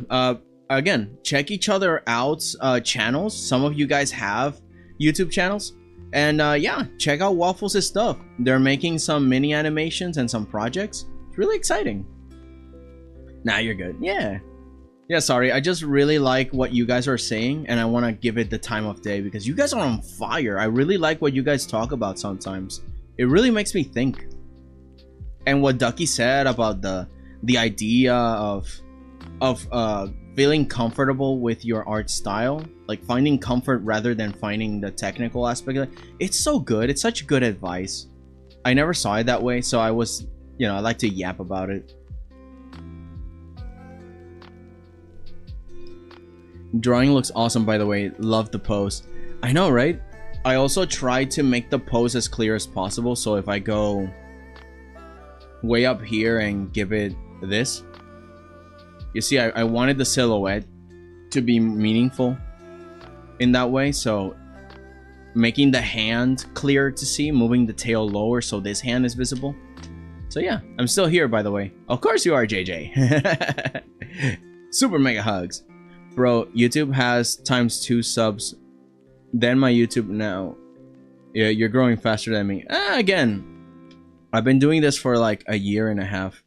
again, check each other out's channels. Some of you guys have YouTube channels. And yeah, check out Waffles' stuff. They're making some mini animations and some projects. It's really exciting. Nah, you're good. Yeah. Yeah, sorry. I just really like what you guys are saying, and I want to give it the time of day because you guys are on fire. I really like what you guys talk about sometimes. It really makes me think. And what Ducky said about the idea of feeling comfortable with your art style, like finding comfort rather than finding the technical aspect of it. It's so good. It's such good advice. I never saw it that way, so I was, you know, I like to yap about it. Drawing looks awesome, by the way. Love the pose. I know, right? I also try to make the pose as clear as possible, so if I go way up here and give it this, you see, I wanted the silhouette to be meaningful in that way, so making the hand clear to see, moving the tail lower so this hand is visible. So yeah, I'm still here, by the way. Of course you are, JJ. Super mega hugs. Bro, YouTube has ×2 subs than my YouTube now. Yeah, you're growing faster than me. Again, I've been doing this for like a year and a half.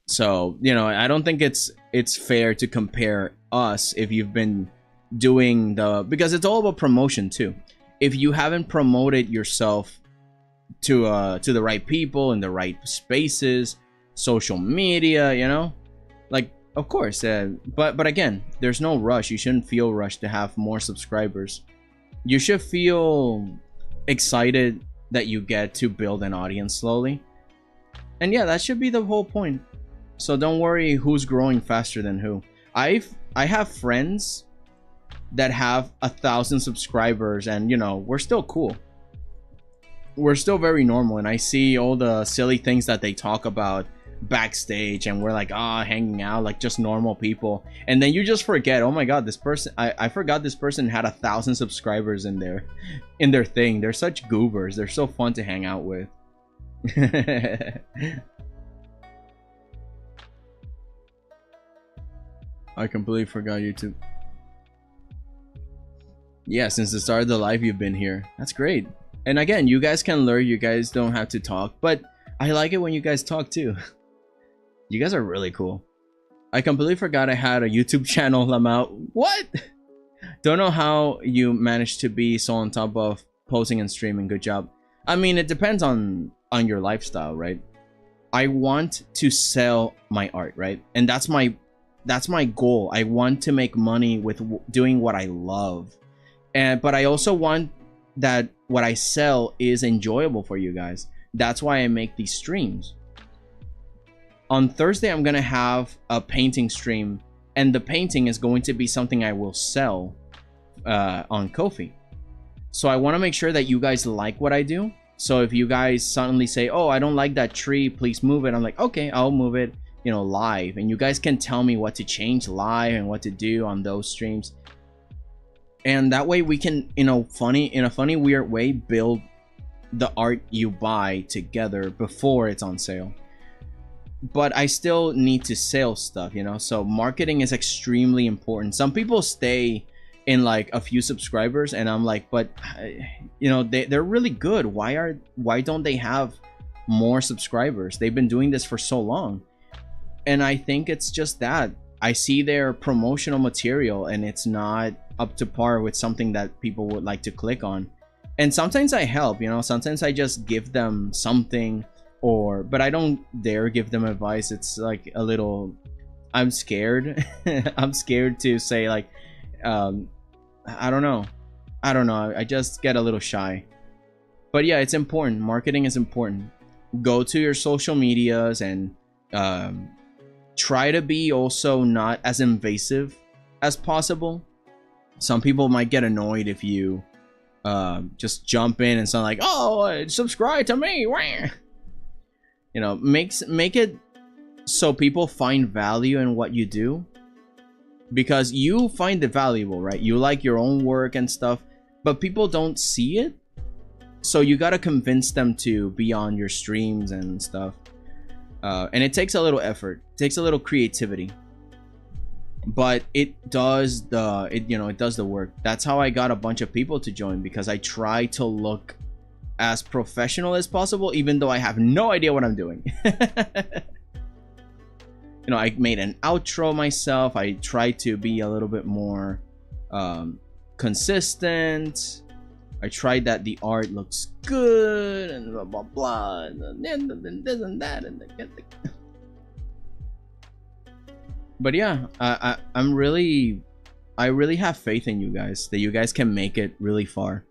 So, you know, I don't think it's fair to compare us if you've been doing because it's all about promotion too. If you haven't promoted yourself to the right people in the right spaces, social media, you know, like, of course, but again, there's no rush. You shouldn't feel rushed to have more subscribers. You should feel excited that you get to build an audience slowly. And yeah, that should be the whole point. So don't worry who's growing faster than who. I have friends that have 1,000 subscribers and, you know, we're still cool. We're still very normal, and I see all the silly things that they talk about backstage, and we're like, hanging out like just normal people, and then you just forget, oh my god, this person, I forgot this person had 1,000 subscribers in their thing. They're such goobers. They're so fun to hang out with. I completely forgot YouTube. Yeah, since the start of the live you've been here. That's great. And again, you guys can learn. You guys don't have to talk, but I like it when you guys talk too. You guys are really cool. I completely forgot I had a YouTube channel. I'm out. What? Don't know how you managed to be so on top of posting and streaming. Good job. I mean, it depends on your lifestyle, right? I want to sell my art, right? And that's my goal. I want to make money with doing what I love. But I also want that what I sell is enjoyable for you guys. That's why I make these streams. On Thursday, I'm gonna have a painting stream, and the painting is going to be something I will sell on Ko-fi. So I want to make sure that you guys like what I do, So if you guys suddenly say, oh, I don't like that tree, please move it, I'm like, okay, I'll move it, you know, live. And you guys can tell me what to change live and what to do on those streams. And that way we can, in a funny weird way, build the art you buy together before it's on sale. But I still need to sell stuff, you know, so marketing is extremely important. Some people stay in like a few subscribers and I'm like, but you know, they're really good. Why don't they have more subscribers? They've been doing this for so long. And I think it's just that I see their promotional material and it's not up to par with something that people would like to click on. And sometimes I help, you know, sometimes I just give them something, but I don't dare give them advice. It's like a little, I'm scared. I'm scared to say like, I don't know. I just get a little shy. But yeah, it's important. Marketing is important. Go to your social medias and try to be also not as invasive as possible. Some people might get annoyed if you just jump in and sound like, oh, subscribe to me. You know, make it so people find value in what you do, because you find it valuable, right? You like your own work and stuff, but people don't see it, so you got to convince them to be on your streams and stuff. And it takes a little effort, it takes a little creativity, but it does the work. That's how I got a bunch of people to join, because I try to look as professional as possible, even though I have no idea what I'm doing. You know, I made an outro myself. I tried to be a little bit more consistent. I tried that the art looks good and blah blah blah and this and that and but yeah, I really have faith in you guys, that you guys can make it really far.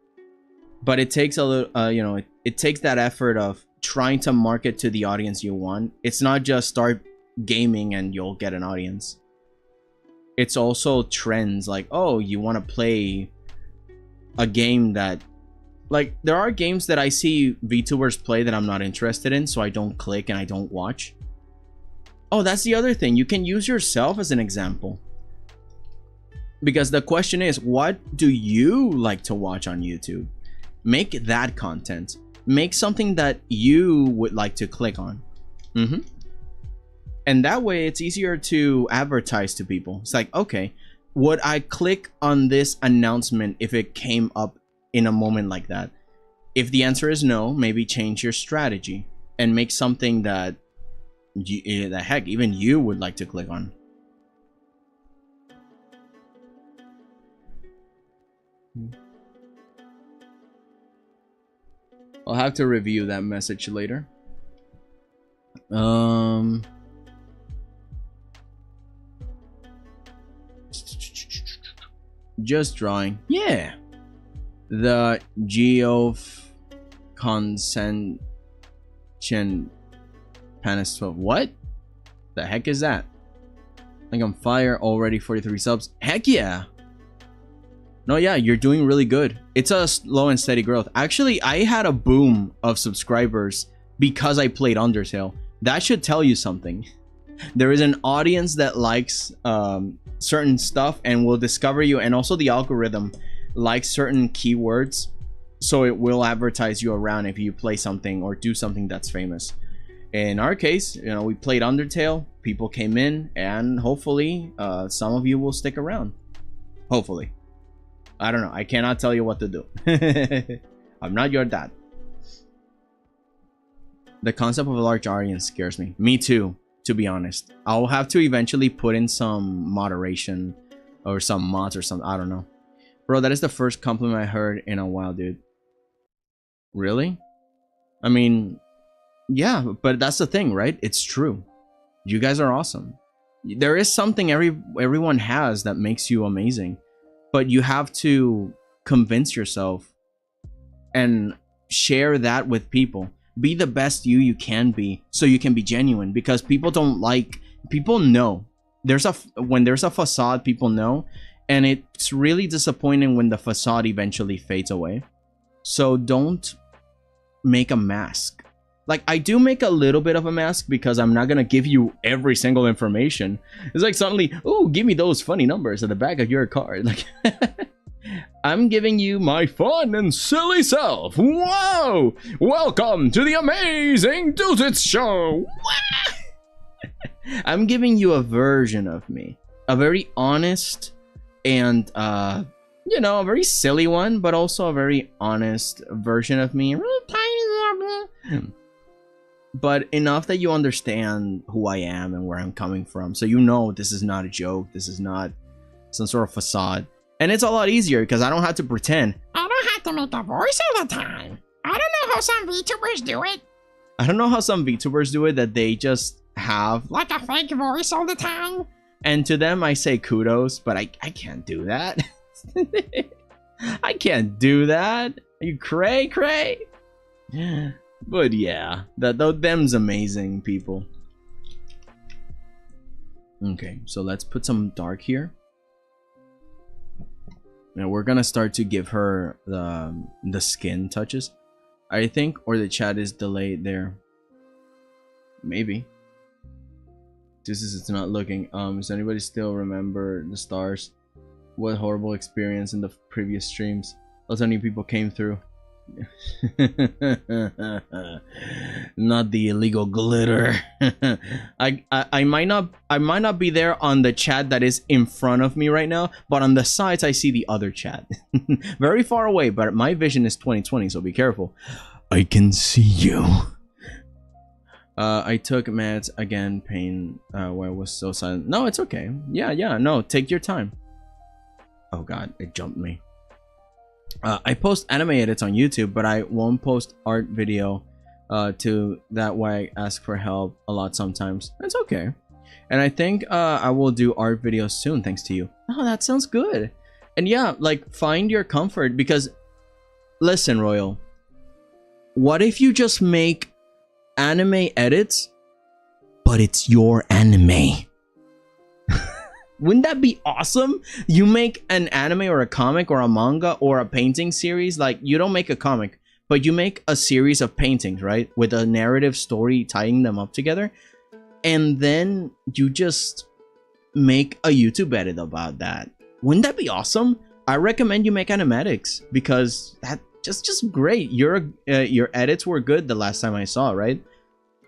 But it takes a little, you know, it takes that effort of trying to market to the audience you want. It's not just start gaming and you'll get an audience. It's also trends, like, oh, you want to play a game that, like, there are games that I see VTubers play that I'm not interested in, so I don't click and I don't watch. Oh, that's the other thing. You can use yourself as an example. Because the question is, what do you like to watch on YouTube? Make that content. Make something that you would like to click on. And that way it's easier to advertise to people. It's like, okay, would I click on this announcement if it came up in a moment like that? If the answer is no, maybe change your strategy and make something that heck, even you would like to click on. I'll have to review that message later. Just drawing. Yeah. The 𝐒𝐭𝐫𝐚 Panis 12. What the heck is that? I think I'm fire already. 43 subs. Heck yeah. No, yeah, you're doing really good. It's a slow and steady growth. Actually, I had a boom of subscribers because I played Undertale. That should tell you something. There is an audience that likes certain stuff and will discover you, and also the algorithm likes certain keywords, so it will advertise you around if you play something or do something that's famous. In our case, you know, we played Undertale, people came in, and hopefully some of you will stick around. Hopefully. I don't know. I cannot tell you what to do. I'm not your dad. The concept of a large audience scares me. Me too, to be honest. I'll have to eventually put in some moderation or some mods or something. I don't know. Bro, that is the first compliment I heard in a while, dude. Really? I mean, yeah, but that's the thing, right? It's true. You guys are awesome. There is something everyone has that makes you amazing. But you have to convince yourself and share that with people. Be the best you can be, so you can be genuine, because people know. When there's a facade, people know, and it's really disappointing when the facade eventually fades away. So don't make a mask. Like, I do make a little bit of a mask because I'm not gonna give you every single information. It's like suddenly, oh, give me those funny numbers at the back of your card. Like, I'm giving you my fun and silly self. Whoa! Welcome to the amazing Dooset Show. I'm giving you a version of me, a very honest and you know, a very silly one, but also a very honest version of me. Really tiny, but enough that you understand who I am and where I'm coming from, so you know this is not a joke, this is not some sort of facade. And it's a lot easier because I don't have to pretend. I don't have to make a voice all the time. I don't know how some VTubers do it. I don't know how some VTubers do it, that they just have like a fake voice all the time. And to them I say kudos, but I can't do that. I can't do that. Are you cray? But yeah, them's amazing people. Okay, so let's put some dark here. Now we're gonna start to give her the skin touches, I think, or the chat is delayed there. Maybe. It's not looking. Does anybody still remember the stars? What horrible experience in the previous streams. Lots of new people came through. Not the illegal glitter. I might not be there on the chat that is in front of me right now, but on the sides I see the other chat. Very far away, but my vision is 20/20, so be careful. I can see you. I took meds again, pain where I was so silent. No, it's okay. Yeah, no, take your time. Oh god, it jumped me. I post anime edits on YouTube, but I won't post art video to that way I ask for help a lot sometimes. That's okay. And I think I will do art videos soon thanks to you. Oh, that sounds good. And yeah, like, find your comfort, because listen, Royal, what if you just make anime edits, but it's your anime? Wouldn't that be awesome? You make an anime or a comic or a manga or a painting series. Like, you don't make a comic, but you make a series of paintings, right? With a narrative story tying them up together. And then you just make a YouTube edit about that. Wouldn't that be awesome? I recommend you make animatics, because that just great. Your edits were good the last time I saw, right?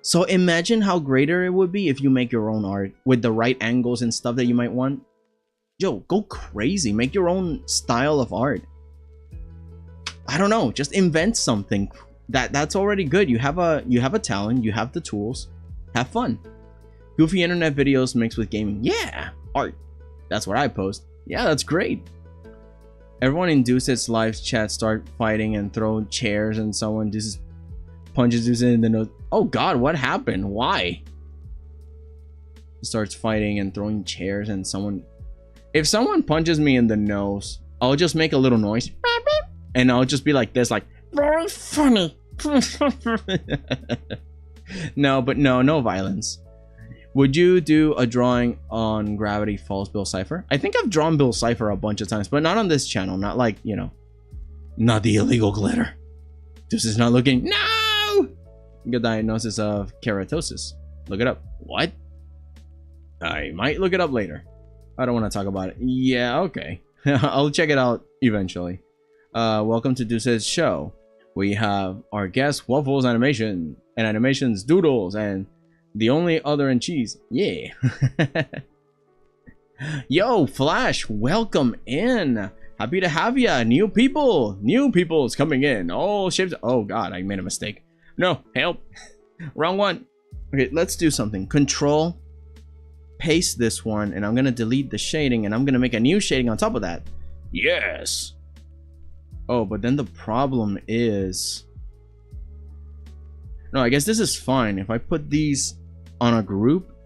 So imagine how greater it would be if you make your own art with the right angles and stuff that you might want. Yo, go crazy. Make your own style of art. I don't know. Just invent something. That's already good. You have a talent. You have the tools. Have fun. Goofy internet videos mixed with gaming. Yeah, art. That's what I post. Yeah, that's great. Everyone in Deuce's live chat start fighting and throw chairs, and someone punches Deuce in the nose. Oh god, what happened? Why? Starts fighting and throwing chairs, and if someone punches me in the nose, I'll just make a little noise. And I'll just be like this, like, very funny. No, but no violence. Would you do a drawing on Gravity Falls Bill Cipher? I think I've drawn Bill Cipher a bunch of times, but not on this channel. Not like, you know, not the illegal glitter. This is not looking. No! Good diagnosis of keratosis. Look it up. What? I might look it up later. I don't want to talk about it. Yeah, okay. I'll check it out eventually. Welcome to Deuce's show. We have our guest, Waffles Animation, and Animation's Doodles, and the only other in cheese. Yeah. Yo, Flash, welcome in. Happy to have ya. New people's coming in. All shapes. Oh god, I made a mistake. No, help. Wrong one. Okay, let's do something. Control, paste this one, and I'm gonna delete the shading, and I'm gonna make a new shading on top of that. Yes. Oh, but then the problem is, no, I guess this is fine. If I put these on a group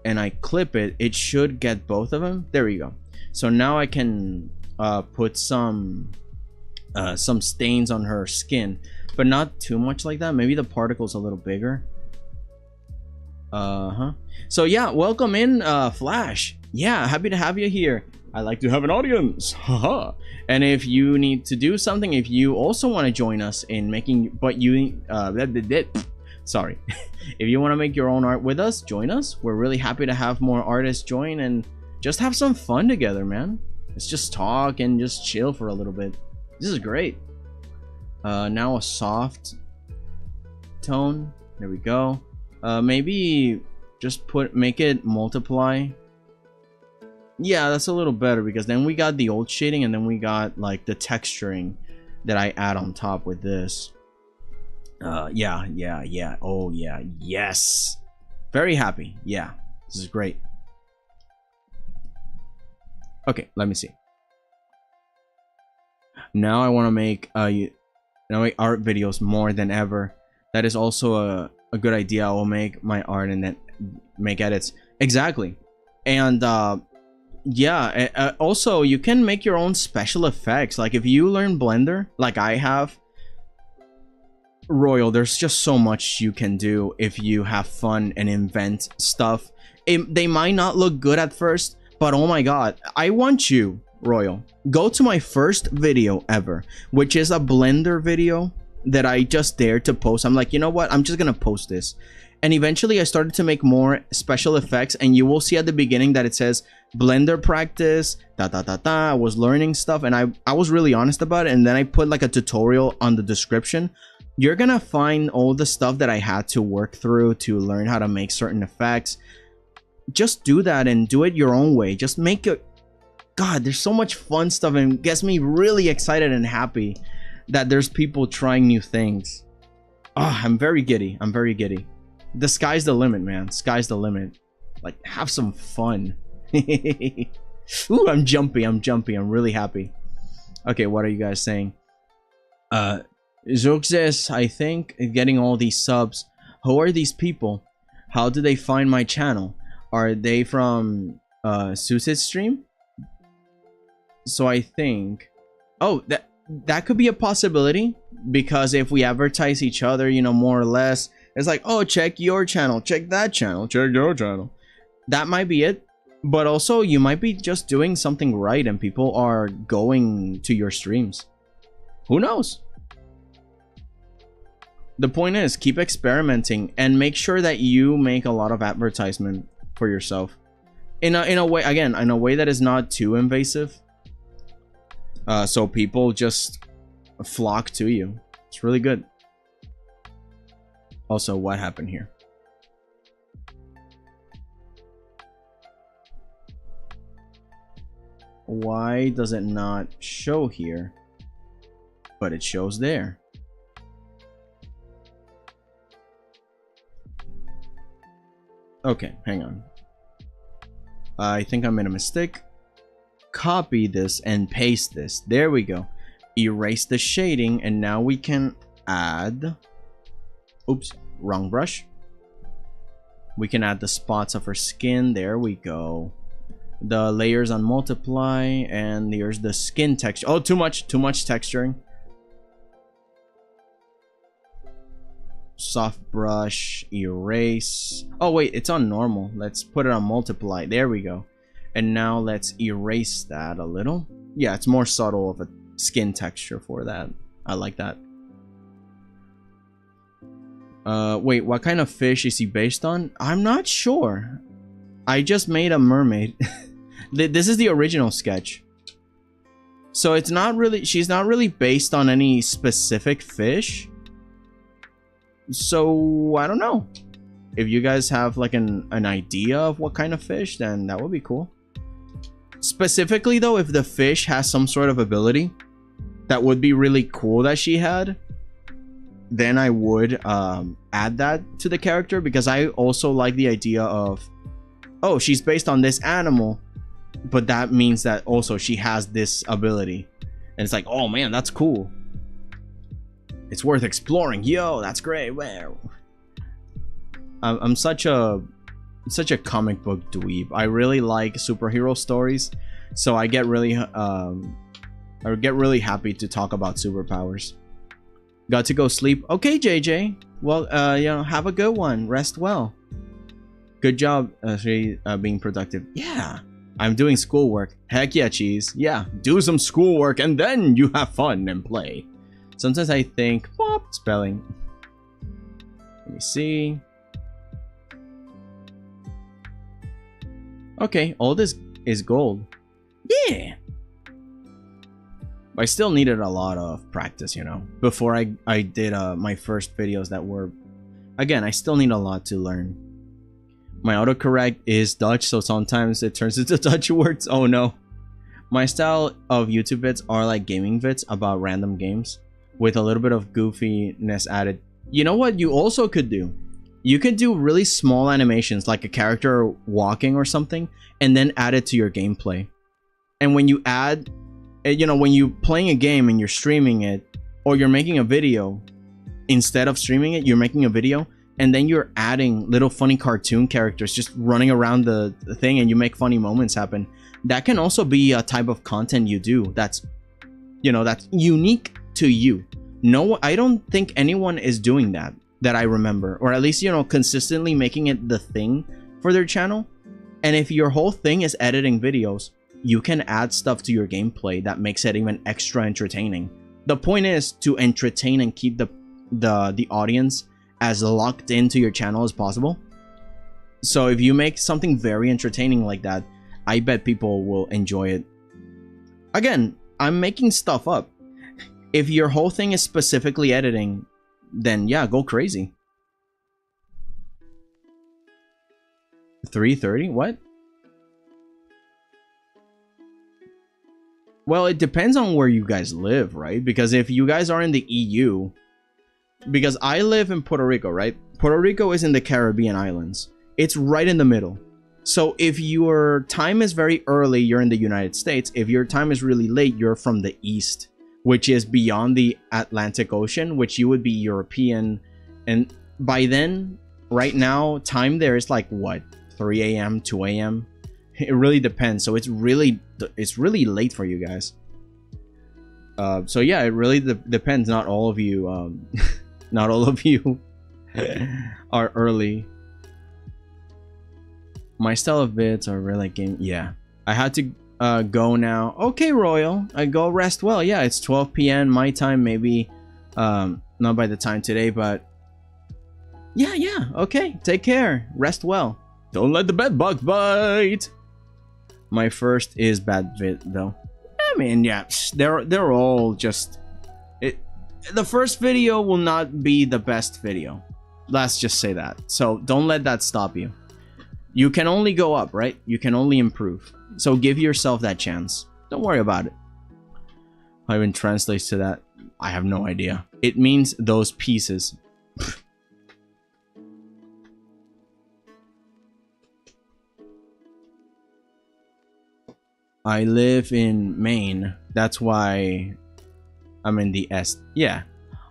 and I clip it, it should get both of them. There we go. So now I can put some stains on her skin, but not too much like that. Maybe the particle's a little bigger. So yeah, welcome in, Flash. Yeah, happy to have you here. I like to have an audience. Haha. And if you need to do something, if you also want to join us in making, sorry, if you want to make your own art with us, join us. We're really happy to have more artists join and just have some fun together, man. Let's just talk and just chill for a little bit. This is great. Now a soft tone. There we go. Maybe just make it multiply. Yeah, that's a little better because then we got the old shading and then we got like the texturing that I add on top with this. Yeah. Oh yeah, yes. Very happy. Yeah, this is great. Okay, let me see. Now I want to make art videos more than ever. That is also a good idea. I will make my art and then make edits. Exactly. And yeah, also you can make your own special effects. Like if you learn Blender like I have, Royal, there's just so much you can do if you have fun and invent stuff. They might not look good at first, but oh my god, I want you, Royal, go to my first video ever, which is a Blender video that I just dared to post. I'm like, you know what, I'm just gonna post this. And eventually I started to make more special effects, and you will see at the beginning that it says Blender practice, I was learning stuff, and I was really honest about it, and then I put like a tutorial on the description. You're gonna find all the stuff that I had to work through to learn how to make certain effects. Just do that and do it your own way. Just make it. God, there's so much fun stuff, and it gets me really excited and happy that there's people trying new things. Ah, I'm very giddy. I'm very giddy. The sky's the limit, man. Sky's the limit. Like, have some fun. Ooh, I'm jumpy. I'm really happy. Okay, what are you guys saying? 𝐒𝐿𝐥𝐨𝐫, I think, getting all these subs. Who are these people? How do they find my channel? Are they from Suic's stream? So I think, oh, that could be a possibility, because if we advertise each other, you know, more or less, it's like, oh, check your channel, check that channel, check your channel. That might be it. But also you might be just doing something right and people are going to your streams. Who knows? The point is, keep experimenting and make sure that you make a lot of advertisement for yourself in a way, again, in a way that is not too invasive, so people just flock to you. It's really good. Also, what happened here? Why does it not show here, but it shows there? Okay, hang on. I think I made a mistake. Copy this and paste this. There we go. Erase the shading, and now we can add... Oops, wrong brush. We can add the spots of her skin. There we go. The layers on multiply, and there's the skin texture. Oh, too much texturing. Soft brush, erase. Oh wait, it's on normal. Let's put it on multiply. There we go. And now let's erase that a little. Yeah, it's more subtle of a skin texture for that. I like that. Wait, what kind of fish is he based on? I'm not sure. I just made a mermaid. This is the original sketch. So it's not really, she's not really based on any specific fish. So I don't know. If you guys have like an idea of what kind of fish, then that would be cool. Specifically though, if the fish has some sort of ability that would be really cool that she had, then I would add that to the character, because I also like the idea of, oh, she's based on this animal, but that means that also she has this ability, and it's like, oh man, that's cool. It's worth exploring. Yo, that's great. Wow. I'm such a comic book dweeb. I really like superhero stories, so I get really happy to talk about superpowers. Got to go sleep. Okay, JJ. Well, you know, have a good one. Rest well. Good job, being productive. Yeah, I'm doing schoolwork. Heck yeah, cheese. Yeah, do some schoolwork and then you have fun and play. Sometimes I think, spelling. Let me see. Okay, all this is gold. Yeah. I still needed a lot of practice, you know, before I did my first videos that were, again, I still need a lot to learn. My autocorrect is Dutch, so sometimes it turns into Dutch words. Oh no. My style of YouTube vids are like gaming vids about random games with a little bit of goofiness added. You know what you also could do? You could do really small animations like a character walking or something and then add it to your gameplay. And when you add, you know, when you're playing a game and you're streaming it or you're making a video, instead of streaming it, you're making a video and then you're adding little funny cartoon characters just running around the thing and you make funny moments happen. That can also be a type of content you do that's, you know, that's unique to you. No, I don't think anyone is doing that I remember, or at least, you know, consistently making it the thing for their channel. And if your whole thing is editing videos, you can add stuff to your gameplay that makes it even extra entertaining. The point is to entertain and keep the audience as locked into your channel as possible. So if you make something very entertaining like that, I bet people will enjoy it. Again, I'm making stuff up. If your whole thing is specifically editing, then yeah, go crazy. 3:30? What? Well, it depends on where you guys live, right? Because if you guys are in the EU, because I live in Puerto Rico, right? Puerto Rico is in the Caribbean islands. It's right in the middle. So if your time is very early, you're in the United States. If your time is really late, you're from the East, which is beyond the Atlantic Ocean, which you would be European. And by then, right now, time there is like, what, 3 a.m., 2 a.m.? It really depends. So it's really late for you guys. So yeah, it really depends. Not all of you, not all of you are early. My style of vids are really game. Yeah, I had to go now. Okay, Royal, I go rest well. Yeah, it's 12 p.m. my time. Maybe not by the time today, but yeah. Okay, take care. Rest well. Don't let the bed bug bite. My first is bad vid though. I mean, yeah, they're all just it. The first video will not be the best video. Let's just say that. So don't let that stop you. You can only go up, right? You can only improve. So give yourself that chance. Don't worry about it. How even translates to that? I have no idea. It means those pieces. I live in Maine. That's why I'm in the S. Yeah.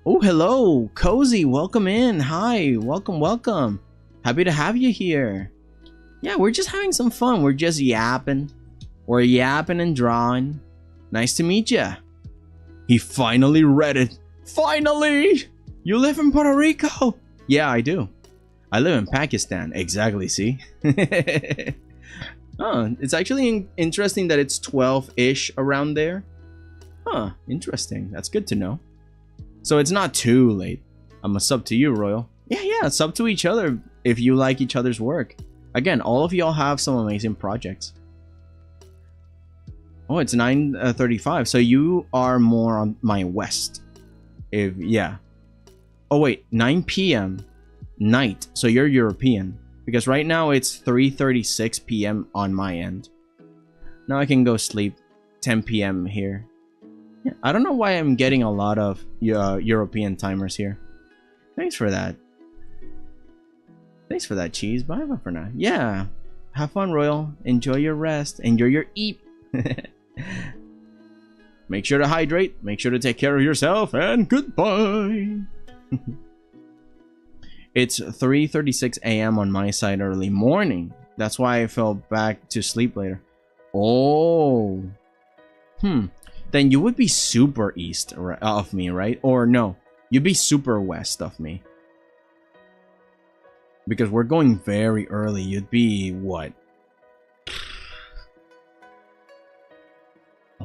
Oh, hello, Cozy. Welcome in. Hi. Welcome. Happy to have you here. Yeah, we're just having some fun. We're just yapping. We're yapping and drawing. Nice to meet ya. He finally read it. Finally! You live in Puerto Rico? Yeah, I do. I live in Pakistan. Exactly, see? Oh, it's actually interesting that it's 12-ish around there. Huh, interesting. That's good to know. So it's not too late. I'm a sub to you, Royal. Yeah, sub to each other if you like each other's work. Again, all of y'all have some amazing projects. Oh, it's 9:35, so you are more on my west. Yeah. Oh wait, 9 p.m. night, so you're European. Because right now it's 3:36 p.m. on my end. Now I can go sleep. 10 p.m. here. Yeah, I don't know why I'm getting a lot of European timers here. Thanks for that. Thanks for that, cheese. Bye for now. Yeah. Have fun, Royal. Enjoy your rest. Enjoy your eat. Make sure to hydrate. Make sure to take care of yourself. And goodbye. It's 3:36 a.m. on my side early morning. That's why I fell back to sleep later. Oh. Then you would be super east of me, right? Or no. You'd be super west of me. Because we're going very early. You'd be, what?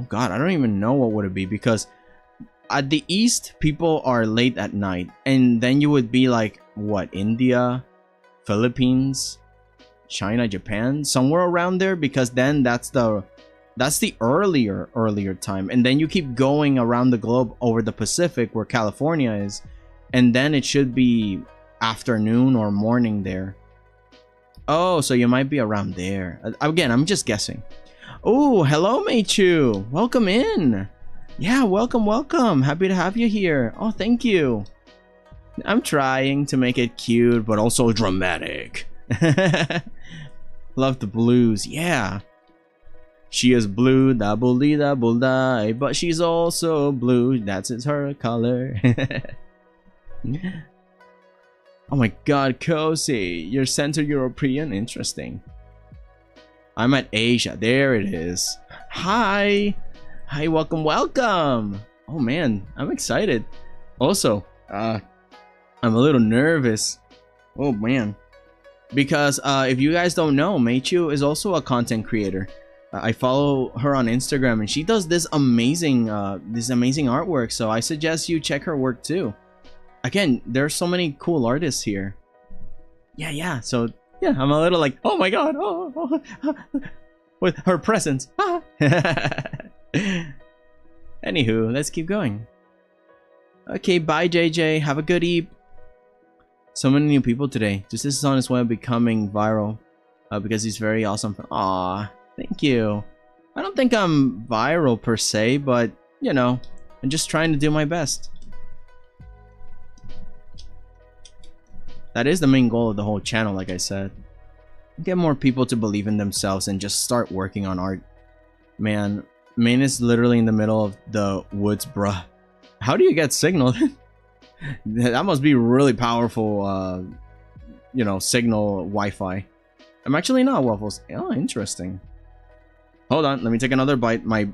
God, I don't even know what would it be, because at the East, people are late at night. And then you would be like, what, India, Philippines, China, Japan, somewhere around there, because then that's the earlier time. And then you keep going around the globe over the Pacific where California is, and then it should be afternoon or morning there. Oh, so you might be around there. Again, I'm just guessing. Oh, hello, 𝐿𝐶𝐞𝐭'𝐬. Welcome in. Yeah, welcome. Happy to have you here. Oh, thank you. I'm trying to make it cute, but also dramatic. Love the blues. Yeah. She is blue, double die, but she's also blue. That's her color. Oh my God, 𝐿𝐶𝐿, you're Central European. Interesting. I'm at Asia. There it is. Hi, welcome. Oh man, I'm excited. Also, I'm a little nervous. Oh man, because if you guys don't know, 𝐿𝐶𝐞𝐭'𝐬 is also a content creator. I follow her on Instagram, and she does this amazing artwork. So I suggest you check her work too. Again, there's so many cool artists here. Yeah. So yeah, I'm a little like, oh my God, with her presence. Anywho, let's keep going. Okay, bye JJ. Have a good eep. So many new people today. Just this is on his way of becoming viral, because he's very awesome. Aw, thank you. I don't think I'm viral per se, but you know, I'm just trying to do my best. That is the main goal of the whole channel, like I said. Get more people to believe in themselves and just start working on art. Man, Maine is literally in the middle of the woods, bruh. How do you get signal? That must be really powerful, you know, signal Wi-Fi. I'm actually not waffles. Oh, interesting. Hold on, let me take another bite. My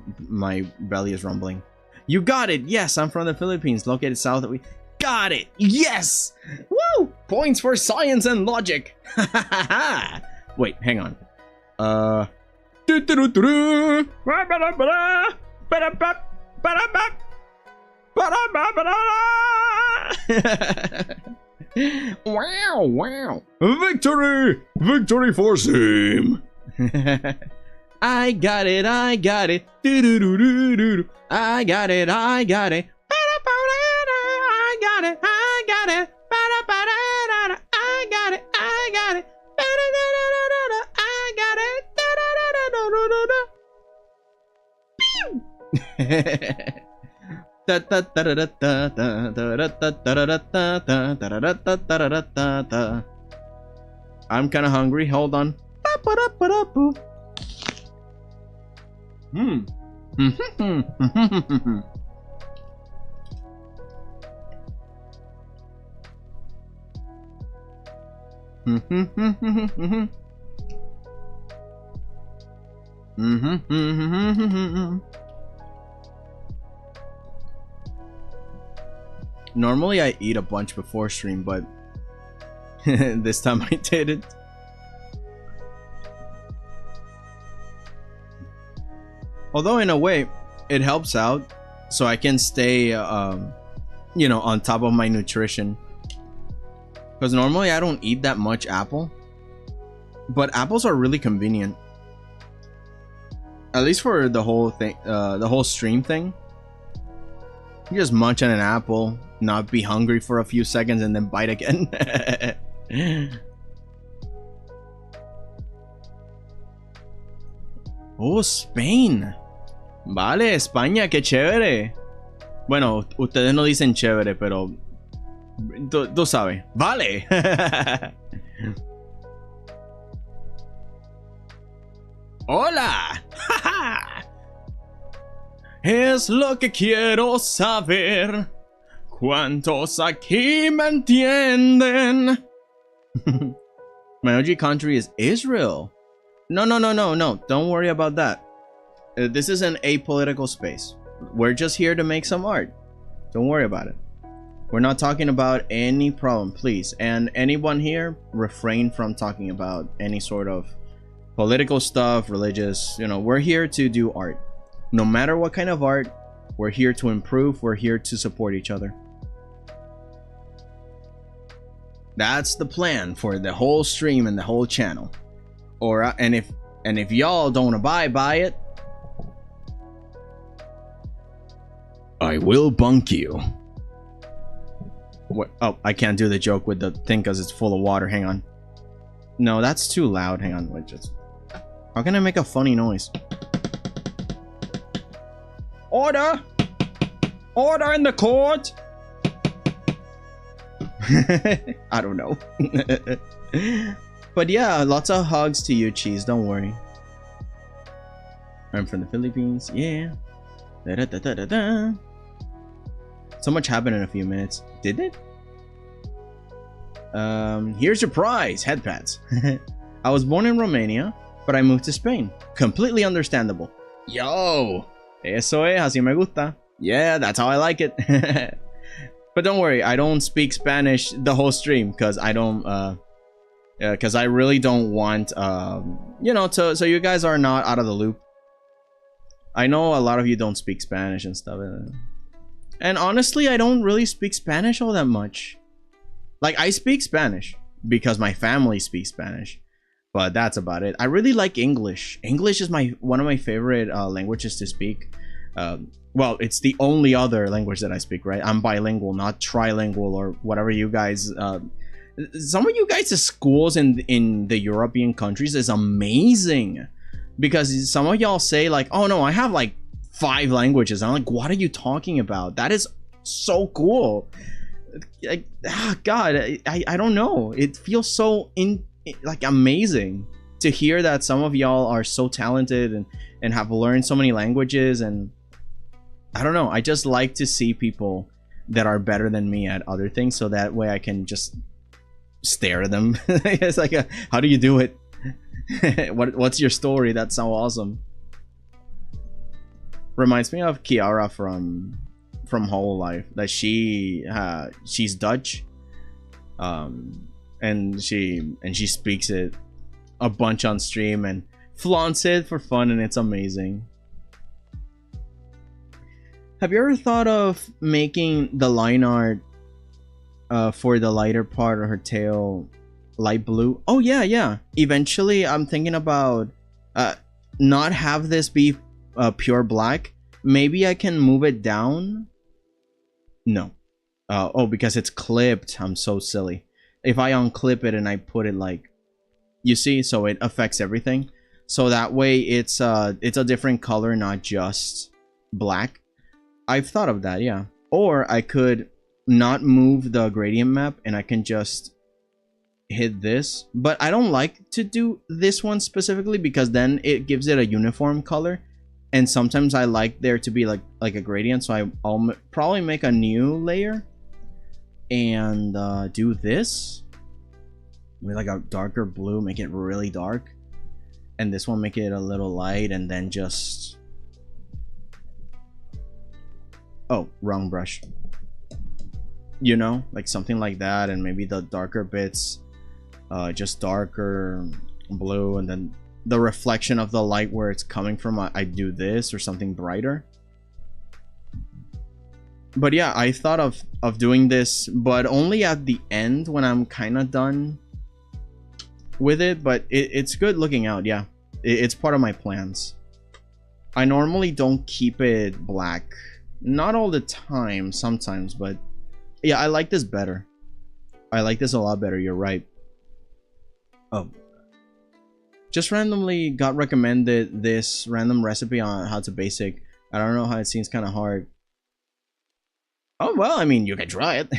belly is rumbling. You got it! Yes, I'm from the Philippines, located south of... Got it! Yes! Woo! Points for science and logic! Wait, hang on. Wow! Victory! Victory for Sim! I got it! I got it! I got it! I got it! I'm kind of hungry. Hold on. Normally I eat a bunch before stream, but this time I didn't. Although in a way it helps out, so I can stay you know, on top of my nutrition, because normally I don't eat that much apple, but apples are really convenient, at least for the whole thing, the whole stream thing. You just munch on an apple, not be hungry for a few seconds, and then bite again. Oh, Spain. Vale, España, qué chévere. Bueno, ustedes no dicen chévere, pero tú sabes. Vale. Hola. Es lo que quiero saber. ¿Cuántos aquí me entienden? My OG country is Israel. No. Don't worry about that. This is an apolitical space. We're just here to make some art. Don't worry about it. We're not talking about any problem, please. And anyone here, refrain from talking about any sort of political stuff, religious. You know, we're here to do art. No matter what kind of art, we're here to improve. We're here to support each other. That's the plan for the whole stream and the whole channel. And if y'all don't abide by it, I will bunk you. What? Oh, I can't do the joke with the thing because it's full of water. Hang on. No, that's too loud. Hang on. Wait, just... How can I make a funny noise? Order! Order in the court! I don't know. But yeah, lots of hugs to you, Cheese. Don't worry. I'm from the Philippines. Yeah. Da -da -da -da -da -da. So much happened in a few minutes. Did it? Here's your prize. Head pads. I was born in Romania, but I moved to Spain. Completely understandable. Yo! Eso es, así me gusta. Yeah, that's how I like it. But don't worry, I don't speak Spanish the whole stream because I don't, because I really don't want, you know, so you guys are not out of the loop. I know a lot of you don't speak Spanish and stuff. And honestly, I don't really speak Spanish all that much. Like, I speak Spanish because my family speaks Spanish, but that's about it. I really like English. English is one of my favorite languages to speak. Well, it's the only other language that I speak, right? I'm bilingual, not trilingual or whatever you guys... some of you guys' schools in the European countries is amazing. Because some of y'all say like, oh no, I have like 5 languages. I'm like, what are you talking about? That is so cool. Like, God, I don't know. It feels so like amazing to hear that some of y'all are so talented and have learned so many languages. And I don't know. I just like to see people that are better than me at other things, so that way I can just stare at them. It's like, how do you do it? What's your story? That's so awesome. Reminds me of Kiara from Whole Life. That she's Dutch, and she speaks it a bunch on stream and flaunts it for fun, and it's amazing. Have you ever thought of making the line art for the lighter part of her tail light blue? Oh yeah. Eventually, I'm thinking about not have this be pure black. Maybe I can move it down. No. Oh, because it's clipped. I'm so silly. If I unclip it and I put it like, you see, so it affects everything. So that way it's a different color, not just black. I've thought of that, yeah. Or I could not move the gradient map and I can just hit this. But I don't like to do this one specifically because then it gives it a uniform color. And sometimes I like there to be like a gradient. So I'll probably make a new layer and do this with like a darker blue, make it really dark. And this one, make it a little light, and then just... Oh, wrong brush. You know, like something like that, and maybe the darker bits, just darker blue, and then the reflection of the light where it's coming from, I do this or something brighter. But yeah, I thought of doing this, but only at the end when I'm kind of done with it. But it's good looking out, yeah. It's part of my plans. I normally don't keep it black. Not all the time, sometimes, but yeah, I like this better. I like this a lot better, you're right. Oh. Just randomly got recommended this random recipe on How to Basic. I don't know how it seems kind of hard. Oh, well, I mean, you can try it.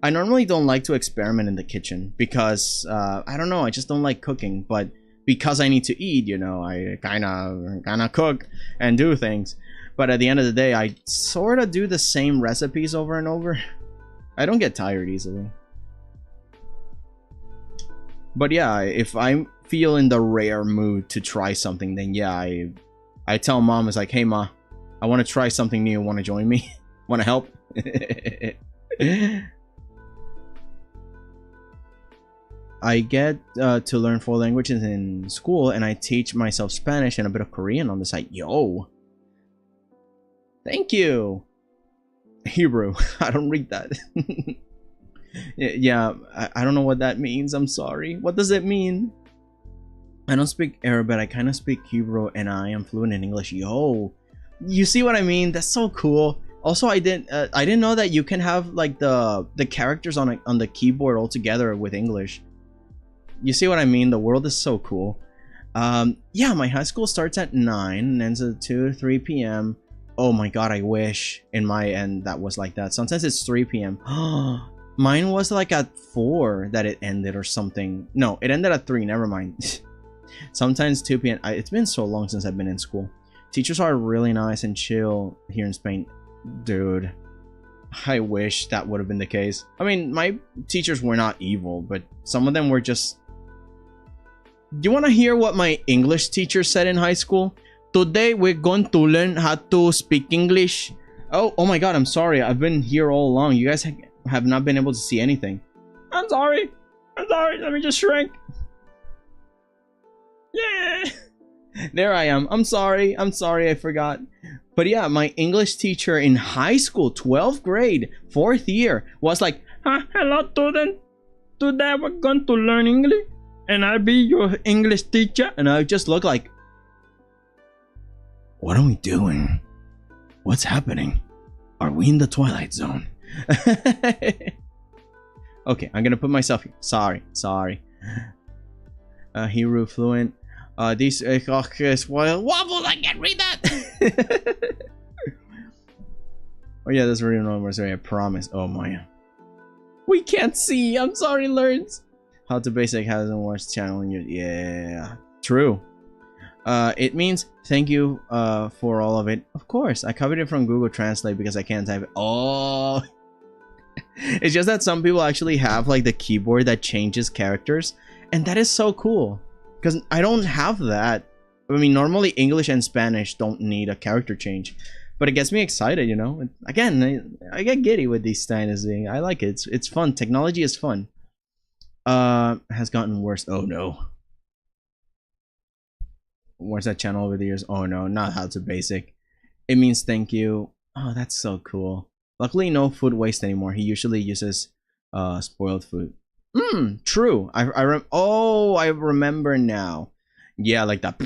I normally don't like to experiment in the kitchen because, I don't know, I just don't like cooking. But because I need to eat, you know, I kind of cook and do things. But at the end of the day, I sort of do the same recipes over and over. I don't get tired easily. But yeah, if I feel in the rare mood to try something, then yeah, I tell mom, it's like, hey ma, I want to try something new. Want to join me? Want to help? I get to learn 4 languages in school, and I teach myself Spanish and a bit of Korean on the side. Yo, Thank you. Hebrew. I don't read that. Yeah, I don't know what that means. I'm sorry. What does it mean? I don't speak Arabic. I kind of speak Hebrew, and I am fluent in English. Yo, you see what I mean? That's so cool. Also, I didn't know that you can have like the characters on the keyboard all together with English. You see what I mean? The world is so cool. Yeah, my high school starts at 9 and ends at 3 p.m. Oh my god, I wish in my end that was like that. Sometimes it's 3 p.m. Mine was like at 4 that it ended or something. No, it ended at 3, never mind. Sometimes 2 p.m. It's been so long since I've been in school. Teachers are really nice and chill here in Spain. Dude, I wish that would have been the case. I mean, my teachers were not evil, but some of them were just... Do you want to hear what my English teacher said in high school? Today we're going to learn how to speak English. Oh my god, I'm sorry. I've been here all along. You guys have not been able to see anything. I'm sorry. Let me just shrink. Yeah. There I am. I'm sorry. I forgot. But yeah, my English teacher in high school, 12th grade, 4th year, was like, hello student. Today we're going to learn English. And I'll be your English teacher. And I just look like, what are we doing? What's happening? Are we in the Twilight Zone? Okay, I'm gonna put myself here. Sorry. Hebrew fluent. This waffles, I can't read that. Oh yeah, that's really normal. Sorry, I promise. Oh my. We can't see. I'm sorry, nerds. How to basic hasn't watched channel in your... Yeah, true. It means thank you for all of it. Of course, I copied it from Google Translate because I can't type it. Oh, it's just that some people actually have like the keyboard that changes characters, and that is so cool because I don't have that. I mean, normally English and Spanish don't need a character change, but it gets me excited, you know. Again, I get giddy with these styles. I like it. It's fun. Technology is fun. Has gotten worse. Oh no. What's that channel over the years? Oh no, not how to basic. It means thank you. Oh, that's so cool. Luckily, no food waste anymore. He usually uses spoiled food. True. I remember now. Yeah, like that.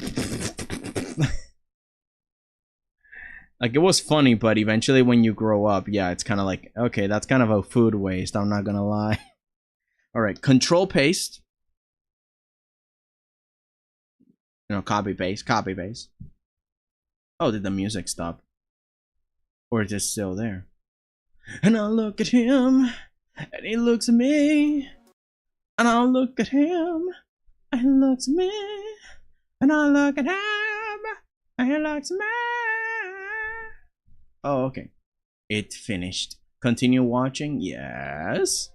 Like it was funny, but eventually when you grow up, yeah, it's kind of like, okay, that's kind of a food waste. I'm not gonna lie. All right, control paste. You know, copy paste. Oh, did the music stop? Or is it still there? And I look at him, and he looks at me. And I look at him, and he looks at me. And I look at him, and he looks at me. Oh, okay. It finished. Continue watching? Yes.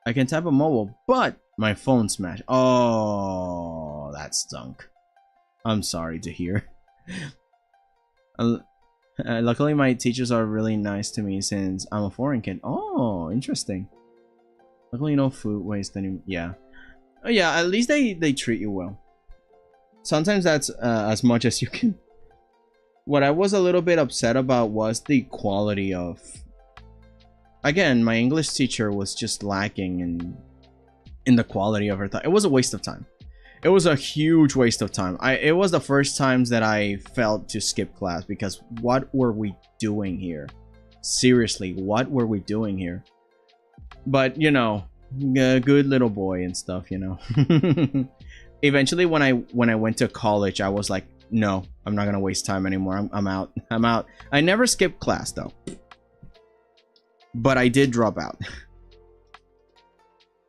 I can tap a mobile, but my phone smashed. Oh, that stunk. I'm sorry to hear. Luckily, my teachers are really nice to me since I'm a foreign kid. Oh, interesting. Luckily, no food waste anymore. Yeah. Oh, yeah, at least they treat you well. Sometimes that's as much as you can. What I was a little bit upset about was the quality of... Again, my English teacher was just lacking in the quality of her thought. It was a waste of time. It was a huge waste of time. It was the first times that I felt to skip class because what were we doing here? Seriously, what were we doing here? But, you know, good little boy and stuff, you know. Eventually, when I went to college, I was like, no, I'm not gonna waste time anymore. I'm out. I never skipped class though. But I did drop out.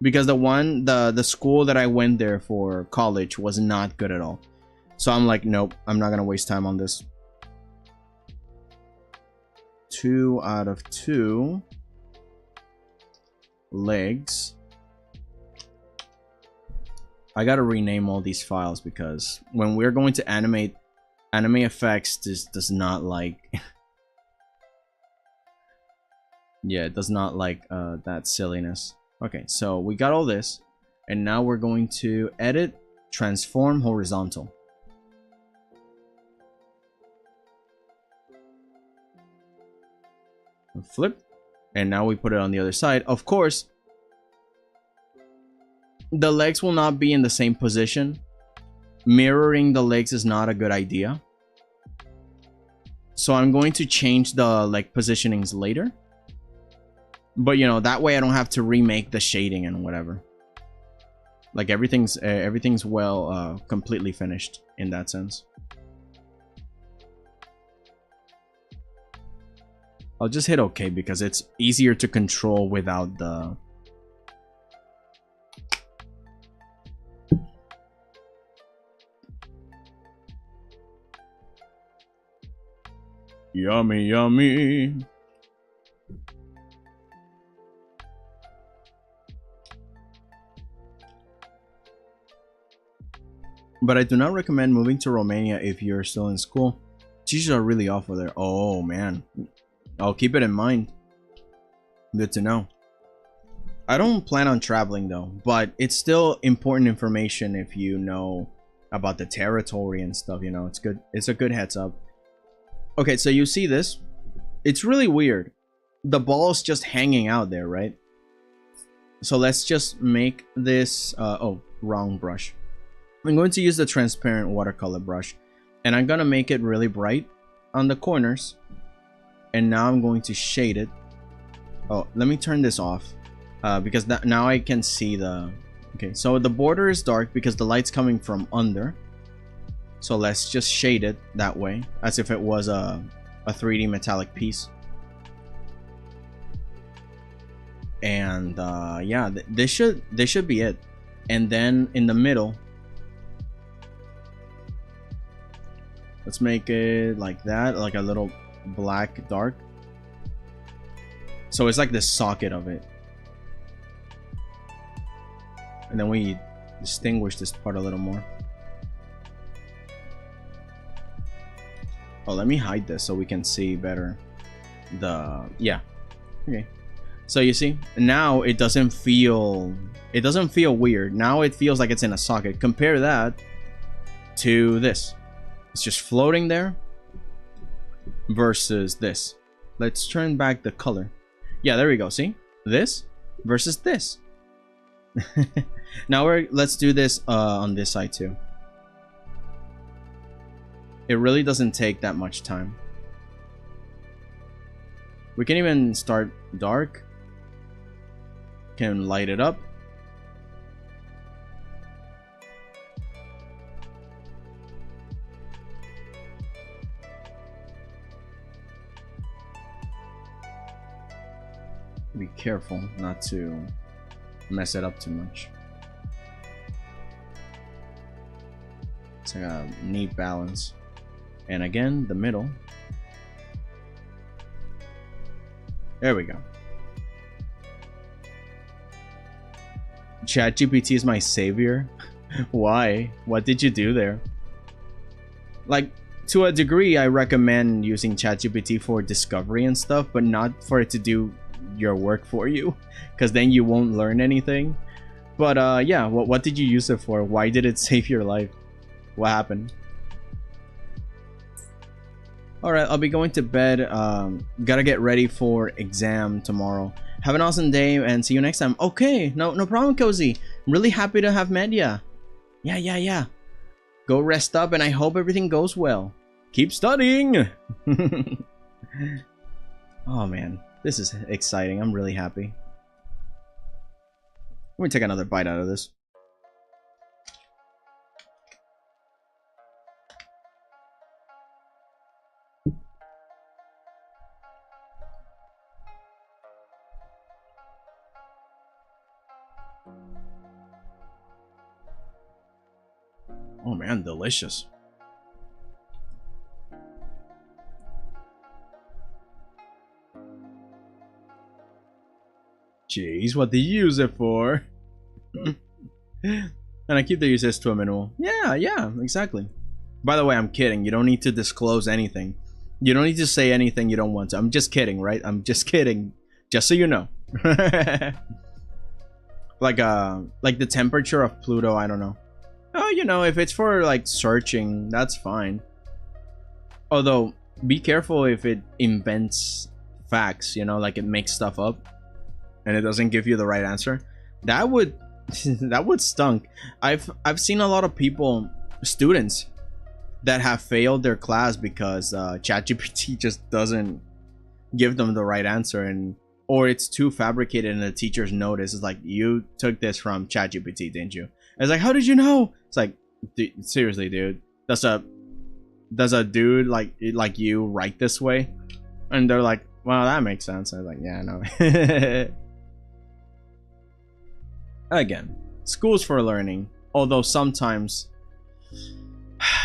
Because the school that I went there for college was not good at all. So I'm like, nope, I'm not gonna waste time on this. 2 out of 2 legs. I gotta rename all these files because when we're going to animate, anime effects does not like yeah, it does not like that silliness. Okay, so we got all this, and now we're going to edit, transform horizontal. Flip. And now we put it on the other side. Of course, the legs will not be in the same position. Mirroring the legs is not a good idea. So I'm going to change the leg positionings later. But, you know, that way I don't have to remake the shading and whatever. Like, everything's well, completely finished in that sense. I'll just hit OK because it's easier to control without the... Yummy, yummy. But I do not recommend moving to Romania if you're still in school. Teachers are really awful there. Oh, man. I'll keep it in mind. Good to know. I don't plan on traveling though, but it's still important information if you know about the territory and stuff, you know. It's good. It's a good heads up. Okay, so you see this? It's really weird. The ball's just hanging out there, right? So let's just make this... oh, wrong brush. I'm going to use the transparent watercolor brush. And I'm going to make it really bright on the corners. And now I'm going to shade it. Oh, let me turn this off. Because now I can see the... Okay, so the border is dark because the light's coming from under. So let's just shade it that way, as if it was a 3D metallic piece. And yeah, this should be it. And then in the middle, let's make it like that, like a little black dark. So it's like the socket of it. And then we distinguish this part a little more. Oh, let me hide this so we can see better the... Yeah. Okay. So you see, now it doesn't feel weird. Now it feels like it's in a socket. Compare that to this. It's just floating there versus this. Let's turn back the color. Yeah, there we go. See? This versus this. Now let's do this on this side too. It really doesn't take that much time. We can even start dark. Can light it up. Be careful not to mess it up too much. It's like a neat balance. And again, the middle. There we go. ChatGPT is my savior. Why? What did you do there? Like, to a degree, I recommend using ChatGPT for discovery and stuff, but not for it to do your work for you, because then you won't learn anything. But yeah, what did you use it for? Why did it save your life? What happened? Alright, I'll be going to bed. Gotta get ready for exam tomorrow. Have an awesome day and see you next time. Okay, no problem, Cozy. I'm really happy to have met ya. Yeah. Go rest up and I hope everything goes well. Keep studying! Oh man, this is exciting. I'm really happy. Let me take another bite out of this. Oh man, delicious. Jeez, what do you use it for? And I keep the uses to a minimal. Yeah, exactly. By the way, I'm kidding. You don't need to disclose anything. You don't need to say anything you don't want to. I'm just kidding, right? I'm just kidding. Just so you know. Like the temperature of Pluto, I don't know. Oh, you know, if it's for like searching, that's fine. Although, be careful if it invents facts, you know, like it makes stuff up and it doesn't give you the right answer, that would that would stunk. I've seen a lot of people, students, that have failed their class because ChatGPT just doesn't give them the right answer, and or it's too fabricated and the teachers notice. It's like, you took this from ChatGPT, didn't you? It's like, how did you know? It's like, seriously, dude, does a dude like you write this way? And they're like, well, that makes sense. I was like, yeah, no. Again, school's for learning, although sometimes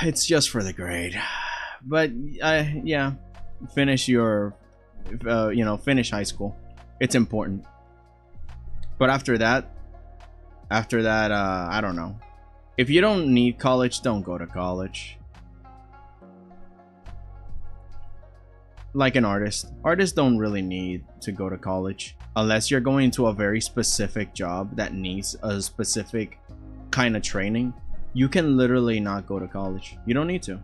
it's just for the grade. But yeah, finish your you know, finish high school. It's important. But after that, I don't know. If you don't need college, don't go to college. Like an artist, artists don't really need to go to college unless you're going to a very specific job that needs a specific kind of training. You can literally not go to college. You don't need to.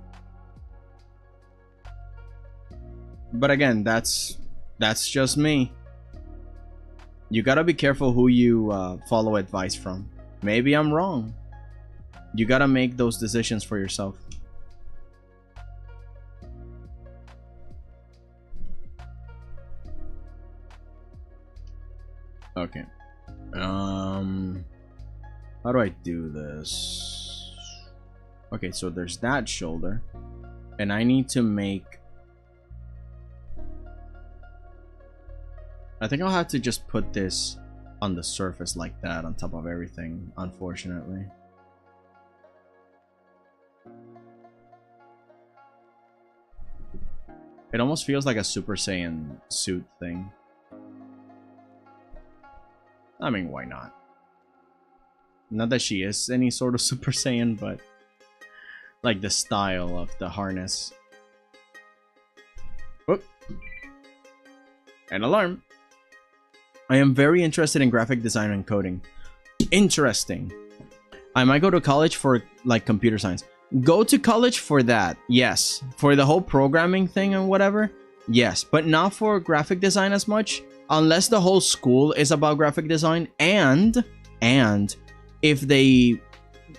But again, that's just me. You gotta be careful who you follow advice from. Maybe I'm wrong. You gotta make those decisions for yourself. Okay. How do I do this? Okay, so there's that shoulder, and I need to make, I think I'll have to just put this on the surface like that on top of everything, unfortunately. It almost feels like a Super Saiyan suit thing. I mean, why not? Not that she is any sort of Super Saiyan, but like the style of the harness. Whoop. An alarm. I am very interested in graphic design and coding. Interesting. I might go to college for like computer science. Go to college for that, yes. For the whole programming thing and whatever, yes. But not for graphic design as much. Unless the whole school is about graphic design, and if they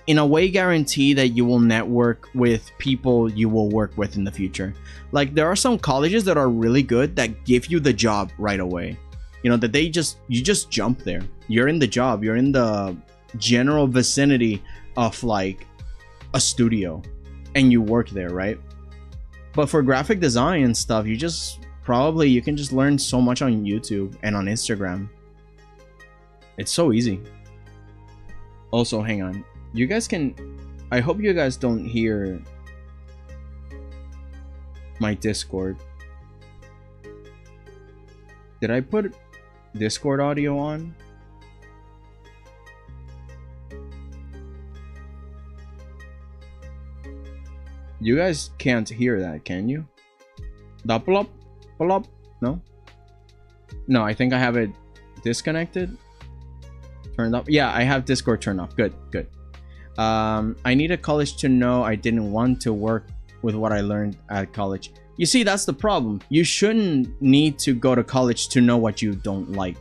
in a way guarantee that you will network with people you will work with in the future. Like, there are some colleges that are really good that give you the job right away. You know, that you just jump there. You're in the job. You're in the general vicinity of like a studio and you work there, right? But for graphic design and stuff, you can just learn so much on YouTube and on Instagram. It's so easy. Also, hang on. You guys can... I hope you guys don't hear my Discord. Did I put Discord audio on? You guys can't hear that, can you? The plop, plop. No? No, I think I have it disconnected. Turned up. Yeah, I have Discord turned off. Good, good. I need a college to know I didn't want to work with what I learned at college. You see, that's the problem. You shouldn't need to go to college to know what you don't like.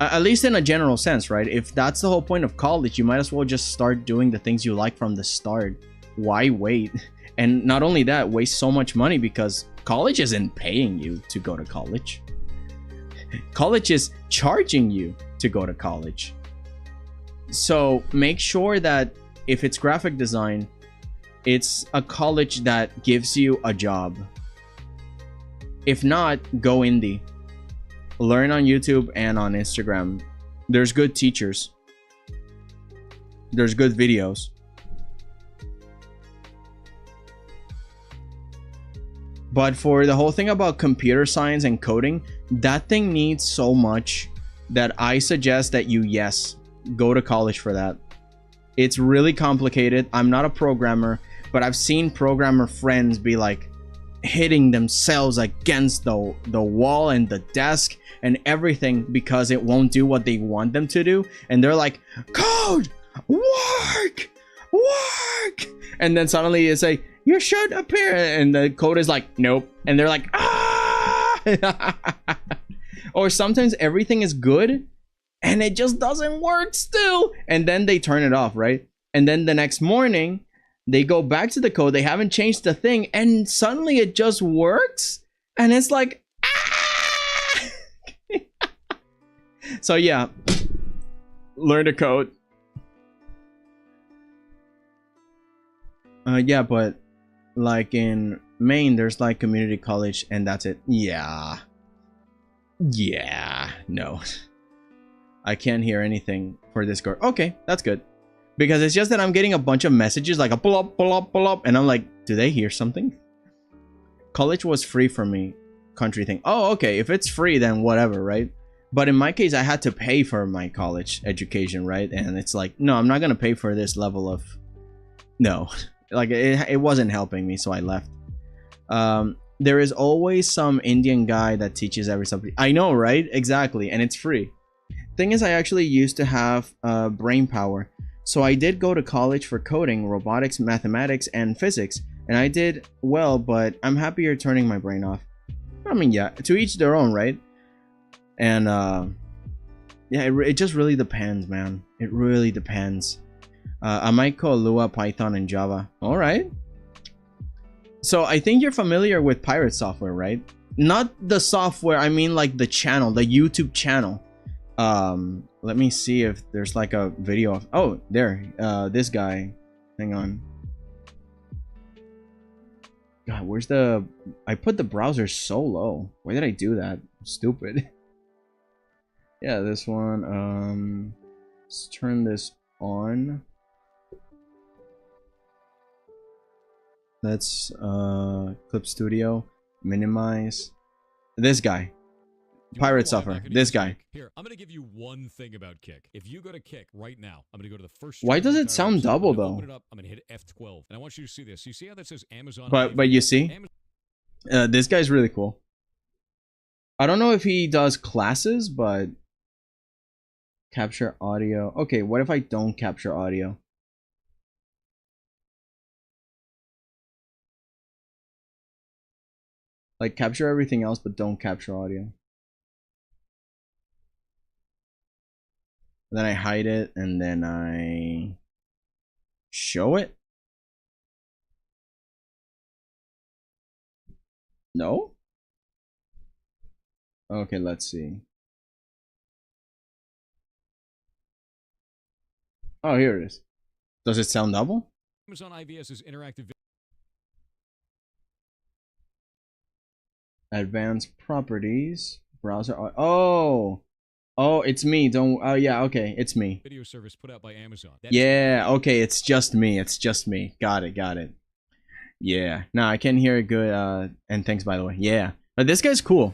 At least in a general sense, right? If that's the whole point of college, you might as well just start doing the things you like from the start. Why wait? And not only that, waste so much money because college isn't paying you to go to college. College is charging you to go to college. So make sure that if it's graphic design, it's a college that gives you a job. If not, go indie. Learn on YouTube and on Instagram. There's good teachers. There's good videos. But for the whole thing about computer science and coding, that thing needs so much that I suggest that you, yes, go to college for that. It's really complicated. I'm not a programmer, but I've seen programmer friends be like hitting themselves against the wall and the desk and everything because it won't do what they want them to do. And they're like, code, work. And then suddenly it's like, you should appear. And the code is like, nope. And they're like, ah! Or sometimes everything is good and it just doesn't work still. And then they turn it off, right? And then the next morning, they go back to the code. They haven't changed the thing. And suddenly it just works. And it's like, ah! So yeah, learn the code. Yeah, but like in Maine, there's like community college and that's it. Yeah. Yeah, no. I can't hear anything for Discord. Okay, that's good. Because it's just that I'm getting a bunch of messages like a pull up, and I'm like, do they hear something? College was free for me. Country thing. Oh, okay. If it's free, then whatever, right? But in my case, I had to pay for my college education, right? And it's like, no, I'm not going to pay for this level of... No. Like, it wasn't helping me, so I left. There is always some Indian guy that teaches every subject. I know, right? Exactly. And it's free. Thing is, I actually used to have brain power. So I did go to college for coding, robotics, mathematics, and physics. And I did well, but I'm happy you're turning my brain off. I mean, yeah, to each their own, right? And yeah, it just really depends, man. It really depends. I might call Lua, Python, and Java. All right. So I think you're familiar with pirate software, right? Not the software, I mean like the channel, the YouTube channel. Let me see if there's like a video of... Oh, there. This guy. Hang on. God, where's the... I put the browser so low. Why did I do that? Stupid. Yeah, this one. Let's turn this on. Let's Clip Studio. Minimize. This guy. Pirate software. This guy. Here, I'm gonna give you one thing about Kick. If you go to Kick right now, I'm gonna go to the first. Why does it sound double though? Open it up, I'm gonna hit F12, and I want you to see this. You see how that says Amazon? But you see, this guy's really cool. I don't know if he does classes, but capture audio. Okay, what if I don't capture audio? Like capture everything else, but don't capture audio. Then I hide it, and then I show it. No? Okay, let's see. Oh, here it is. Does it sound double? Amazon IVS is interactive. Advanced properties. Browser. Oh. Oh, it's me. Don't. Oh, yeah. Okay, it's me. Video service put out by Amazon. Yeah. Okay, it's just me. It's just me. Got it. Got it. Yeah. No, I can hear it good. And thanks, by the way. Yeah. But this guy's cool.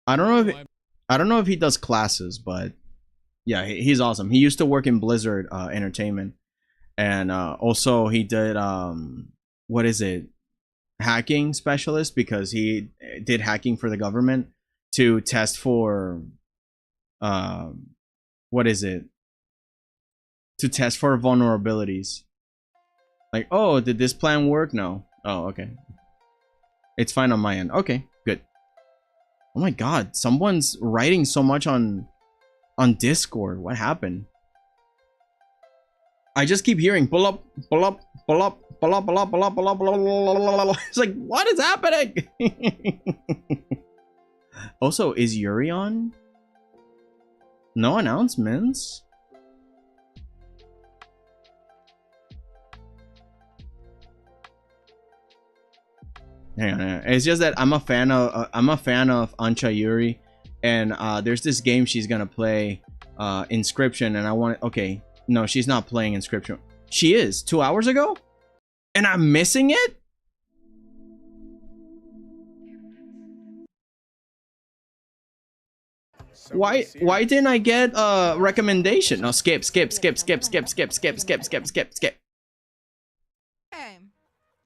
I don't know if he does classes, but yeah, he's awesome. He used to work in Blizzard Entertainment, and also he did what is it? Hacking specialist, because he did hacking for the government to test for what is it, to test for vulnerabilities. Like, oh, did this plan work? No. Oh, okay, it's fine on my end. Okay, good. Oh my god, someone's writing so much on Discord. What happened? I just keep hearing pull up, pull up, pull up, pull up, pull up, pull up, pull up, pull up. It's like, what is happening? Also, is Yuri on? No announcements. Hang on, it's just that I'm a fan of Ancha Yuri, and there's this game she's gonna play, Inscription, and I want. Okay, no, she's not playing Inscription. She is 2 hours ago, and I'm missing it. Why didn't I get a recommendation? No, skip.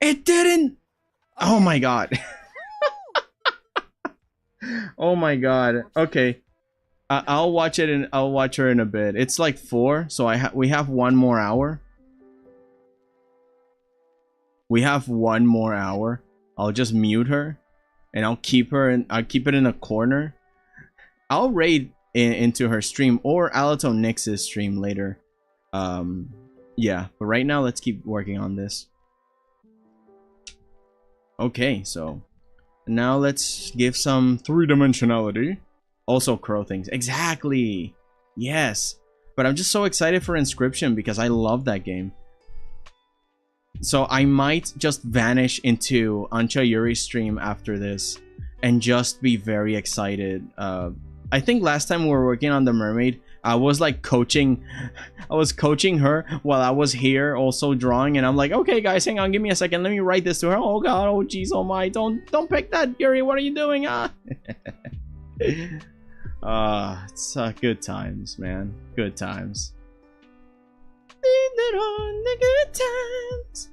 It didn't. Oh my god. Oh my god. Okay. I'll watch it, and I'll watch her in a bit. It's like 4, so we have 1 more hour. We have 1 more hour. I'll just mute her. and I'll keep it in a corner. I'll raid into her stream or Alato Nix's stream later. Yeah, but right now let's keep working on this. Okay, so now let's give some three-dimensionality. Also crow things. Exactly. Yes. But I'm just so excited for Inscription because I love that game. So I might just vanish into Ancha Yuri's stream after this and just be very excited. I think last time we were working on the Mermaid, I was like coaching her while I was here also drawing, and I'm like, okay guys, hang on, give me a second, let me write this to her. Oh god, oh jeez, oh my, don't pick that, Yuri, what are you doing? It's good times, man. Good times. The good times.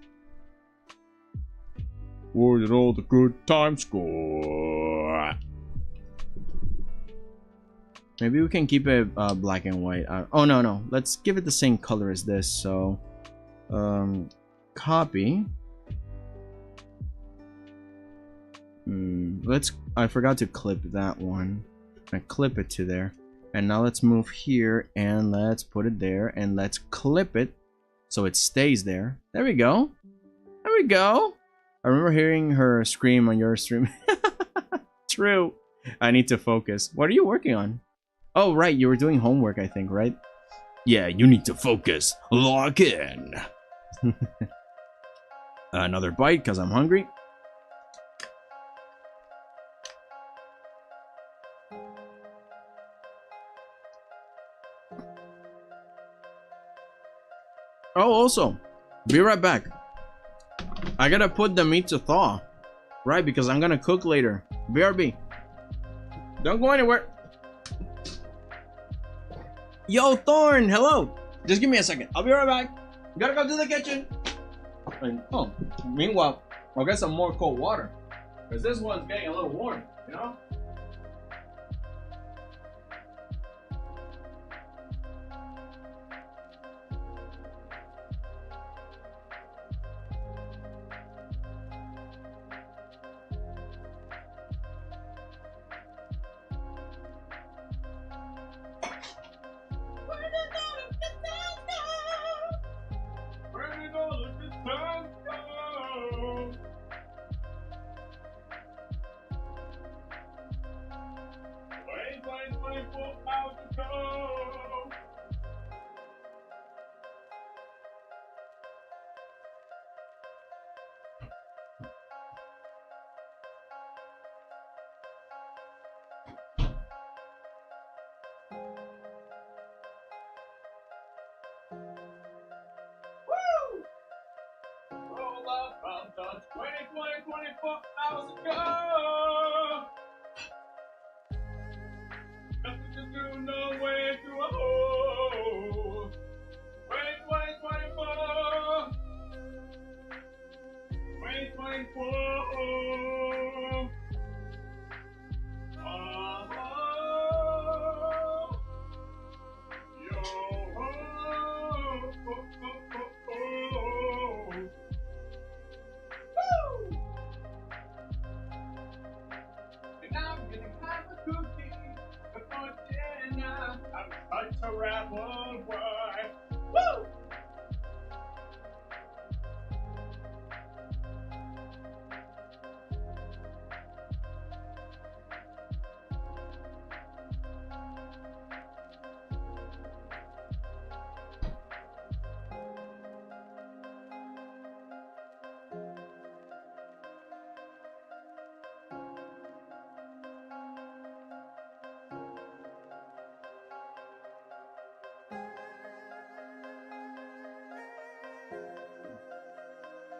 Where did all the good times go? Maybe we can keep it black and white. Oh no, let's give it the same color as this. So, copy. I forgot to clip that one. I clip it to there, and now let's move here and let's put it there and let's clip it so it stays there. There we go. There we go. I remember hearing her scream on your stream. True. I need to focus. What are you working on? Oh, right. You were doing homework, I think, right? Yeah, you need to focus. Lock in. Another bite because I'm hungry. Oh, also, be right back. I gotta put the meat to thaw. Right, because I'm gonna cook later. BRB. Don't go anywhere. Yo, Thorn, hello. Just give me a second. I'll be right back. Gotta go to the kitchen. And, oh, meanwhile, I'll get some more cold water. Because this one's getting a little warm, you know?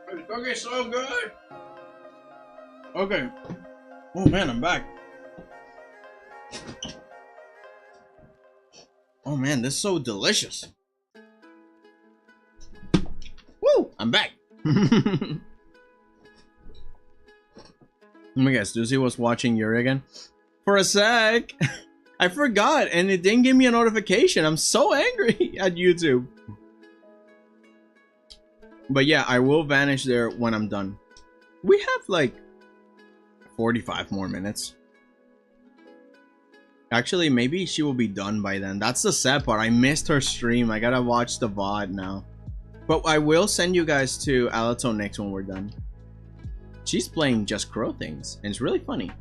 It's cooking so good. Okay. Oh man, I'm back. Oh man, this is so delicious. Woo! I'm back. Let me guess, Doozy was watching Yuri again? For a sec. I forgot and it didn't give me a notification. I'm so angry at YouTube. But yeah, I will vanish there when I'm done. We have like 45 more minutes. Actually, maybe she will be done by then. That's the sad part. I missed her stream. I gotta watch the VOD now. But I will send you guys to Alato next when we're done. She's playing Just Crow things, and it's really funny.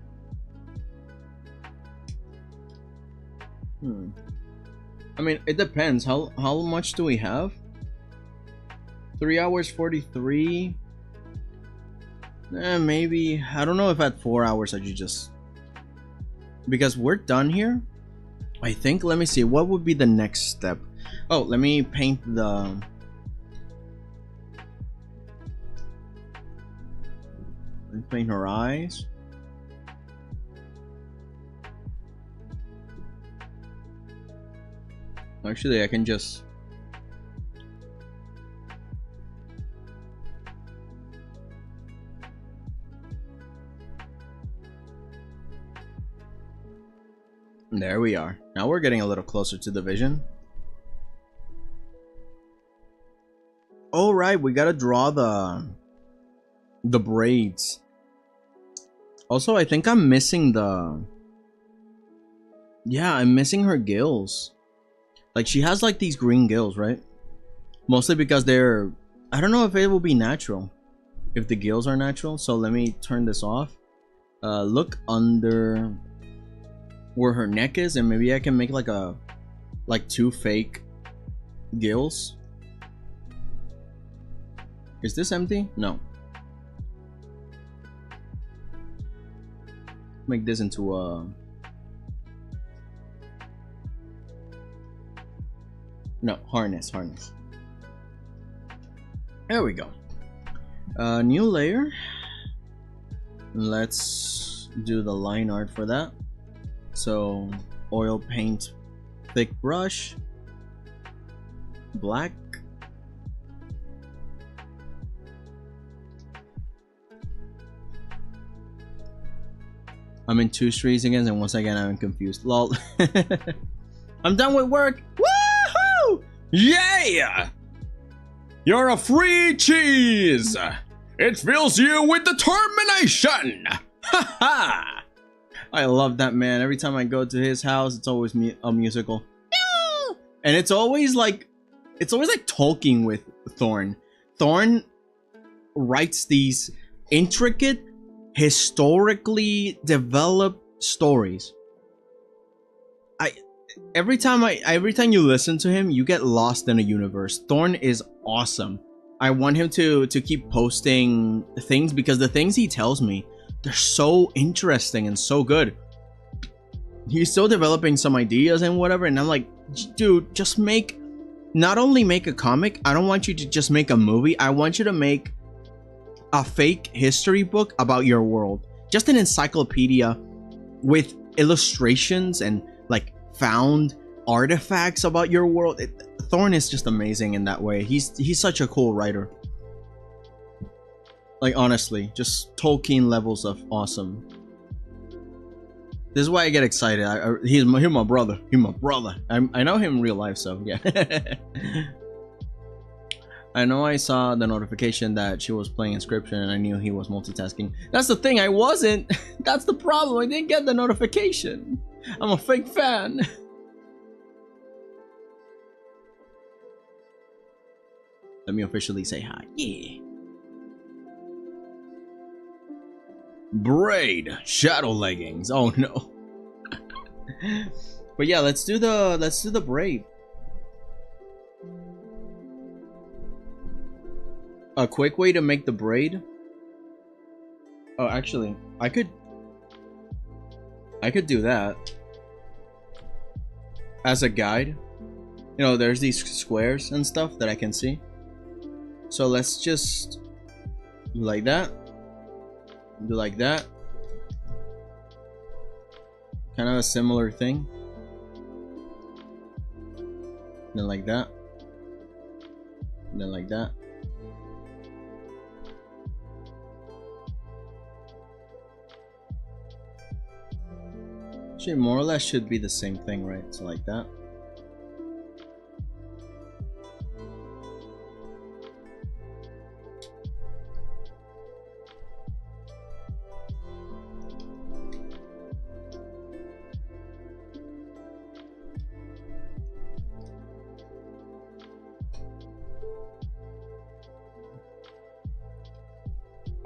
I mean, it depends. How much do we have? 3 hours 43. Maybe. I don't know if at 4 hours I should just... Because we're done here. I think, let me see. What would be the next step? Oh, let me paint the... Let me paint her eyes. Actually, I can just... There we are. Now we're getting a little closer to the vision. All right, we gotta draw the braids. Also, I think I'm missing the... Yeah, I'm missing her gills. Like, she has like these green gills, right? Mostly because they're... I don't know if it will be natural. If the gills are natural. So let me turn this off. Look under... where her neck is, and maybe I can make like a... like 2 fake gills. Is this empty? No. Make this into a... No, harness. There we go. New layer. Let's do the line art for that. So, oil paint, thick brush, black. I'm in 2 streets again, and once again I'm confused. Lol. I'm done with work. Woohoo! Yeah! You're a free cheese! It fills you with determination! Ha ha! I love that man. Every time I go to his house, it's always a musical. And it's always like talking with Thorn. Thorn writes these intricate, historically developed stories. Every time you listen to him, you get lost in a universe. Thorn is awesome. I want him to keep posting things because the things he tells me, they're so interesting and so good. He's still developing some ideas and whatever, and I'm like, dude, just not only make a comic, I don't want you to just make a movie. I want you to make a fake history book about your world. Just an encyclopedia with illustrations and like found artifacts about your world. Thorn is just amazing in that way. He's such a cool writer. Like, honestly, just Tolkien levels of awesome. This is why I get excited. He's my brother. He's my brother. I know him in real life, so yeah. I know I saw the notification that she was playing Inscription, and I knew he was multitasking. That's the thing, I wasn't. That's the problem. I didn't get the notification. I'm a fake fan. Let me officially say hi. Yeah. Braid shadow leggings. Oh no. But yeah, let's do the braid. A quick way to make the braid. Oh, actually, I could do that as a guide. You know, there's these squares and stuff that I can see. So let's just do like that. Do like that. Kind of a similar thing. Then like that. Then like that. Actually, more or less should be the same thing, right? So like that.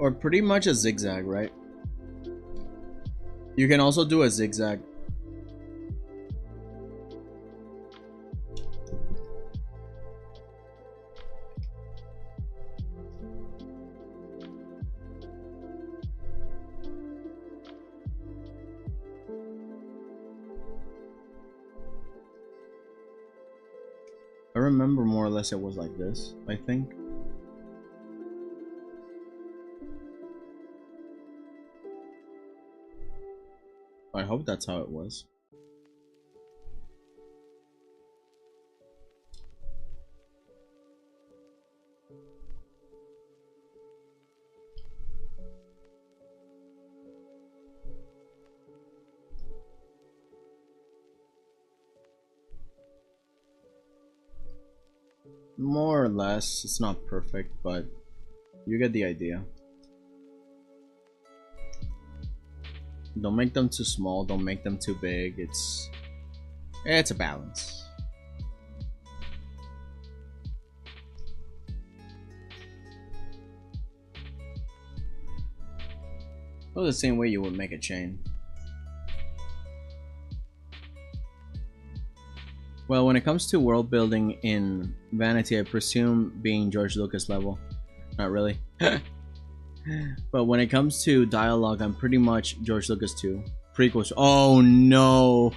Or pretty much a zigzag, right? You can also do a zigzag. I remember more or less it was like this, I think. I hope that's how it was. More or less, it's not perfect, but you get the idea. Don't make them too small, don't make them too big. It's a balance. Well, the same way you would make a chain. Well, when it comes to world building in Vanity, I presume being George Lucas level. Not really. But when it comes to dialogue, I'm pretty much George Lucas 2. Prequels. Oh no!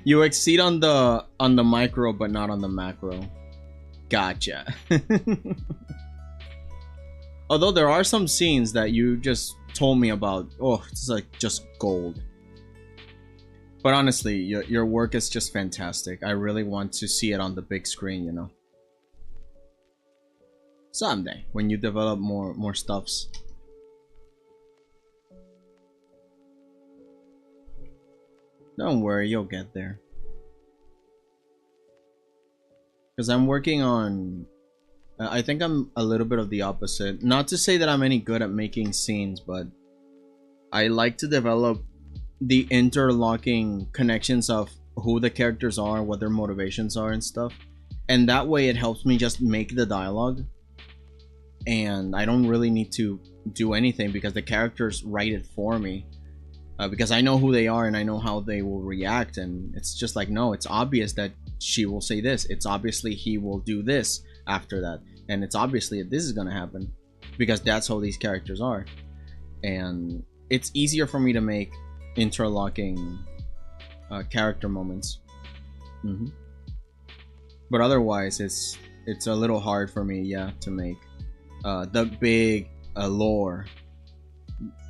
You exceed on the micro, but not on the macro. Gotcha. Although there are some scenes that you just told me about. Oh, it's like just gold. But honestly, your work is just fantastic. I really want to see it on the big screen, you know. Someday, when you develop more stuffs. Don't worry, you'll get there. Because I'm working on... I think I'm a little bit of the opposite. Not to say that I'm any good at making scenes, but I like to develop the interlocking connections of who the characters are, what their motivations are and stuff. And that way it helps me just make the dialogue. And I don't really need to do anything because the characters write it for me. Because I know who they are and I know how they will react. And it's just like, no, it's obvious that she will say this. It's obviously he will do this after that. And it's obviously that this is going to happen. Because that's how these characters are. And it's easier for me to make interlocking character moments. But otherwise, it's a little hard for me, yeah, to make the big lore.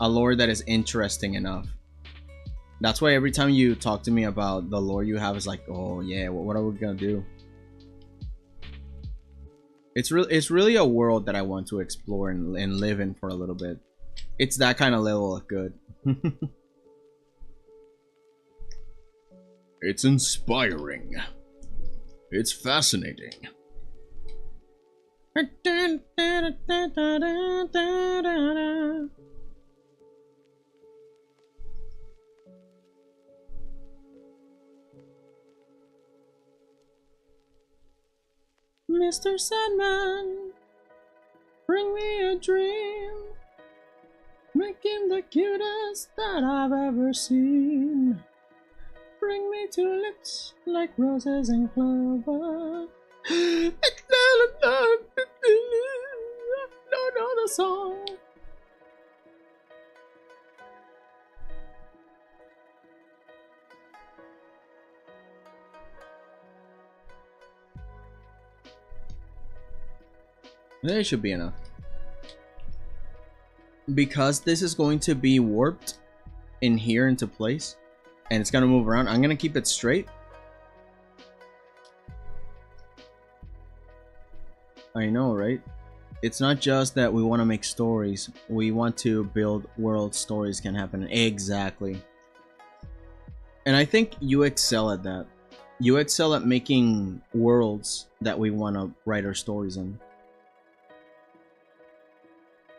A lore that is interesting enough. That's why every time you talk to me about the lore you have, it's like, oh yeah, what are we gonna do? It's really a world that I want to explore and live in for a little bit. It's that kind of level of good. It's inspiring. It's fascinating. Mr. Sandman, bring me a dream. Make him the cutest that I've ever seen. Bring me tulips like roses and clover. No, the song. There should be enough. Because this is going to be warped in here into place, and it's gonna move around, I'm gonna keep it straight. I know, right? It's not just that we want to make stories, we want to build world stories can happen. Exactly. And I think you excel at that. You excel at making worlds that we want to write our stories in.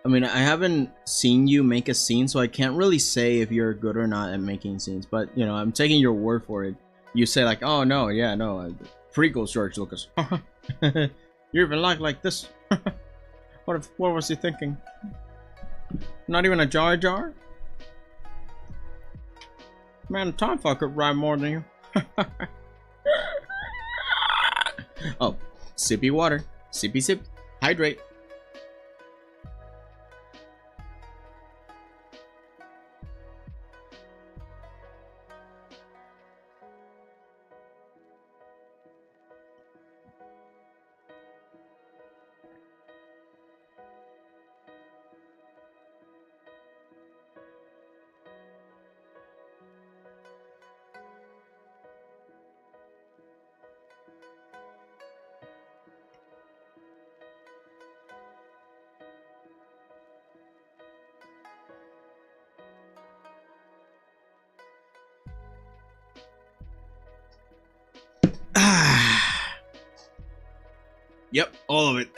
I mean, I haven't seen you make a scene, so I can't really say if you're good or not at making scenes. But, you know, I'm taking your word for it. You say like, oh, no, yeah, no. Prequels, George Lucas. You even like this. What was he thinking? Not even a Jar Jar? Man, Tom Fuck could ride more than you. Oh, sippy water. Sippy sip. Hydrate. Yep, all of it.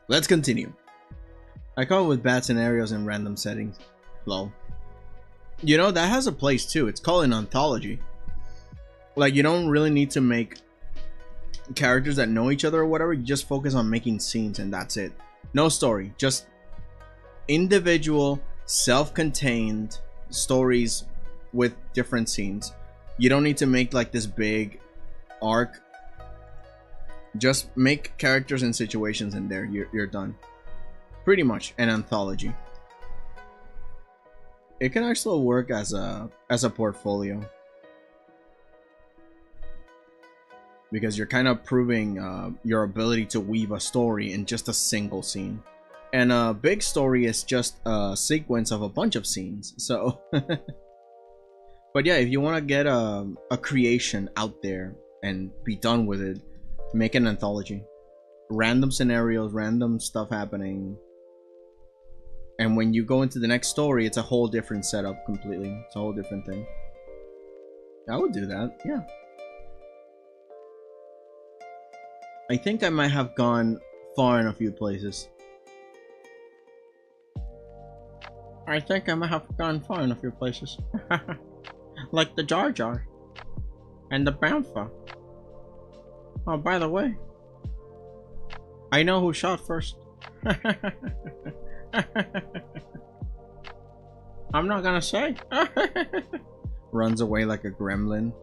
Let's continue. I come up with bad scenarios in random settings. Lol. You know, that has a place too. It's called an anthology. Like, you don't really need to make characters that know each other or whatever. You just focus on making scenes and that's it. No story. Just individual, self-contained stories with different scenes. You don't need to make like this big arc. Just make characters and situations in there. You're done. Pretty much an anthology. It can actually work as a portfolio, because you're kind of proving your ability to weave a story in just a single scene. And a big story is just a sequence of a bunch of scenes. So, but yeah, if you want to get a creation out there and be done with it, make an anthology. Random scenarios, random stuff happening. And when you go into the next story, it's a whole different setup completely. It's a whole different thing. I would do that, yeah. I think I might have gone far in a few places. Like the Jar Jar. And the Bamfa. Oh, by the way, I know who shot first. I'm not gonna say. Runs away like a gremlin.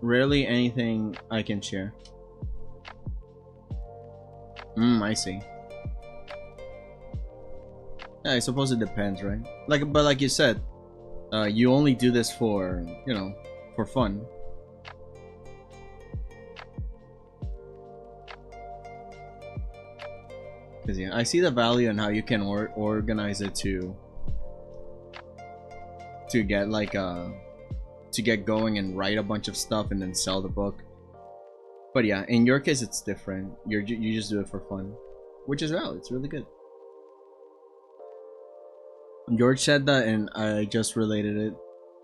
Rarely anything I can share. I see. Yeah, I suppose it depends, right? But like you said, you only do this for, you know, for fun. Because yeah, I see the value in how you can organize it to get like to get going and write a bunch of stuff and then sell the book. But yeah, in your case it's different. You just do it for fun, which is valid. It's really good. George said that and I just related it.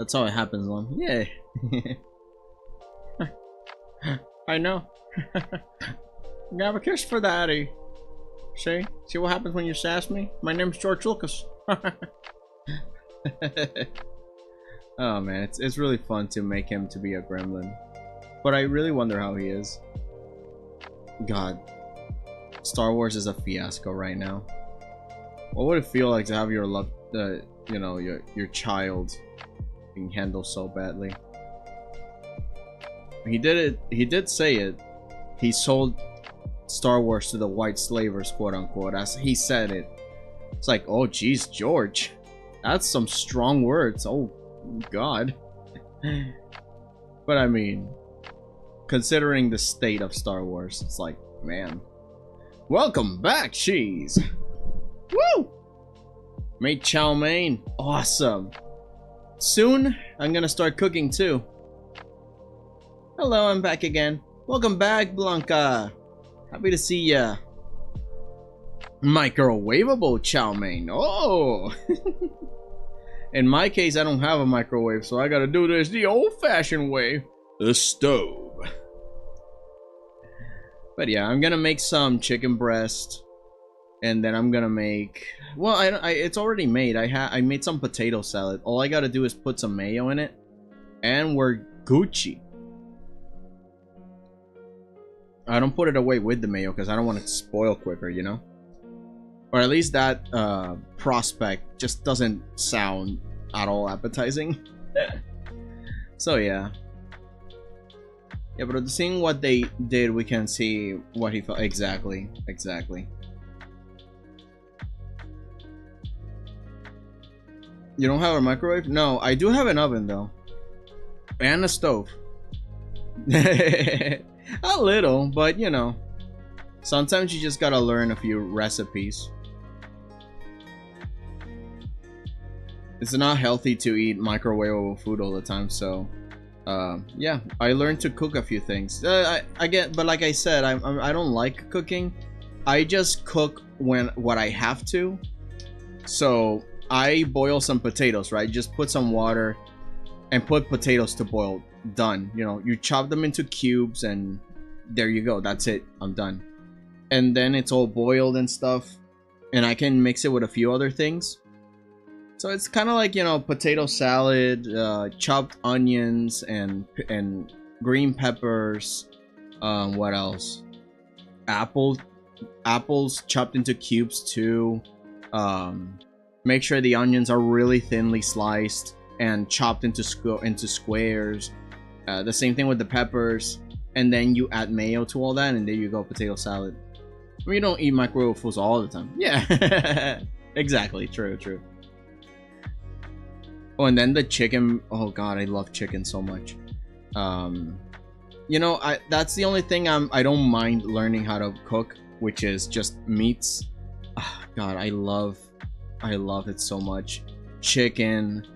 That's how it happens, Lon. Yeah. I know. Grab a kiss for daddy. See what happens when you sass me? My name's George Lucas. Oh man, it's really fun to make him to be a gremlin. But I really wonder how he is. God. Star Wars is a fiasco right now. What would it feel like to have your love, you know, your child being handled so badly? He did it. He did say it. He sold Star Wars to the white slavers, quote unquote, as he said it. It's like, oh geez, George, that's some strong words. Oh God. But I mean, considering the state of Star Wars, it's like, man. Welcome back, cheese. Woo! Made chow mein. Awesome. Soon, I'm gonna start cooking too. Hello, I'm back again. Welcome back, Blanca. Happy to see ya. Microwavable chow mein. Oh! In my case, I don't have a microwave, so I gotta do this the old-fashioned way. The stove. But yeah, I'm gonna make some chicken breast. And then I'm gonna make... Well, it's already made. I made some potato salad. All I gotta do is put some mayo in it. And we're Gucci. I don't put it away with the mayo because I don't want it to spoil quicker, you know? Or at least that prospect just doesn't sound at all appetizing. So yeah. Yeah, but seeing what they did, we can see what he felt. Exactly. You don't have a microwave? No, I do have an oven though. And a stove. A little, but you know. Sometimes you just gotta learn a few recipes. It's not healthy to eat microwavable food all the time, so yeah, I learned to cook a few things. I get, but like I said, I don't like cooking. I just cook what I have to. So I boil some potatoes, right? Just put some water and put potatoes to boil. Done. You know, you chop them into cubes and there you go. That's it. I'm done. And then it's all boiled and stuff, and I can mix it with a few other things. So it's kind of like, you know, potato salad, chopped onions and green peppers. What else? Apples chopped into cubes too. Make sure the onions are really thinly sliced and chopped into squares. The same thing with the peppers, and then you add mayo to all that, and there you go, potato salad. I mean, you don't eat microwave foods all the time. Yeah, exactly. True. Oh, and then the chicken. Oh god, I love chicken so much. You know, that's the only thing I don't mind learning how to cook, which is just meats. Oh, god, I love it so much. Chicken,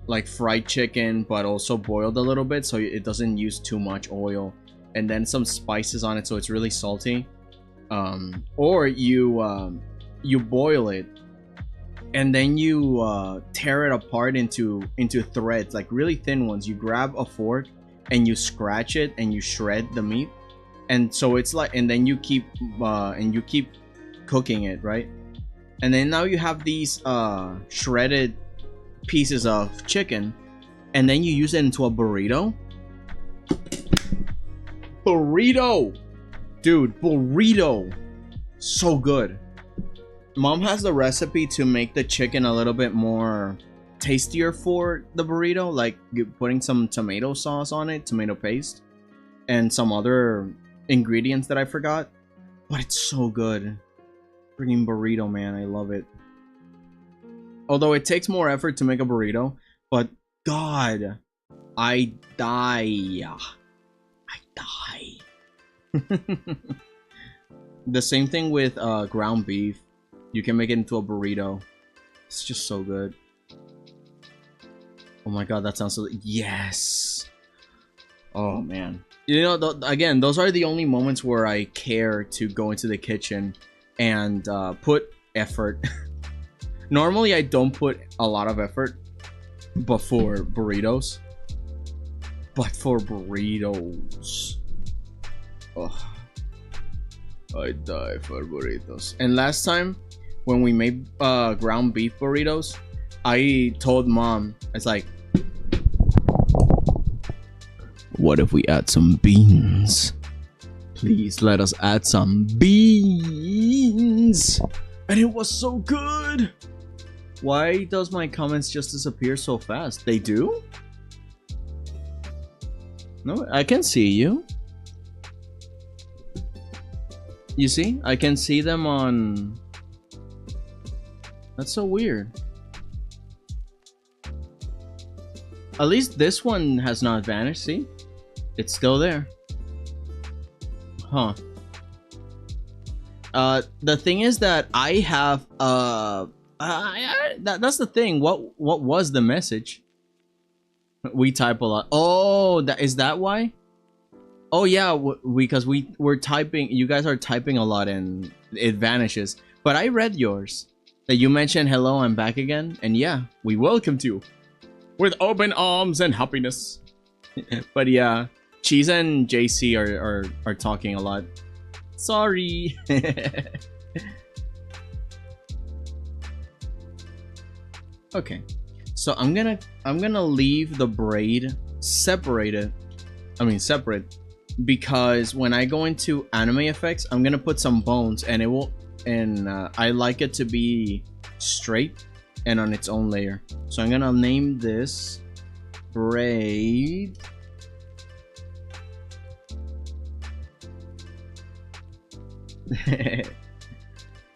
like fried chicken, but also boiled a little bit so it doesn't use too much oil, and then some spices on it so it's really salty. Or you boil it and then you tear it apart into threads, like really thin ones. You grab a fork and you scratch it and you shred the meat, and so it's like, and then you keep cooking it, right? And then now you have these shredded pieces of chicken, and then you use it into a burrito. Dude, burrito, so good. Mom has the recipe to make the chicken a little bit more tastier for the burrito, like putting some tomato sauce on it, tomato paste, and some other ingredients that I forgot, but it's so good. Freaking burrito, man, I love it. Although it takes more effort to make a burrito, but god, I die. The same thing with ground beef. You can make it into a burrito. It's just so good. Oh my god, that sounds so... Yes! Oh man. You know, again, those are the only moments where I care to go into the kitchen and put effort. Normally, I don't put a lot of effort before burritos. But for burritos... Oh, I die for burritos. And last time, when we made ground beef burritos, I told Mom, it's like, what if we add some beans? Please let us add some beans. And it was so good. Why does my comments just disappear so fast? They do? No, I can see you. You see? I can see them on... That's so weird. At least this one has not vanished, see? It's still there. Huh. The thing is that I have... that's the thing. What was the message? We type a lot. Oh, is that why? Oh yeah, because we're typing. You guys are typing a lot and it vanishes. But I read yours. That you mentioned hello, I'm back again, and yeah, we welcomed you with open arms and happiness. But yeah, Cheese and JC are talking a lot. Sorry. Okay, so I'm gonna leave the braid separated. I mean separate because when I go into anime effects, I'm gonna put some bones, and it will, and I like it to be straight and on its own layer. So I'm gonna name this braid.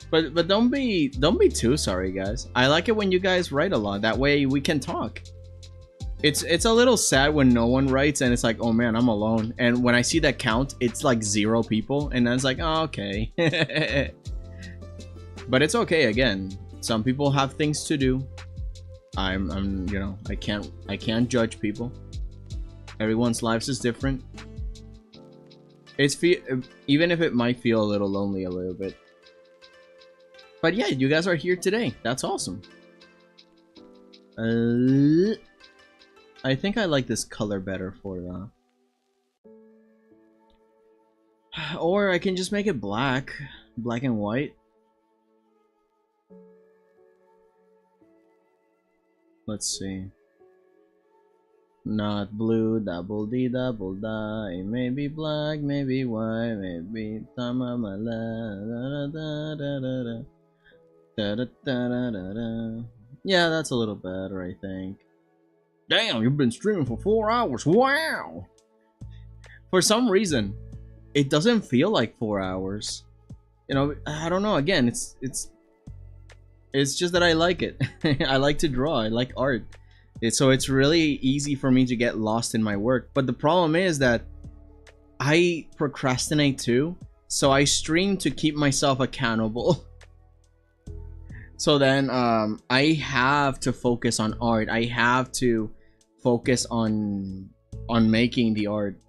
But don't be too sorry, guys. I like it when you guys write a lot. That way we can talk. It's a little sad when no one writes and it's like, oh man, I'm alone. And when I see that count, it's like 0 people, and then it's like, oh, okay. But it's okay. Again, some people have things to do. I'm you know, I can't judge people. Everyone's lives is different. Even if it might feel a little lonely a little bit. But yeah, you guys are here today. That's awesome. I think I like this color better for that. Or I can just make it black and white. Let's see. Not blue, double D, double die. Maybe black, maybe white, maybe yeah, that's a little better, I think. Damn, you've been streaming for 4 hours. Wow. For some reason, it doesn't feel like 4 hours. You know, I don't know. Again, it's just that I like it. I like to draw. I like art. So it's really easy for me to get lost in my work. But the problem is that I procrastinate too. So I stream to keep myself accountable. So then I have to focus on art. I have to focus on making the art.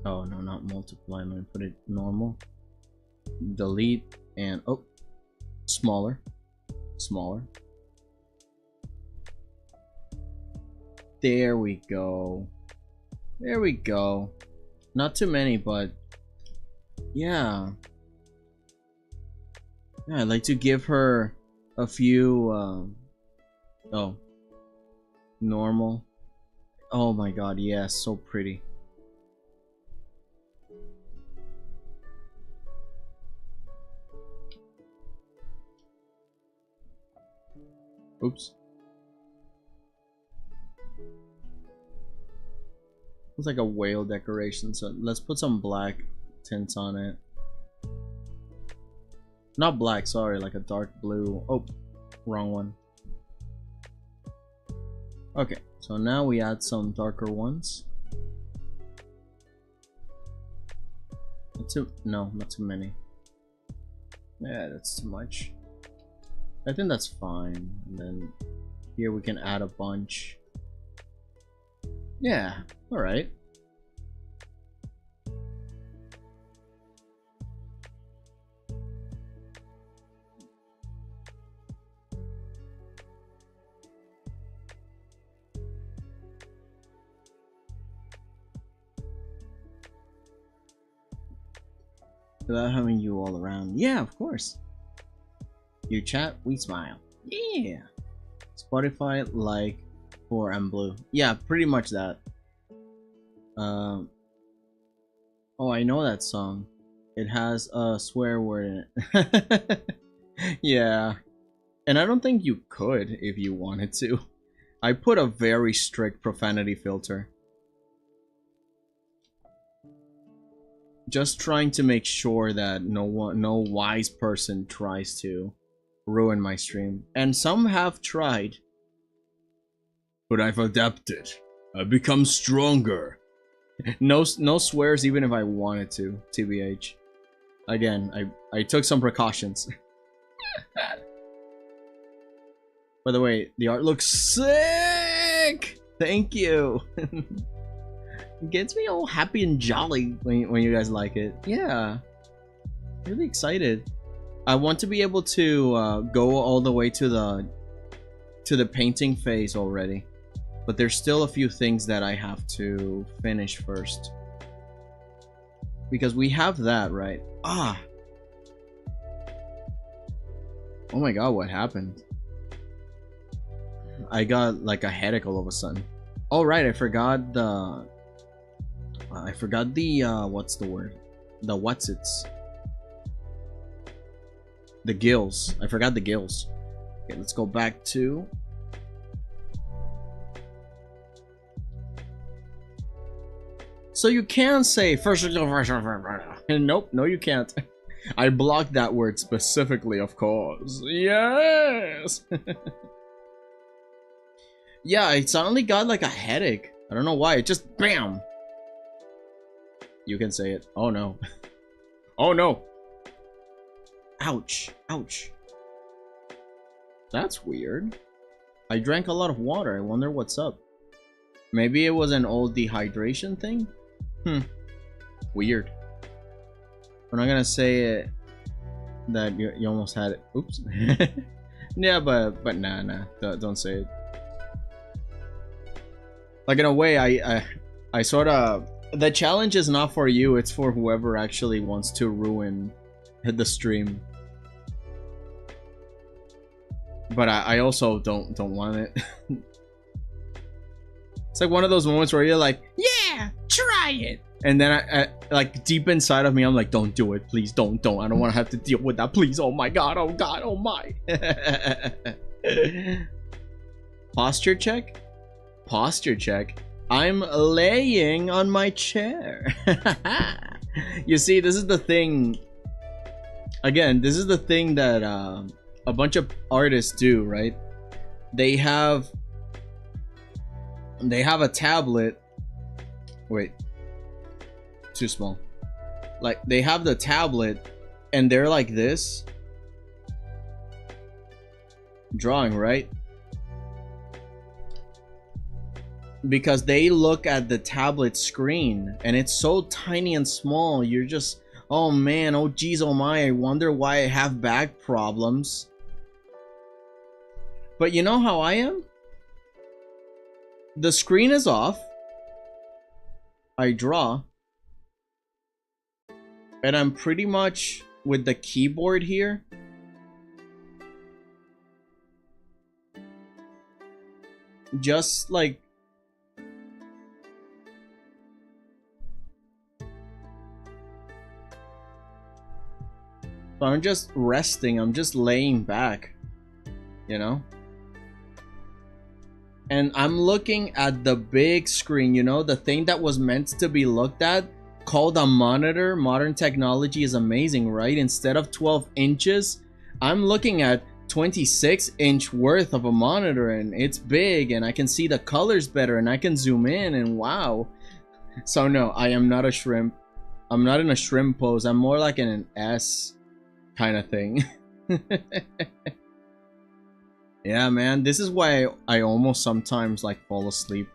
Oh no, not multiply. I'm gonna put it normal. Delete and oh, smaller. There we go. There we go. Not too many, but yeah. Yeah, I'd like to give her a few oh, normal. Oh my god, yes, so pretty. Oops. Looks like a whale decoration, so let's put some black tints on it. Not black, sorry, like a dark blue. Oh, wrong one. Okay, so now we add some darker ones. No, not too many. Yeah, that's too much. I think that's fine. And then here we can add a bunch. Yeah, alright. Without having you all around. Yeah, of course. You chat, we smile. Yeah. Spotify, like, for and blue. Yeah, pretty much that. Oh, I know that song. It has a swear word in it. Yeah. And I don't think you could if you wanted to. I put a very strict profanity filter. Just trying to make sure that no wise person tries to ruin my stream. And some have tried. But I've adapted. I've become stronger. No swears even if I wanted to, TBH. Again, I took some precautions. By the way, the art looks sick! Thank you! It gets me all happy and jolly when you guys like it. Yeah. Really excited. I want to be able to go all the way to the painting phase already. But there's still a few things that I have to finish first. Because we have that, right? Ah! Oh my god, what happened? I got like a headache all of a sudden. Oh right, I forgot I forgot the what's the word? The what's-its. The gills. I forgot the gills. Okay, let's go back to... So you can say first. Nope, no you can't. I blocked that word specifically, of course. Yes! Yeah, I suddenly got like a headache. I don't know why. It just BAM! You can say it. Oh no. Oh no! Ouch. Ouch. That's weird. I drank a lot of water. I wonder what's up. Maybe it was an old dehydration thing? Weird. We're not gonna say it that you almost had it. Oops. Yeah, but nah. Don't say it. Like in a way, I sort of... The challenge is not for you, it's for whoever actually wants to ruin the stream. But I also don't want it. It's like one of those moments where you're like, yeah, try it. And then I like deep inside of me, I'm like, don't do it, please, don't. I don't want to have to deal with that, please. Oh my god, oh my. Posture check? Posture check. I'm laying on my chair. You see, this is the thing. Again, this is the thing that a bunch of artists do, right? They have a tablet. Wait, too small. Like they have the tablet and they're like this drawing, right? Because they look at the tablet screen and it's so tiny and small, you're just, oh man, oh geez, oh my, I wonder why I have back problems. But you know how I am? The screen is off, I draw, and I'm pretty much with the keyboard here. Just like so I'm just resting, I'm just laying back, you know? And I'm looking at the big screen, you know, the thing that was meant to be looked at, called a monitor. Modern technology is amazing, right? Instead of 12 inches, I'm looking at 26-inch worth of a monitor, and it's big, and I can see the colors better, and I can zoom in, and wow. So no, I am not a shrimp. I'm not in a shrimp pose. I'm more like in an S kind of thing. Yeah, man, this is why I almost sometimes like fall asleep.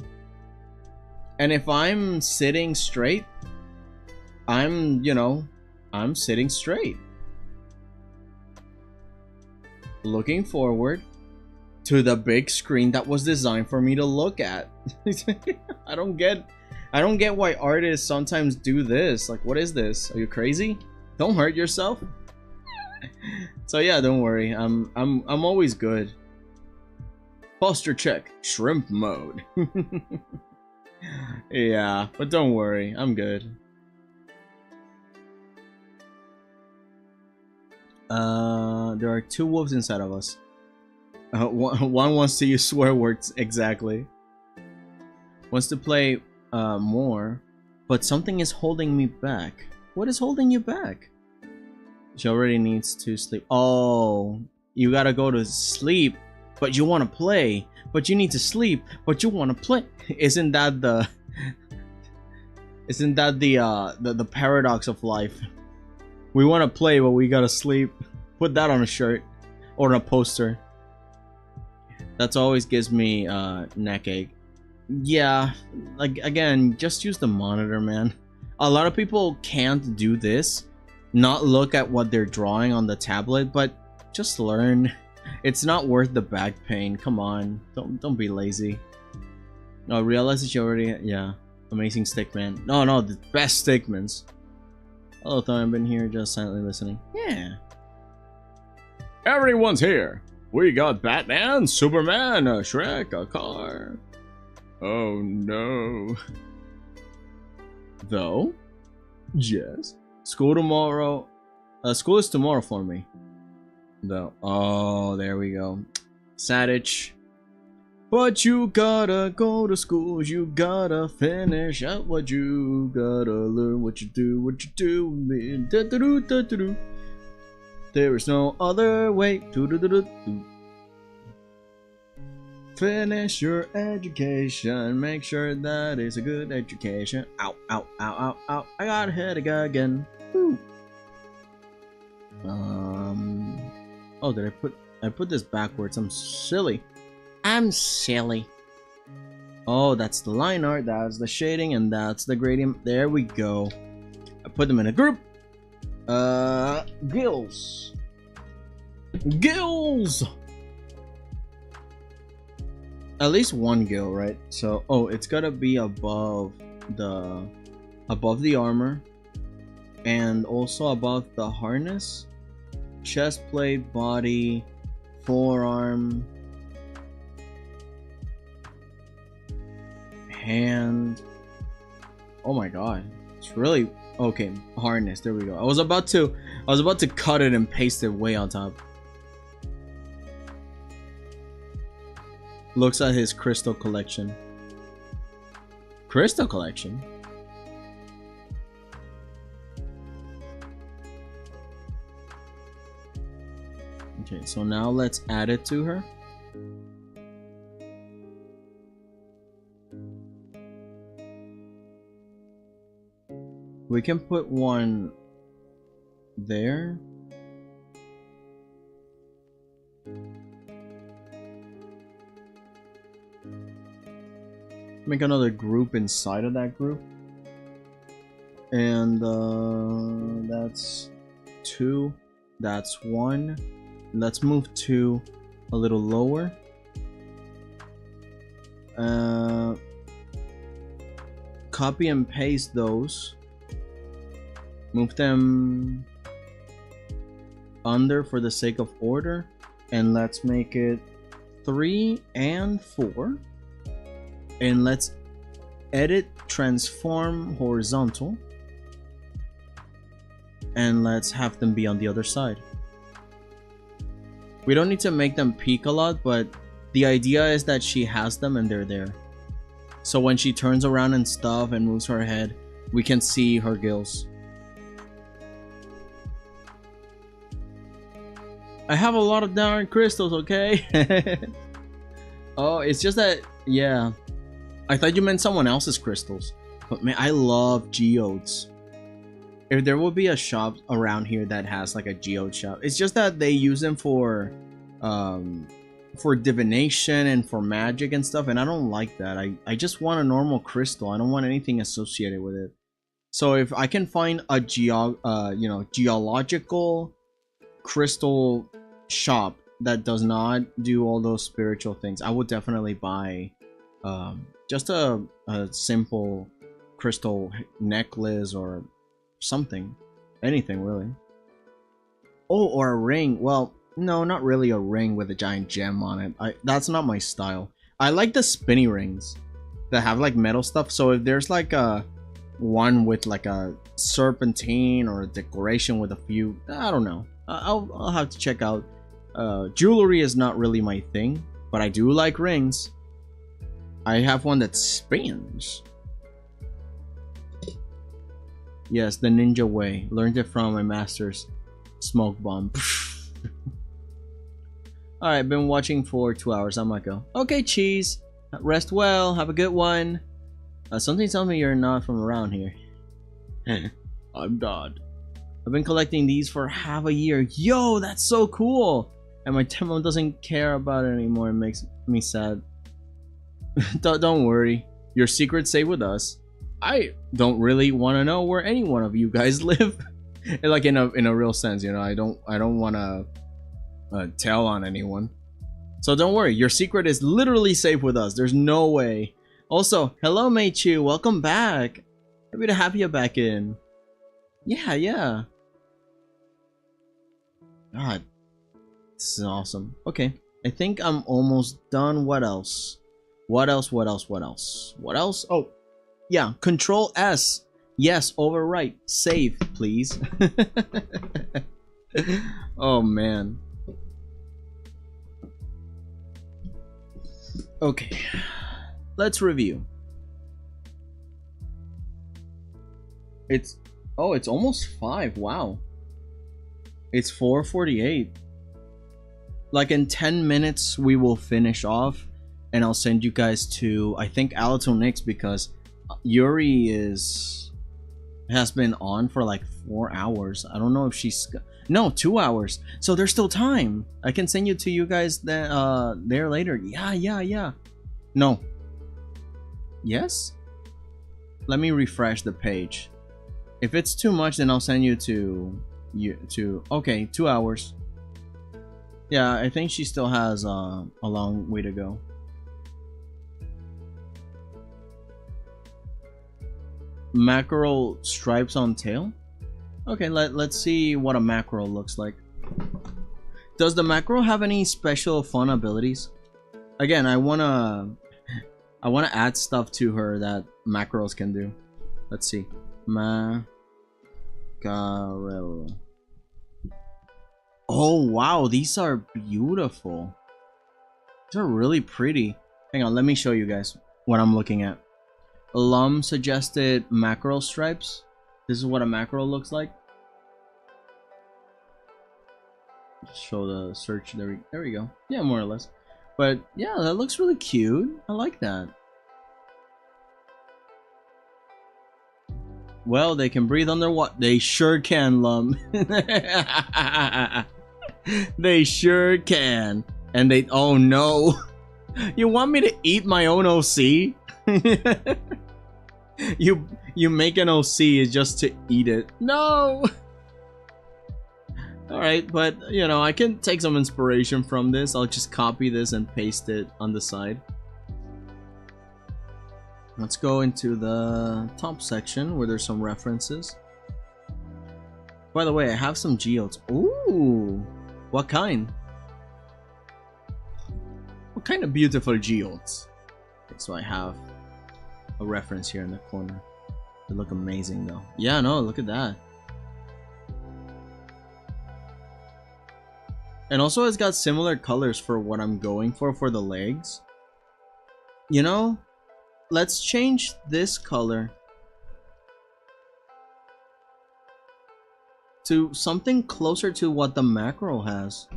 And if I'm sitting straight, I'm sitting straight, looking forward to the big screen that was designed for me to look at. I don't get why artists sometimes do this. Like, what is this? Are you crazy? Don't hurt yourself. So yeah, don't worry. I'm always good. Posture check, shrimp mode. Yeah, but don't worry, I'm good. There are two wolves inside of us. One wants to use swear words, exactly. Wants to play more, but something is holding me back. What is holding you back? She already needs to sleep. Oh, you gotta go to sleep, but you want to play. But you need to sleep, but you want to play. Isn't that the paradox of life? We want to play, but we gotta sleep. Put that on a shirt or on a poster. That's always gives me neck ache. Yeah, like again, just use the monitor, man. A lot of people can't do this, not look at what they're drawing on the tablet, but just learn. It's not worth the back pain. Come on, don't be lazy. No, realize that you already, yeah, amazing stickman. No, the best stickmans. Hello, Thor, I've been here just silently listening. Yeah. Everyone's here. We got Batman, Superman, a Shrek, a car. Oh no. Though, yes. School tomorrow. School is tomorrow for me. Though. Oh, there we go. Sadich. But you gotta go to school. You gotta finish out what you gotta learn. What you do. There is no other way. Finish your education. Make sure that is a good education. Ow, ow, ow, ow, ow. I got hit again. Woo. Oh, did I put this backwards? I'm silly. I'm silly. Oh, that's the line art, that's the shading, and that's the gradient. There we go. I put them in a group. Gills. Gills! At least one gill, right? So, oh, it's gotta be above the armor, and also above the harness. Chest plate, body, forearm, hand. Oh my god, it's really okay. Harness, there we go. I was about to cut it and paste it way on top. Looks at his crystal collection. Crystal collection? Okay, so now let's add it to her. We can put one there. Make another group inside of that group. And that's 2. That's 1. Let's move 2 a little lower. Copy and paste those. Move them under for the sake of order. And let's make it 3 and 4. And let's edit transform horizontal. And let's have them be on the other side. We don't need to make them peek a lot, but the idea is that she has them and they're there. So when she turns around and stuff and moves her head, we can see her gills. I have a lot of darn crystals, okay? Oh, it's just that, yeah. I thought you meant someone else's crystals. But man, I love geodes. If there will be a shop around here that has like a geode shop, it's just that they use them for divination and for magic and stuff, and I don't like that. I just want a normal crystal. I don't want anything associated with it. So if I can find a geological crystal shop that does not do all those spiritual things, I would definitely buy just a simple crystal necklace or something. Anything really. Oh, or a ring. Well, no, not really a ring with a giant gem on it. That's not my style. I like the spinny rings that have like metal stuff. So if there's like a one with like a serpentine or a decoration with a few, I don't know. I'll have to check out. Jewelry is not really my thing, but I do like rings. I have one that spins. Yes, the ninja way. Learned it from my master's smoke bomb. Alright, been watching for 2 hours. I might go. Okay, cheese. Rest well. Have a good one. Something tells me you're not from around here. I'm not. I've been collecting these for half a year. Yo, that's so cool. And my demo doesn't care about it anymore. It makes me sad. Don't worry. Your secret's safe with us. I don't really want to know where any one of you guys live. Like in a real sense, you know. I don't want to tell on anyone. So don't worry. Your secret is literally safe with us. There's no way. Also, hello Meichu. Welcome back. Happy to have you back in. Yeah. God. This is awesome. Okay. I think I'm almost done. What else? What else? Oh, yeah. Control S Yes, overwrite. Save, please. Oh man. Okay. Let's review. It's almost 5. Wow. It's 4:48. Like in 10 minutes we will finish off, and I'll send you guys to, I think, Alto Nix, because Yuri has been on for like 4 hours. I don't know if she's, no, 2 hours. So there's still time. I can send you to you guys there later. Yeah. No. Yes? Let me refresh the page. If it's too much, then I'll send you to okay, 2 hours. Yeah, I think she still has a long way to go. Mackerel stripes on tail. Okay, let's see what a mackerel looks like. Does the mackerel have any special fun abilities? Again, I wanna add stuff to her that mackerels can do. Let's see. Mackerel. Oh wow, these are beautiful. These are really pretty. Hang on, let me show you guys what I'm looking at. Lum suggested mackerel stripes. This is what a mackerel looks like. Show the search. There we go. Yeah, more or less. But yeah, that looks really cute. I like that. Well, they can breathe underwater. They sure can, Lum. They sure can. And they, oh no. You want me to eat my own OC? You make an OC just to eat it. No. Alright, but you know, I can take some inspiration from this. I'll just copy this and paste it on the side. Let's go into the top section where there's some references. By the way, I have some geodes. Ooh, what kind? What kind of beautiful geodes? Okay, so I have a reference here in the corner. They look amazing though. Yeah, no, look at that. And also it's got similar colors for what I'm going for the legs. You know, let's change this color to something closer to what the mackerel has.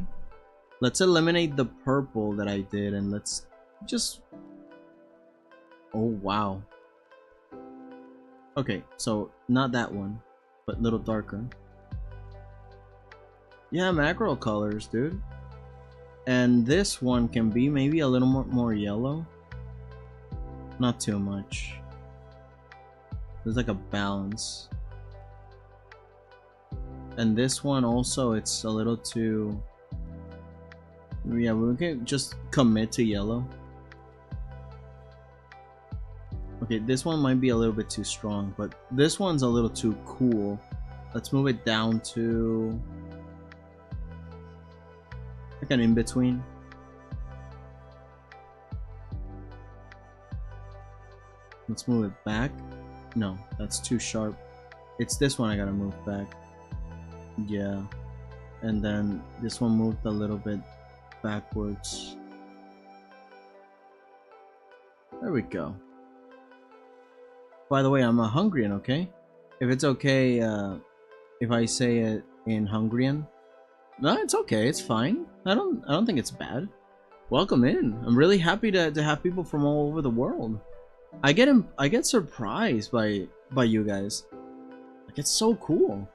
Let's eliminate the purple that I did and let's just... Oh wow. Okay, so not that one, but a little darker. Yeah, mackerel colors, dude. And this one can be maybe a little more yellow. Not too much. There's like a balance. And this one also, it's a little too... Yeah, we can just commit to yellow. Okay, this one might be a little bit too strong, but this one's a little too cool. Let's move it down to... like an in-between. Let's move it back. No, that's too sharp. It's this one I gotta move back. Yeah. And then this one moved a little bit backwards. There we go. By the way, I'm a Hungarian, okay? If it's okay if I say it in Hungarian. No, it's okay, it's fine. I don't think it's bad. Welcome in. I'm really happy to have people from all over the world. I get surprised by you guys. Like, it's so cool.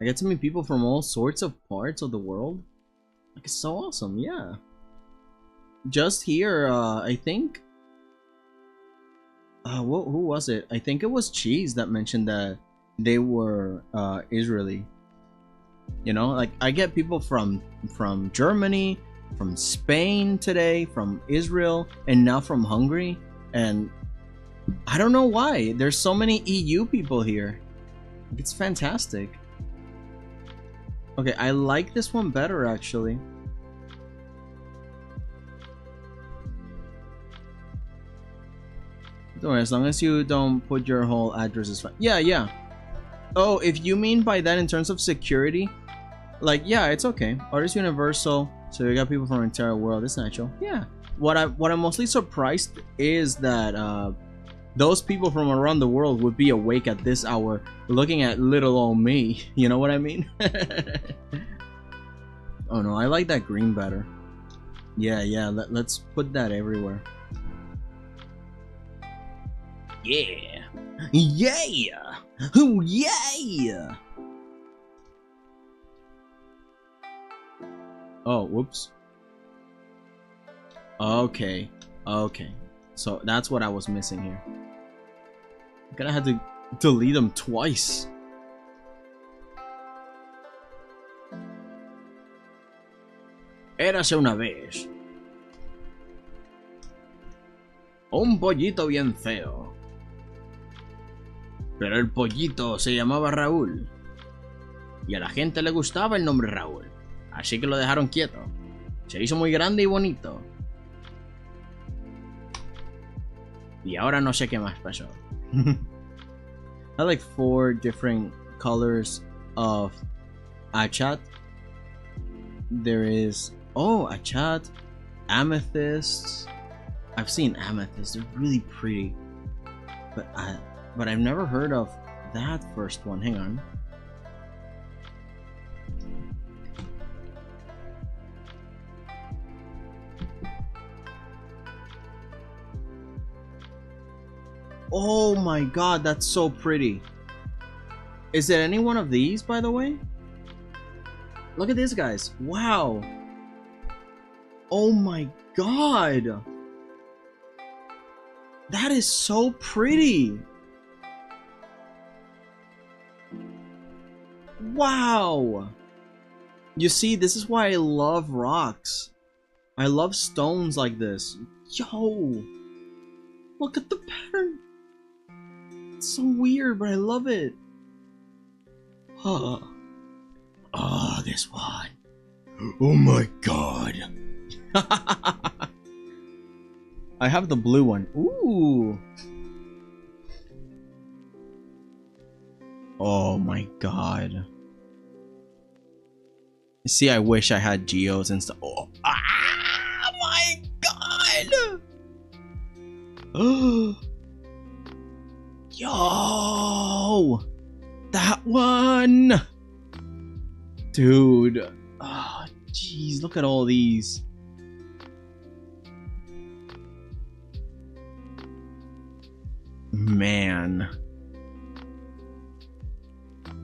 I get to meet people from all sorts of parts of the world. Like, it's so awesome, yeah. Just here, I think... who was it? I think it was Cheese that mentioned that they were Israeli. You know, like, I get people from Germany, from Spain today, from Israel, and now from Hungary. And I don't know why. There's so many EU people here. It's fantastic. Okay, I like this one better, actually. Don't worry, as long as you don't put your whole address is fine. Yeah, yeah. Oh, if you mean by that in terms of security, like, yeah, it's okay. Art is universal, so you got people from the entire world. It's natural. Yeah. What I'm mostly surprised is that those people from around the world would be awake at this hour looking at little old me. You know what I mean? Oh no, I like that green better. Yeah, yeah, let's put that everywhere. Yeah. Yeah. Oh, yeah. Oh, whoops. Okay. Okay. So that's what I was missing here. I'm gonna have to delete them twice. Érase una vez un pollito bien feo. Pero el pollito se llamaba Raúl. Y a la gente le gustaba el nombre Raúl. Así que lo dejaron quieto. Se hizo muy grande y bonito. Y ahora no sé qué más pasó. I like 4 different colors of achat. There is, oh, achat, amethysts. I've seen amethysts, they're really pretty. But I've never heard of that first one. Hang on. Oh my god, that's so pretty. Is there any one of these, by the way? Look at this, guys. Wow. Oh my god. That is so pretty. Wow. You see, this is why I love rocks. I love stones like this. Yo. Look at the pattern. It's so weird, but I love it. Oh, this one. Oh my god. I have the blue one. Ooh. Oh my god. See, I wish I had geos and stuff. Oh my god. Yo, that one, dude. Oh, jeez, look at all these. Man,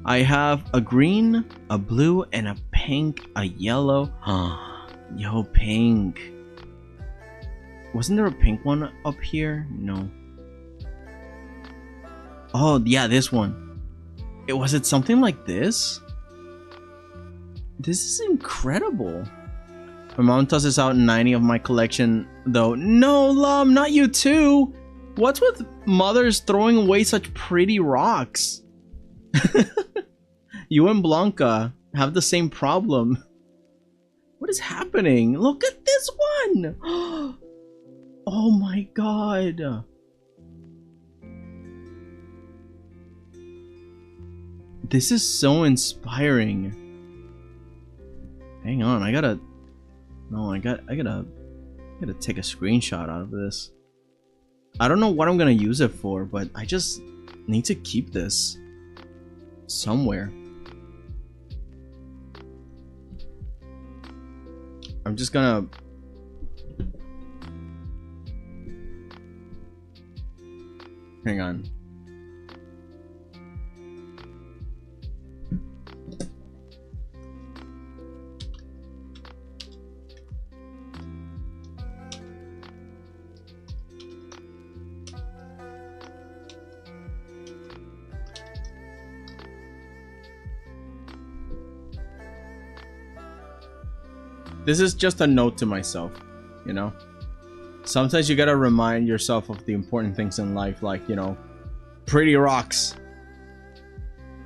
I have a green, a blue, and a pink, a yellow. Yo, pink. Wasn't there a pink one up here? No. Oh, yeah, this one. Was it something like this? This is incredible. My mom tosses out 90 of my collection, though. No, Lum, not you too. What's with mothers throwing away such pretty rocks? You and Blanca have the same problem. What is happening? Look at this one. Oh my god. This is so inspiring. Hang on, I gotta take a screenshot out of this. I don't know what I'm gonna use it for, but I just need to keep this somewhere. I'm just gonna hang on. This is just a note to myself, you know? Sometimes you gotta remind yourself of the important things in life, like, you know, pretty rocks.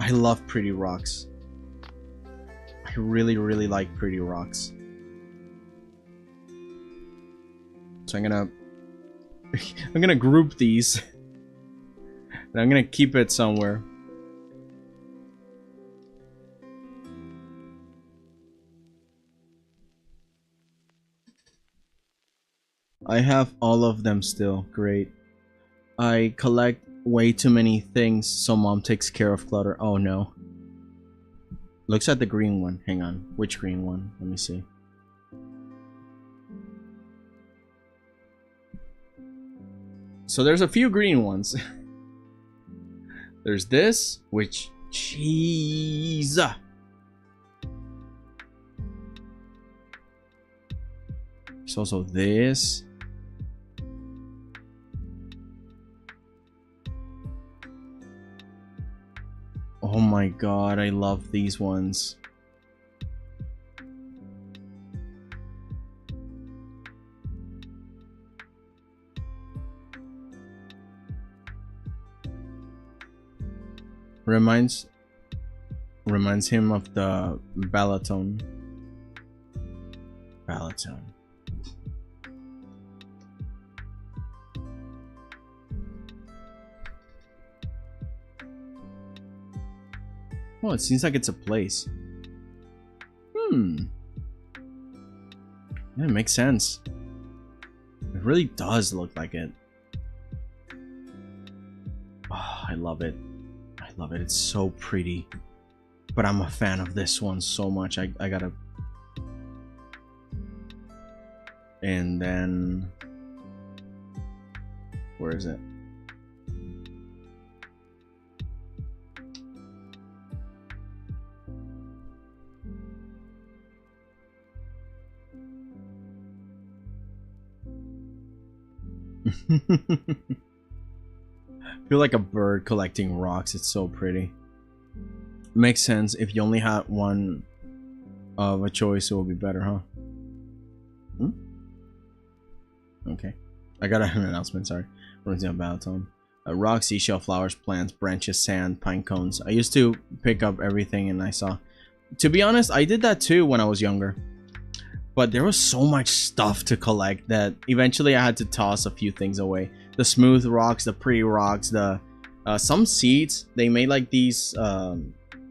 I love pretty rocks. I really, really like pretty rocks. So I'm gonna group these And I'm gonna keep it somewhere. I have all of them still. Great. I collect way too many things, so mom takes care of clutter. Oh no. Looks at the green one. Hang on. Which green one? Let me see. So there's a few green ones. There's this, which... Jeez. There's also this. Oh my god, I love these ones. Reminds him of the Balatone. Balatone. Oh, it seems like it's a place. Yeah, it makes sense. It really does look like it. Oh, I love it. I love it. It's so pretty. But I'm a fan of this one so much. I gotta... And then... Where is it? I feel like a bird collecting rocks. It's so pretty. Makes sense. If you only had one of a choice, it would be better, huh? Okay. I got an announcement, sorry. Runs down Balatone. Rocks, seashell, flowers, plants, branches, sand, pine cones. I used to pick up everything and I saw. To be honest, I did that too when I was younger. But there was so much stuff to collect that eventually I had to toss a few things away. The smooth rocks, the pretty rocks, the some seeds. They made like these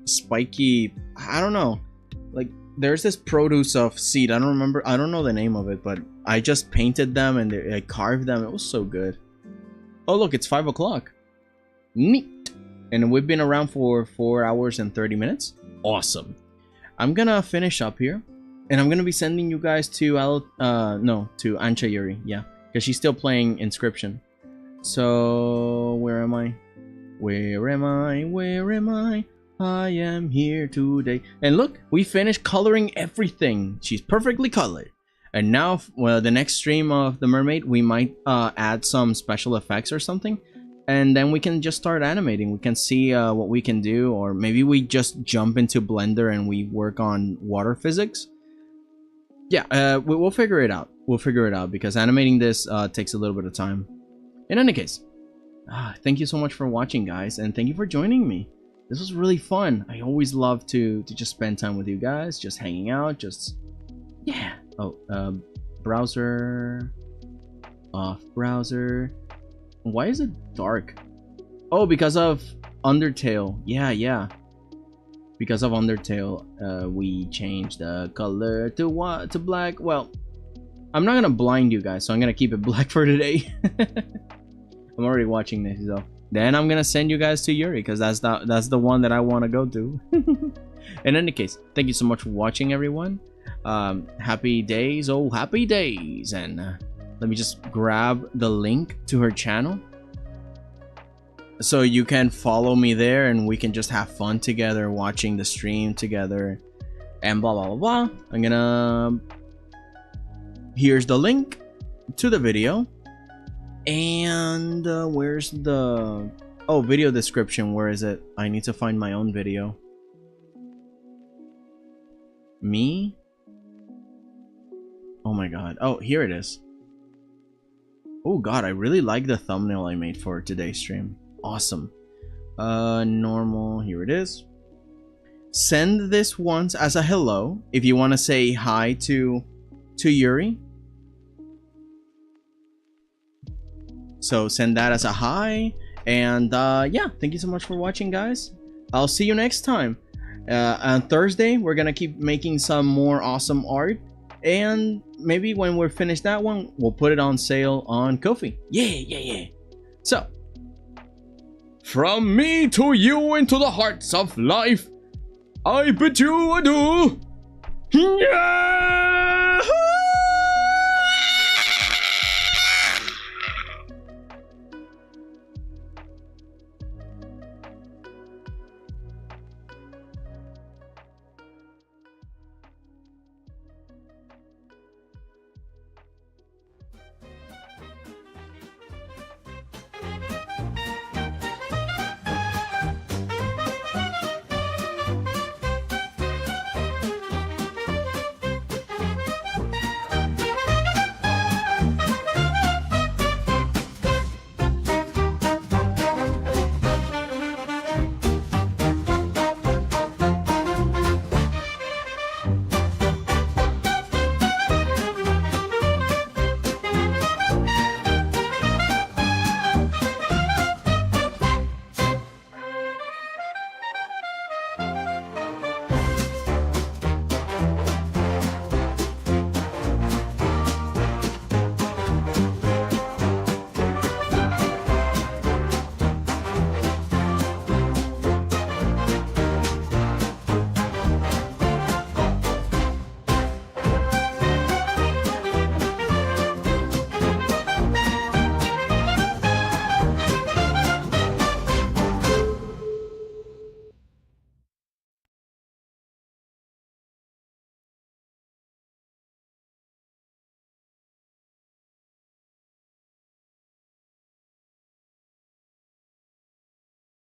spiky, I don't know. Like there's this produce of seed. I don't remember. I don't know the name of it, but I just painted them and I carved them. It was so good. Oh look, it's 5 o'clock. Neat. And we've been around for 4 hours and 30 minutes. Awesome. I'm gonna finish up here. And I'm gonna be sending you guys to to Ancha Yuri, yeah, because she's still playing Inscription. So where am I? Where am I? Where am I? I am here today. And look, we finished coloring everything. She's perfectly colored. And now, well, the next stream of the Mermaid, we might add some special effects or something, and then we can just start animating. We can see what we can do, or maybe we just jump into Blender and we work on water physics. Yeah, we'll figure it out. We'll figure it out because animating this takes a little bit of time. In any case, thank you so much for watching, guys, and thank you for joining me. This was really fun. I always love to just spend time with you guys, just hanging out, just yeah. Oh, browser off, browser. Why is it dark? Oh, because of Undertale. Yeah. Because of Undertale, we changed the color to black. Well, I'm not gonna blind you guys, so I'm gonna keep it black for today. I'm already watching this, though. Then I'm gonna send you guys to Yuri, because that's the one that I want to go to. In any case, thank you so much for watching, everyone. Happy days, oh happy days, and let me just grab the link to her channel. So you can follow me there and we can just have fun together watching the stream together and blah blah blah. I'm gonna... Here's the link to the video. And where's the... Oh, video description. Where is it? I need to find my own video. Me? Oh my god. Oh, here it is. Oh god, I really like the thumbnail I made for today's stream. Awesome. Normal, here it is. Send this once as a hello if you want to say hi to Yuri. So send that as a hi, And yeah, thank you so much for watching, guys. I'll see you next time. On Thursday, we're gonna keep making some more awesome art. And maybe when we're finished that one, we'll put it on sale on Ko-fi. Yeah. So, from me to you into the hearts of life, I bid you adieu. Yeah!